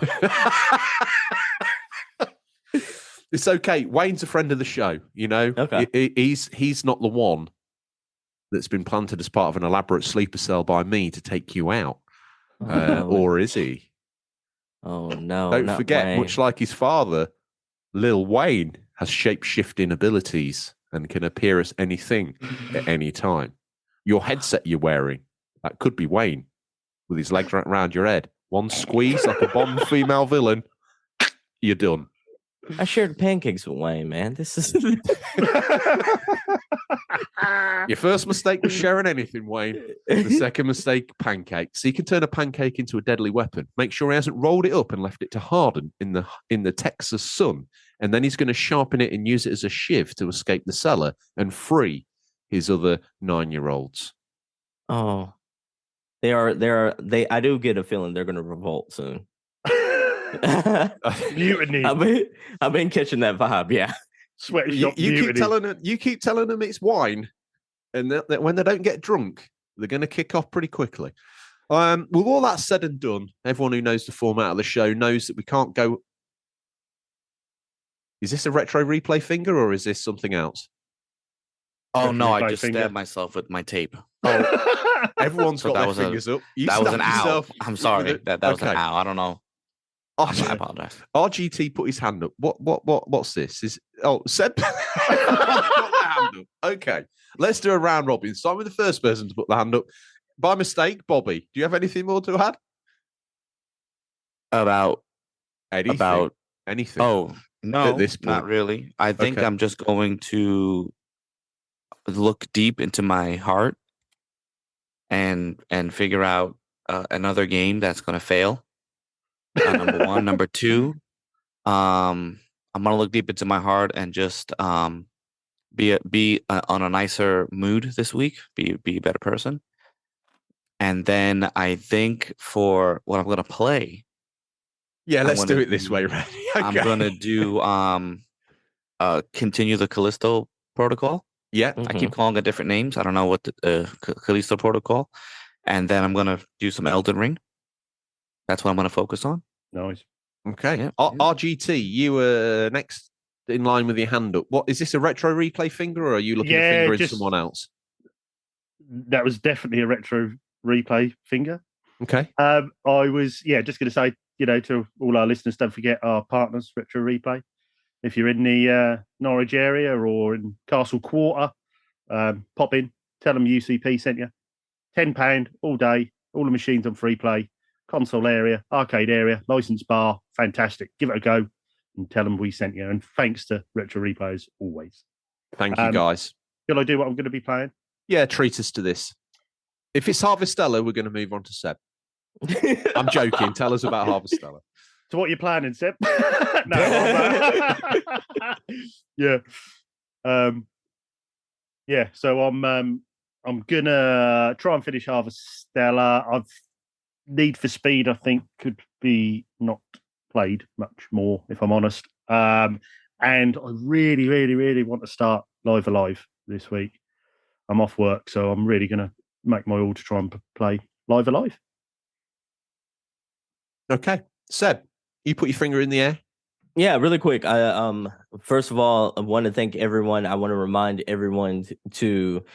It's okay. Wayne's a friend of the show, you know? Okay. He's not the one that's been planted as part of an elaborate sleeper cell by me to take you out. Or is he? Oh, no. Don't forget, Wayne. Much like his father, Lil Wayne has shape-shifting abilities and can appear as anything at any time. Your headset you're wearing, that could be Wayne with his legs wrapped around your head. One squeeze like a Bond female villain, you're done. I shared pancakes with Wayne, man. This is... Your first mistake was sharing anything, Wayne. The second mistake, pancakes. So you can turn a pancake into a deadly weapon. Make sure he hasn't rolled it up and left it to harden in the Texas sun. And then he's going to sharpen it and use it as a shiv to escape the cellar and free his other 9-year-olds. Oh, I do get a feeling they're going to revolt soon. Mutiny. I've been catching that vibe. Yeah. You keep telling them it's wine, and that when they don't get drunk, they're going to kick off pretty quickly. With all that said and done, everyone who knows the format of the show knows that we can't go. Is this a retro replay finger or is this something else? Oh no, I just stabbed myself with my tape. Oh, everyone's got their fingers up. That was an ow. I'm sorry. That was an ow. I don't know. I apologize. RGT put his hand up. What's this? Seb got the hand up. Okay, let's do a round robin. Start with the first person to put the hand up. By mistake, Bobby. Do you have anything more to add? About anything? Oh no, not really. I think I'm just going to look deep into my heart and figure out another game that's going to fail. Number one. Number two, I'm gonna look deep into my heart and just be on a nicer mood this week. Be a better person. And then I think for what I'm gonna play. Yeah, let's do it this way, right? Okay. I'm gonna do continue the Callisto Protocol. Yeah. I keep calling it different names. I don't know what the Callisto Protocol. And then I'm going to do some Elden Ring. That's what I'm going to focus on. Nice. Okay. Yeah. RGT, you were next in line with your hand up. What is this, a retro replay finger, or are you looking at fingering someone else? That was definitely a retro replay finger. Okay. I was just going to say, to all our listeners, don't forget our partners, Retro Replay. If you're in the Norwich area or in Castle Quarter, pop in, tell them UCP sent you. £10 all day, all the machines on free play, console area, arcade area, license bar, fantastic. Give it a go and tell them we sent you. And thanks to Retro Replay as always. Thank you, guys. Shall I do what I'm going to be playing? Yeah, treat us to this. If it's Harvestella, we're going to move on to Seb. I'm joking. Tell us about Harvestella. So what you're planning, Seb? So I'm gonna try and finish Harvestella. I've Need for Speed, I think, could be not played much more, if I'm honest. And I really, really, really want to start Live Alive this week. I'm off work, so I'm really gonna make my all to try and play Live Alive. Okay, Seb, you put your finger in the air. Yeah, really quick. First of all, I want to thank everyone. I want to remind everyone to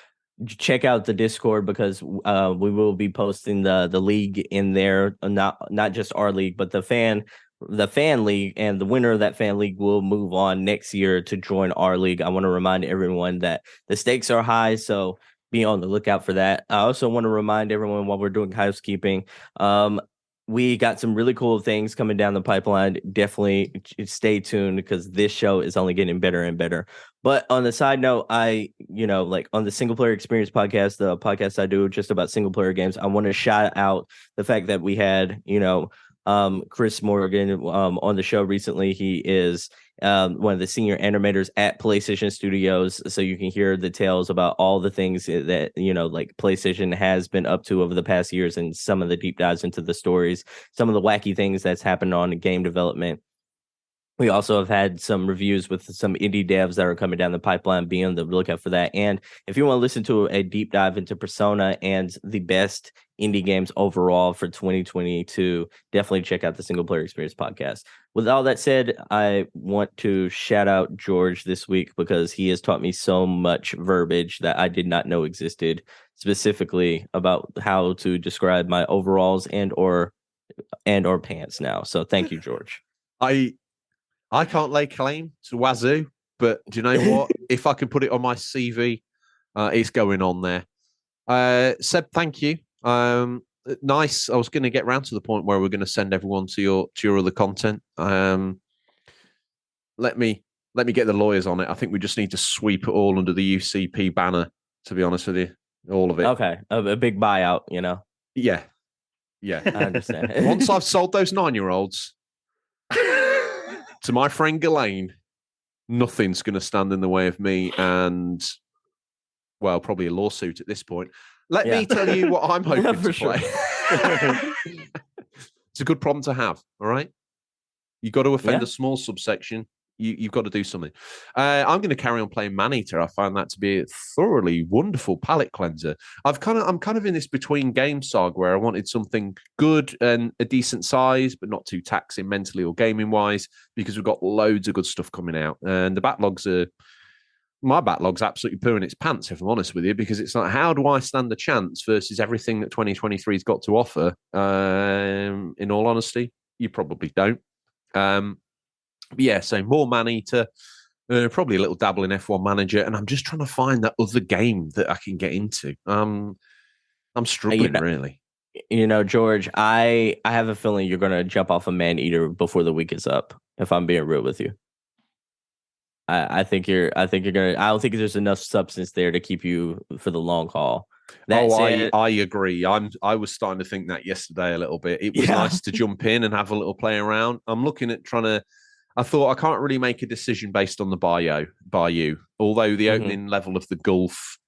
check out the Discord, because we will be posting the league in there. Not just our league, but the fan league, and the winner of that fan league will move on next year to join our league. I want to remind everyone that the stakes are high, so be on the lookout for that. I also want to remind everyone, while we're doing housekeeping, we got some really cool things coming down the pipeline. Definitely stay tuned, because this show is only getting better and better. But on the side note, like on the Single Player Experience podcast, the podcast I do just about single player games, I want to shout out the fact that we had, Chris Morgan on the show recently. He is one of the senior animators at PlayStation Studios, so you can hear the tales about all the things that like PlayStation has been up to over the past years, and some of the deep dives into the stories, some of the wacky things that's happened on game development. We also have had some reviews with some indie devs that are coming down the pipeline. Be on the lookout for that. And if you want to listen to a deep dive into Persona and the best indie games overall for 2022, definitely check out the Single Player Experience podcast. With all that said, I want to shout out George this week, because he has taught me so much verbiage that I did not know existed, specifically about how to describe my overalls and or pants now. So thank you, George. I can't lay claim to Wazoo, but do you know what? If I can put it on my CV, it's going on there. Seb, thank you. Nice. I was going to get round to the point where we're going to send everyone to your other content. Let me get the lawyers on it. I think we just need to sweep it all under the UCP banner, to be honest with you. All of it. Okay. A big buyout, Yeah. I understand. Once I've sold those 9-year-olds to my friend Ghislaine, nothing's going to stand in the way of me, and, well, probably a lawsuit at this point. Let me tell you what I'm hoping to play. It's a good problem to have, all right? You've got to offend a small subsection. You've got to do something. I'm going to carry on playing Maneater. I find that to be a thoroughly wonderful palate cleanser. I'm kind of in this between game saga where I wanted something good and a decent size, but not too taxing mentally or gaming wise, because we've got loads of good stuff coming out, and my backlog's absolutely pooing its pants, if I'm honest with you, because it's like, how do I stand a chance versus everything that 2023's got to offer? In all honesty, you probably don't. So more Maneater, probably a little dabble in F1 Manager, and I'm just trying to find that other game that I can get into. I'm struggling, really. George, I have a feeling you're going to jump off a Maneater before the week is up, if I'm being real with you. I think you're gonna. I don't think there's enough substance there to keep you for the long haul. I agree. I was starting to think that yesterday a little bit. It was nice to jump in and have a little play around. I'm looking at I thought I can't really make a decision based on the Bayou, although the opening level of the Gulf,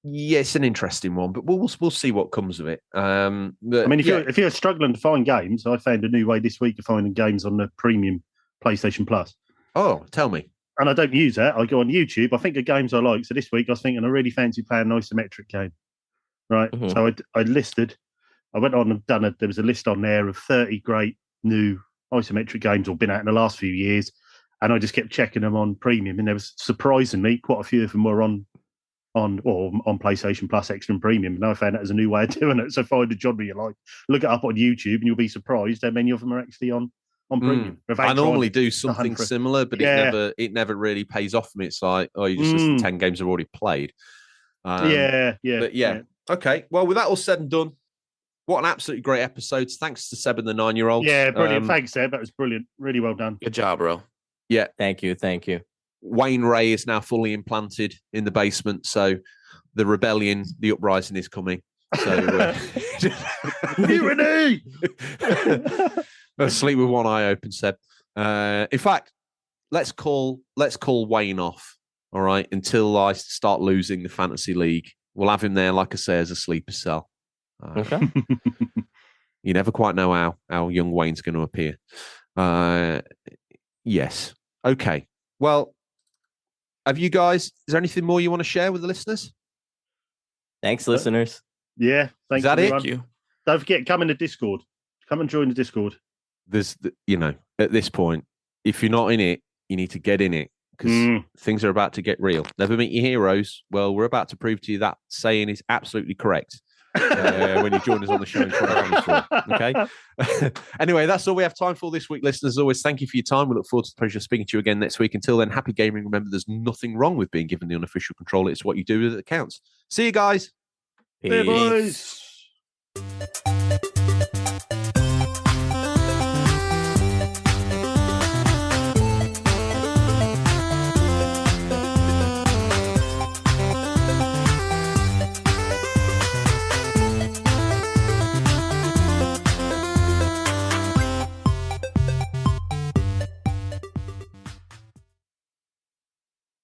it's an interesting one, but we'll see what comes of it. If you're struggling to find games, I found a new way this week of finding games on the premium PlayStation Plus. Oh, tell me. And I don't use that. I go on YouTube. I think of games I like. So this week I was thinking I really fancy playing an isometric game. Right. Mm-hmm. So I went on and there was a list on there of 30 great new isometric games or been out in the last few years. And I just kept checking them on premium. And there was, surprisingly, quite a few of them were on PlayStation Plus Extra and Premium. And I found that as a new way of doing it. So find a genre you like, look it up on YouTube, and you'll be surprised how many of them are actually on premium. I normally do something similar, but it never really pays off for me. It's like, you just listen to 10 games I've already played. But okay. Well, with that all said and done, what an absolutely great episode. Thanks to Seb and the 9-year-olds. Yeah, brilliant. Thanks, Seb. That was brilliant. Really well done. Good job, bro. Yeah. Thank you. Wayne Ray is now fully implanted in the basement, so the rebellion, the uprising is coming. So Mutiny! Sleep with one eye open, Seb. In fact, let's call Wayne off. All right, until I start losing the fantasy league, we'll have him there, like I say, as a sleeper cell. Okay. You never quite know how young Wayne's going to appear. Yes. Okay. Well, have you guys? Is there anything more you want to share with the listeners? Thanks, listeners. Yeah. Thanks. Is that everyone. it? You. Don't forget, come in the Discord. Come and join the Discord. There's, at this point, if you're not in it, you need to get in it because things are about to get real. Never meet your heroes. Well, we're about to prove to you that saying is absolutely correct. When you join us on the show in 2024. Okay. Anyway, that's all we have time for this week, listeners. As always, thank you for your time. We look forward to the pleasure of speaking to you again next week. Until then, happy gaming. Remember, there's nothing wrong with being given the unofficial controller. It's what you do with it that counts. See you guys. Peace. Hey, boys.